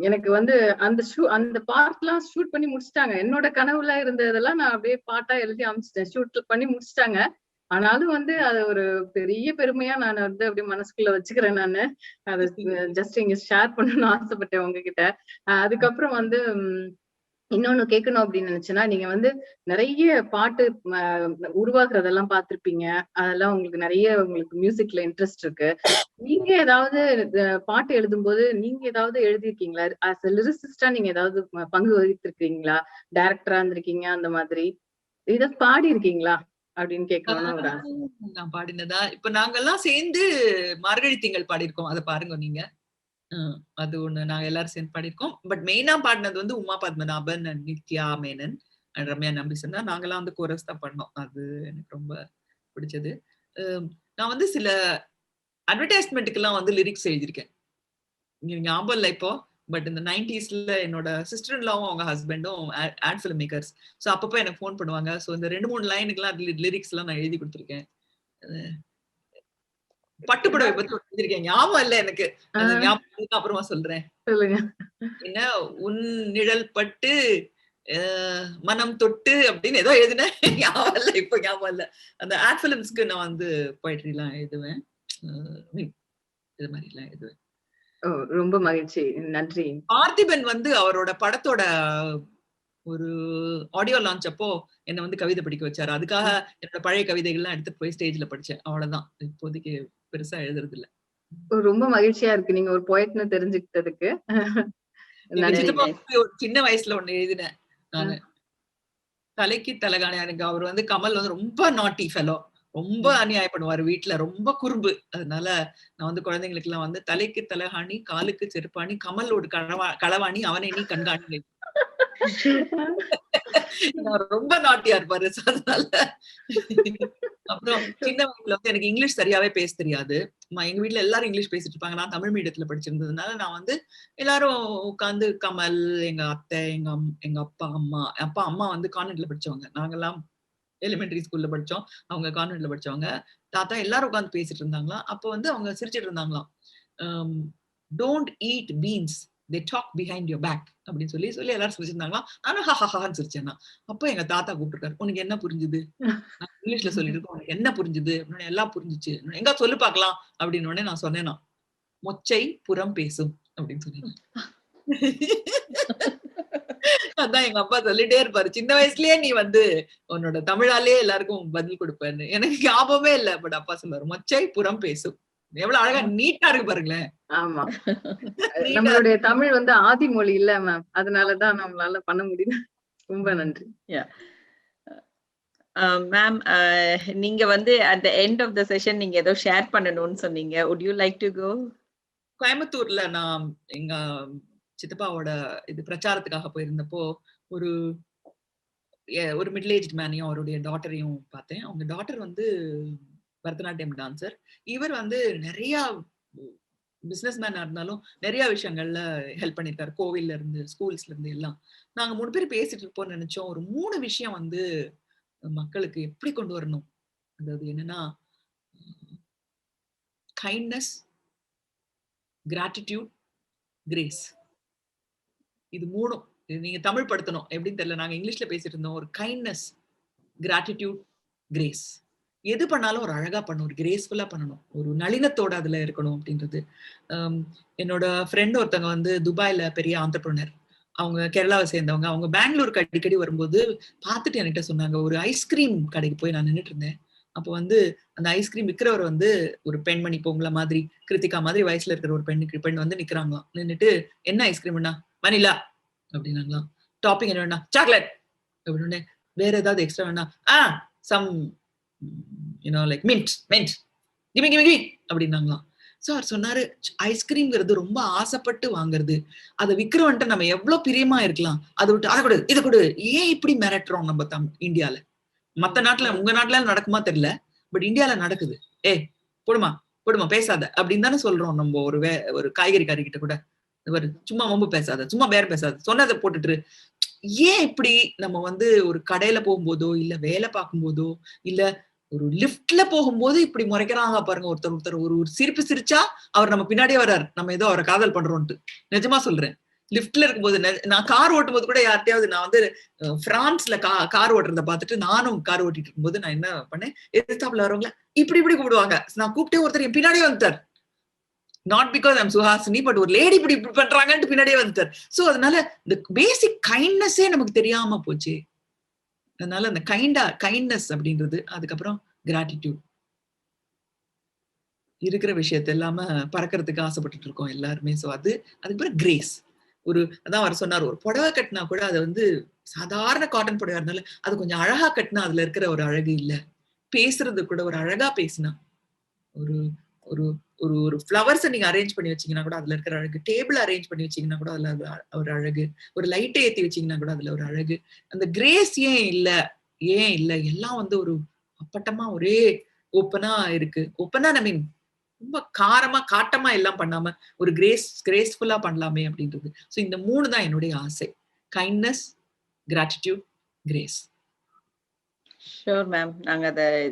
எனக்கு வந்து அந்த பார்ட் எல்லாம் ஷூட் பண்ணி முடிச்சுட்டாங்க. என்னோட கனவுல இருந்ததெல்லாம் நான் அப்படியே பாட்டா எழுதி அமிச்சிட்டேன். ஷூட் பண்ணி முடிச்சுட்டாங்க. ஆனாலும் வந்து அது ஒரு பெரிய பெருமையா நான் வந்து அப்படியே மனசுக்குள்ள வச்சுக்கிறேன். நானு அதை ஜஸ்ட் இங்க ஷேர் பண்ணணும்னு ஆசைப்பட்டேன் உங்ககிட்ட. அதுக்கப்புறம் வந்து இன்னொன்னு கேட்கணும் அப்படின்னு நினைச்சேன்னா, நீங்க வந்து நிறைய பாட்டு உருவாக்குறதெல்லாம் பார்த்திருப்பீங்க. அதெல்லாம் உங்களுக்கு மியூசிக்ல இன்ட்ரெஸ்ட் இருக்கு. நீங்க ஏதாவது பாட்டு எழுதும் போது நீங்க ஏதாவது எழுதிருக்கீங்களா? ஆஸ் எ லிரிசிஸ்டா நீங்க ஏதாவது பங்கு வகித்திருக்கீங்களா? டைரக்டரா இருந்திருக்கீங்க, அந்த மாதிரி ஏதாவது பாடி இருக்கீங்களா அப்படின்னு கேட்கணும்னு நான் பாடினதா? இப்ப நாங்கெல்லாம் சேர்ந்து மார்கழி திங்கள் பாடிருக்கோம். அதை பாருங்க நீங்க. அது ஒண்ணு நாங்க எல்லாரும் சேர்ந்து பாடிருக்கோம். பட் மெயினா பாடினது வந்து உமா பத்மநாபன் அண்ட் நித்யா மேனன் அண்ட் ரம்யா நம்பிசன் தான். நாங்கெல்லாம் வந்து கோரஸ் தான் பண்ணோம். அது எனக்கு ரொம்ப பிடிச்சது. நான் வந்து சில அட்வர்டைஸ்மெண்ட்டுக்கு எல்லாம் வந்து லிரிக்ஸ் எழுதியிருக்கேன். ஞாபகம் இல்லை இப்போ. பட் இந்த 90sல என்னோட சிஸ்டர் இன்லாவும் அவங்க ஹஸ்பண்டும் ஆட் ஃபிலிம் மேக்கர்ஸ். ஸோ அப்பப்போ எனக்கு ஃபோன் பண்ணுவாங்க. ஸோ இந்த 2-3 லைனுக்குலாம் லிரிக்ஸ் எல்லாம் நான் எழுதி கொடுத்துருக்கேன். பட்டுப்புடவை பத்தி எழுதிருக்கேன். ஞாபகம் இல்ல எனக்கு. ஞாபகம் அப்புறமா சொல்றேன். என்ன உன் நிழல் பட்டு மனம் தொட்டு அப்படின்னு ஏதோ எழுதினேன். ஞாபகம் இல்ல இப்ப. ஞாபகம் இல்ல. அந்த ஆட் பிலிம்ஸ்க்கு நான் வந்து போய்ட்ரி எல்லாம் எழுதுவேன். இது மாதிரி எல்லாம் எழுதுவேன். ரொம்ப மகிழ்ச்சி, நன்றி. பார்த்திபன் வந்து அவரோட படத்தோட ஒரு ஆடியோ லான்ச் அப்போ என்ன வந்து கவிதை படிக்க வச்சாரு. அதுக்காக என்னோட பழைய கவிதைகள்லாம் எடுத்து போய் ஸ்டேஜ்ல படிச்சேன். அவ்வளவுதான். இப்போதைக்கு பெருசா எழுதுறது இல்ல. ரொம்ப மகிழ்ச்சியா இருக்கு நீங்க ஒரு போயட்னு தெரிஞ்சுக்கிட்டதுக்கு. ஒரு சின்ன வயசுல ஒண்ணு எழுதினேன் நானு. தலைக்கு தலகாணி. எனக்கு அவர் வந்து கமல் வந்து ரொம்ப நாட்டி ஃபெலோ, ரொம்ப அநியாயம் பண்ணுவாரு வீட்டுல, ரொம்ப குறும்பு. அதனால நான் வந்து குழந்தைங்களுக்கு எல்லாம் வந்து தலைக்கு தலகாணி, காலுக்கு செருப்பாணி, கமலோட களவாணி, அவனை நீ கண்காணி. ரொம்ப நாட்டியா இருப்பாரு. அதனால அப்புறம் சின்ன வயசுல வந்து எனக்கு இங்கிலீஷ் சரியாவே பேச தெரியாது. எங்க வீட்டுல எல்லாரும் இங்கிலீஷ் பேசிட்டு இருப்பாங்க. நான் தமிழ் மீடியத்துல படிச்சிருந்ததுனால நான் வந்து எல்லாரும் உட்காந்து கமல், எங்க அத்தை, எங்க அப்பா அம்மா வந்து கான்வென்ட்ல படிச்சவங்க. நாங்கெல்லாம் எலிமெண்டரி ஸ்கூல்ல படிச்சோம். அவங்க கான்வென்ட்ல படிச்சவங்க. தாத்தா எல்லாரும் உட்காந்து பேசிட்டு இருந்தாங்களாம். அப்ப வந்து அவங்க சிரிச்சிட்டு இருந்தாங்களாம். Don't eat beans, they talk behind your back அப்படின்னு சொல்லி எல்லாரும் சிரிச்சிருந்தாங்களா. நானும் ஹஹான்னு சிரிச்சேன். அப்போ எங்க தாத்தா கூப்பிட்டுருக்காரு, உனக்கு என்ன புரிஞ்சுது? இங்கிலீஷ்ல சொல்லிட்டு இருக்கோம், உனக்கு என்ன புரிஞ்சுது? எல்லாம் புரிஞ்சுச்சு, எங்க சொல்லு பார்க்கலாம் அப்படின்னு உடனே நான் சொன்னேன்னா, மொச்சை புறம் பேசும் அப்படின்னு சொன்னேன். அதான் எங்க அப்பா சொல்லிட்டே இருப்பாரு, சின்ன வயசுலயே நீ உன்னோட தமிழாலே எல்லாருக்கும் பதில் கொடுப்பேன்னு. எனக்கு ஞாபகமே இல்ல, பட் அப்பா சொல்லுவாரு மொச்சை புறம் பேசும். எவ்வளவு அழகா நீட்டா இருக்கு பாருங்களேன். ஆமா, நம்மளுடைய தமிழ் ஆதி மொழி இல்ல மேம், அதனாலதான் நம்மளால பண்ண முடியும். ரொம்ப நன்றி. மேம், நீங்க at the end of the session நீங்க ஏதோ ஷேர் பண்ணணும்னு சொன்னீங்க. would you like to go? கோயம்புத்தூர்ல நான் எங்க சித்தப்பாவோட இது பிரச்சாரத்துக்காக போயிருந்தப்போ ஒரு மிடில் ஏஜ் மேனையும் அவருடைய டாட்டரையும் பார்த்தேன். அவங்க டாட்டர் பரதநாட்டியம் டான்சர். இவர் நிறைய பிசினஸ் மேனா இருந்தாலும் நிறைய விஷயங்கள்ல ஹெல்ப் பண்ணிருக்காரு, கோவில்ல இருந்து ஸ்கூல்ஸ்ல இருந்து எல்லாம். நாங்க 3 பேர் பேசிட்டு இருப்போம்னு நினைச்சோம். ஒரு 3 விஷயம் மக்களுக்கு எப்படி கொண்டு வரணும். அதாவது என்னன்னா, கைண்ட்னஸ், கிராட்டிடியூட், கிரேஸ். இது 3 நீங்க தமிழ் படுத்தணும் எப்படின்னு தெரியல. நாங்க இங்கிலீஷ்ல பேசிட்டு இருந்தோம். ஒரு கைண்ட்னஸ், கிராட்டிடியூட், கிரேஸ். எது பண்ணாலும் ஒரு அழகா பண்ணணும், ஒரு கிரேஸ்ஃபுல்லா பண்ணணும், ஒரு நளினத்தோட அதுல இருக்கணும் அப்படின்றது. என்னோட ஃப்ரெண்ட் ஒருத்தவங்க துபாயில பெரிய ஆண்டர்பிரனர், அவங்க கேரளாவை சேர்ந்தவங்க. அவங்க பெங்களூருக்கு அடிக்கடி வரும்போது பார்த்துட்டு என்கிட்ட சொன்னாங்க, ஒரு ஐஸ்கிரீம் கடைக்கு போய் நான் நின்றுட்டு இருந்தேன். அப்போ அந்த ஐஸ்கிரீம் விற்கிறவர் ஒரு பெண்மணி, பொங்கல மாதிரி கிருத்திகா மாதிரி வயசுல இருக்கிற ஒரு பெண் நிக்கிறாங்களாம். நின்றுட்டு, என்ன ஐஸ்கிரீம்னா? வனிலா அப்படின்னாங்களாம். டாப்பிங் என்ன வேணா? சாக்லேட் அப்படின்னு. வேற ஏதாவது எக்ஸ்ட்ரா வேணா? சம் லைக் மின்ட் அப்படின்னாங்களாம். சோ அவர் சொன்னாரு, ஐஸ்கிரீம்ங்கிறது ரொம்ப ஆசைப்பட்டு வாங்குறது. அதை விக்கிறவன்ட்டு நம்ம எவ்வளவு பிரியமா இருக்கலாம். அதை விட்டு அதை கொடு இதை கொடு, ஏன் இப்படி மிரட்டுறோம் நம்ம இந்தியால? மத்த நாட்டுல, உங்க நாட்டுல நடக்குமா தெரியல, பட் இந்தியால நடக்குது. போடுமா போடுமா பேசாத அப்படின்னு தானே சொல்றோம் நம்ம. ஒரு காய்கறி காரி கிட்ட கூட சும்மா வம்பு பேசாத, சும்மா வேற பேசாத, சொன்னதை போட்டுட்டு. ஏன் இப்படி நம்ம ஒரு கடையில போகும்போதோ, இல்ல வேலை பார்க்கும் போதோ, இல்ல ஒரு லிப்ட்ல போகும்போது இப்படி முறைக்கிறாங்க பாருங்க. ஒருத்தர் ஒரு சிரிப்பு சிரிச்சா அவர் நம்ம பின்னாடியே வர்றாரு, நம்ம ஏதோ அவரை காதல் பண்றோம்ட்டு. நிஜமா சொல்றேன். லிப்ட்ல இருக்கும்போது, நான் கார் ஓட்டும் போது கூட யார்ட்டையாவது, நான் பிரான்ஸ்ல கார் ஓட்டுறத பார்த்துட்டு நானும் கார் ஓட்டிட்டு இருக்கும்போது நான் என்ன பண்ணேன், எதிர்த்தாப்புல வரவங்கள இப்படி கூப்பிடுவாங்க. நான் கூப்பிட்டே ஒருத்தர் என் பின்னாடியே வந்துட்டார். Not because I'm Suhasini, but ஒரு லேடி இப்படி பண்றாங்கன்னு பின்னாடியே வந்துட்டார். சோ அதனால இந்த பேசிக் கைண்ட்னஸே நமக்கு தெரியாம போச்சு. அதனால அந்த கைண்ட்னஸ் அப்படின்றது, அதுக்கப்புறம் கிராட்டிடியூட். இருக்கிற விஷயத்த இல்லாம பறக்கிறதுக்கு ஆசைப்பட்டுட்டு இருக்கோம் எல்லாருமே. சோ அதுக்கப்புறம் கிரேஸ். அதான் அவர் சொன்னார், ஒரு புடவை கட்டினா கூட அதை சாதாரண காட்டன் புடவை இருந்தாலும் அது கொஞ்சம் அழகா கட்டினா அதுல இருக்கிற ஒரு அழகு இல்ல. பேசுறது கூட ஒரு அழகா பேசினா, ஒரு ஒரு ஒரு ஃப்ளவர்ஸை நீங்க அரேஞ்ச் பண்ணி வச்சீங்கன்னா கூட அதுல இருக்கிற அழகு, டேபிள் அரேஞ்ச் பண்ணி வச்சீங்கன்னா கூட அதுல ஒரு அழகு, ஒரு லைட்டை ஏத்தி வச்சீங்கன்னா கூட அதுல ஒரு அழகு. அந்த கிரேஸ் ஏன் இல்ல? எல்லாம் ஒரு அப்பட்டமா ஒரே ஓப்பனா இருக்கு. ஓப்பனா ஐ மீன் ரொம்ப காரமா காட்டமா எல்லாம் பண்ணாம ஒரு கிரேஸ்ஃபுல்லா பண்ணலாமே அப்படின்றது. சோ இந்த 3 தான் என்னுடைய ஆசை. Kindness, gratitude, grace. Sure ma'am. நாங்க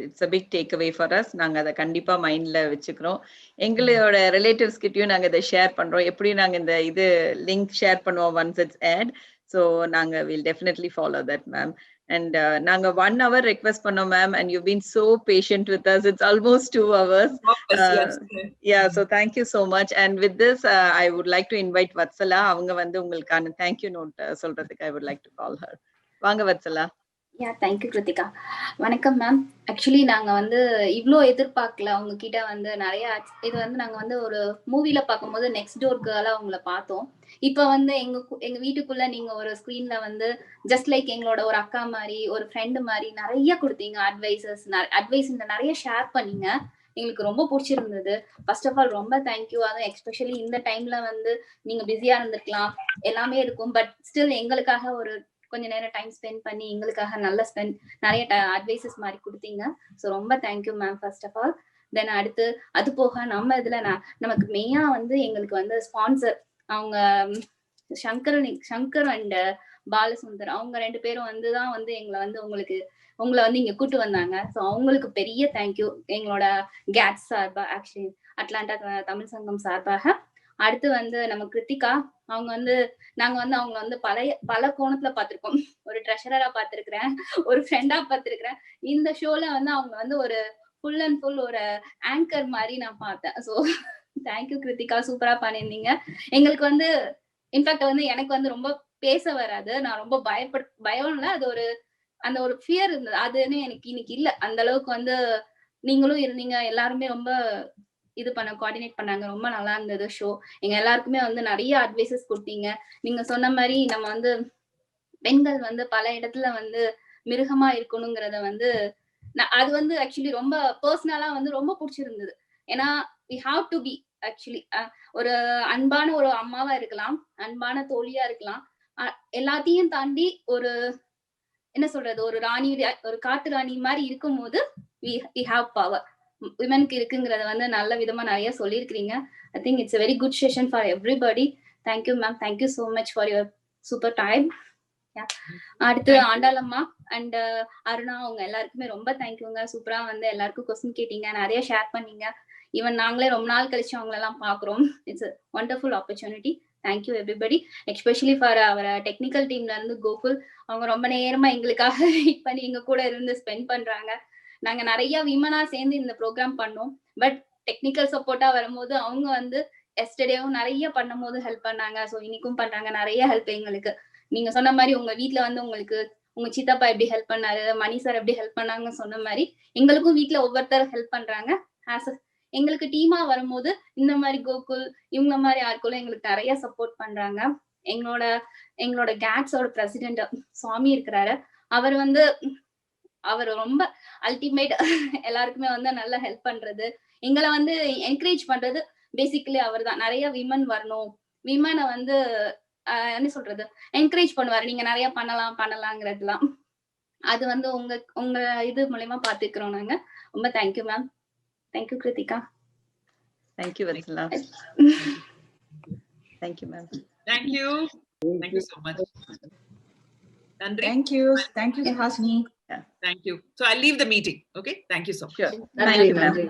it's a big takeaway for us. நாங்க அதை கண்டிப்பா மைண்ட்ல வச்சுக்கிறோம். எங்களோட ரிலேட்டிவ்ஸ் கிட்டயும் நாங்க இதை ஷேர் பண்றோம். எப்படி நாங்க இந்த லிங்க் ஷேர் பண்ணுவோம் once it's aired. So நாங்க will definitely follow that ma'am. And நாங்க 1 hour request பண்ணோம் ma'am, and you've been so patient with us. It's almost 2 hours. Yeah, so thank you so much. And with this, I would like to invite Vatsala. அவங்க உங்களுக்கான thank you note சொல்றதுக்கு I would like to call her. வாங்க Vatsala. Thank you Krithika. வணக்கம் ma'am. Actually நாங்க இவ்ளோ எதிர்பார்க்கல உங்ககிட்ட நிறைய. இது நாங்க ஒரு மூவில பார்க்கும்போது நெக்ஸ்ட் டோர் கேர்லா உங்களை பார்த்தோம். இப்ப எங்க வீட்டுக்குள்ள நீங்க ஒரு ஸ்கிரீன்ல ஜஸ்ட் லைக் எங்களோட ஒரு அக்கா மாதிரி, ஒரு ஃப்ரெண்டு மாதிரி நிறைய கொடுத்தீங்க. அட்வைஸ் நிறைய ஷேர் பண்ணீங்க. எங்களுக்கு ரொம்ப பிடிச்சிருந்தது. ஃபர்ஸ்ட் ஆஃப் ஆல் ரொம்ப தேங்க்யூ. அதுவும் எஸ்பெஷலி இந்த டைம்ல நீங்க பிஸியா இருந்திருக்கலாம், எல்லாமே இருக்கும். பட் ஸ்டில் எங்களுக்காக ஒரு கொஞ்ச நேரம் டைம் ஸ்பெண்ட் பண்ணி எங்களுக்காக நிறைய அட்வைசஸ் மாதிரி கொடுத்தீங்க. ஸோ ரொம்ப thank you ma'am first of all. Then அடுத்து அது போக நம்ம இதுல நமக்கு மெயினா எங்களுக்கு ஸ்பான்சர் அவங்க சங்கர் அண்ட் பாலசுந்தர், அவங்க 2 பேரும் தான் எங்களை உங்களை இங்க கூட்டு வந்தாங்க. ஸோ அவங்களுக்கு பெரிய தேங்க்யூ எங்களோட கேட்ஸ் சார்பா. ஆக்சுவலி அட்லாண்டா தமிழ் சங்கம் சார்பாக. அடுத்து வந்து நம்ம கிருத்திகா, அவங்க வந்து நாங்க வந்து அவங்கள வந்து பல கோணத்துல பார்த்திருக்கோம். ஒரு ட்ரெஷரரா பார்த்திருக்கிறேன், ஒரு ஃப்ரெண்டா பார்த்திருக்கிறேன். இந்த ஷோல வந்து அவங்க வந்து ஒரு ஃபுல் அண்ட் ஃபுல் ஒரு ஆங்கர் மாதிரி நான் பார்த்தேன். ஸோ தேங்க்யூ கிருத்திகா, சூப்பரா பண்ணியிருந்தீங்க. எங்களுக்கு வந்து இன்ஃபேக்ட் வந்து எனக்கு வந்து ரொம்ப பேச வராது, நான் ரொம்ப பயம் இல்ல, அது ஒரு அந்த ஒரு ஃபியர் இருந்தது, அதுன்னு எனக்கு இன்னைக்கு இல்ல. அந்த அளவுக்கு வந்து நீங்களும் இருந்தீங்க, எல்லாருமே ரொம்ப இது கோஆர்டினேட் பண்ணாங்க. ரொம்ப நல்லா இருந்தது ஷோ. எங்க எல்லாருக்குமே வந்து நிறைய அட்வைசஸ் கொடுத்தீங்க. நீங்க சொன்ன மாதிரி நம்ம வந்து பெண்கள் வந்து பல இடத்துல வந்து மிருகமா இருக்கணுங்கிறத வந்து அது வந்து ஆக்சுவலி ரொம்ப பர்சனலா வந்து ரொம்ப பிடிச்சிருந்தது. ஏன்னா we have to be actually ஒரு அன்பான ஒரு அம்மாவா இருக்கலாம், அன்பான தோழியா இருக்கலாம், எல்லாத்தையும் தாண்டி ஒரு என்ன சொல்றது, ஒரு ராணி, ஒரு காட்டு ராணி மாதிரி இருக்கும் போது we have power விமனுக்கு இருக்குங்கிறத வந்து நல்ல விதமா நிறைய சொல்லியிருக்கிறீங்க. I think it's a very good session for everybody. Thank you ma'am, thank you so much for your super time. அடுத்து ஆண்டாளம்மா அண்ட் அருணா, அவங்க எல்லாருக்குமே ரொம்ப தேங்க்யூங்க. சூப்பரா வந்து எல்லாருக்கும் கொஸ்டின் கேட்டீங்க, நிறைய ஷேர் பண்ணீங்க. ஈவன் நாங்களே ரொம்ப நாள் கழிச்சு அவங்கள எல்லாம் பாக்குறோம். It's wonderful opportunity. Thank you everybody, especially for our technical டீம்ல இருந்து கோகுல். அவங்க ரொம்ப நேரமா எங்களுக்காக வெயிட் பண்ணி எங்க கூட இருந்து ஸ்பெண்ட் பண்றாங்க. நாங்க நிறைய விமனா சேர்ந்து இந்த ப்ரோக்ராம் பண்ணோம். பட் டெக்னிக்கல் சப்போர்ட்டா வரும்போது அவங்க வந்து எஸ்டர்டேவும் நிறைய பண்ணும் போது ஹெல்ப் பண்ணாங்க. ஸோ இன்னைக்கும் பண்றாங்க நிறைய ஹெல்ப் எங்களுக்கு. நீங்க சொன்ன மாதிரி உங்க வீட்டுல வந்து உங்களுக்கு உங்க சித்தப்பா எப்படி ஹெல்ப் பண்ணாரு, மணி சார் எப்படி ஹெல்ப் பண்ணாங்கன்னு சொன்ன மாதிரி எங்களுக்கும் வீட்டுல ஒவ்வொருத்தர் ஹெல்ப் பண்றாங்க. எங்களுக்கு டீமா வரும்போது இந்த மாதிரி கோகுல் இவங்க மாதிரி ஆட்களும் எங்களுக்கு நிறைய சப்போர்ட் பண்றாங்க. எங்களோட கேட்ஸோட பிரசிடென்ட் சுவாமி இருக்கிறாரு, அவர் ரொம்ப அல்டிமேட். எல்லாருக்குமே வந்து நல்லா ஹெல்ப் பண்றது, எங்களை வந்து என்கரேஜ் பண்றது பேசிக்கலி அவர் தான். நிறைய விமன் வரணும், விமனை வந்து என்ன சொல்றது என்கரேஜ் பண்ணுவாரு, நீங்க நிறைய பண்ணலாங்கிறதுலாம். அது வந்து உங்க இது மூலமா பாத்துக்கிறோம் நாங்க. ரொம்ப thank you ma'am. Thank you Krithika. Thank you Vatsala. Thank you ma'am. Thank you so much. நன்றி. Thank you Suhasini. Thank you. So I'll leave the meeting. Okay, thank you so much. Sure. நன்றி.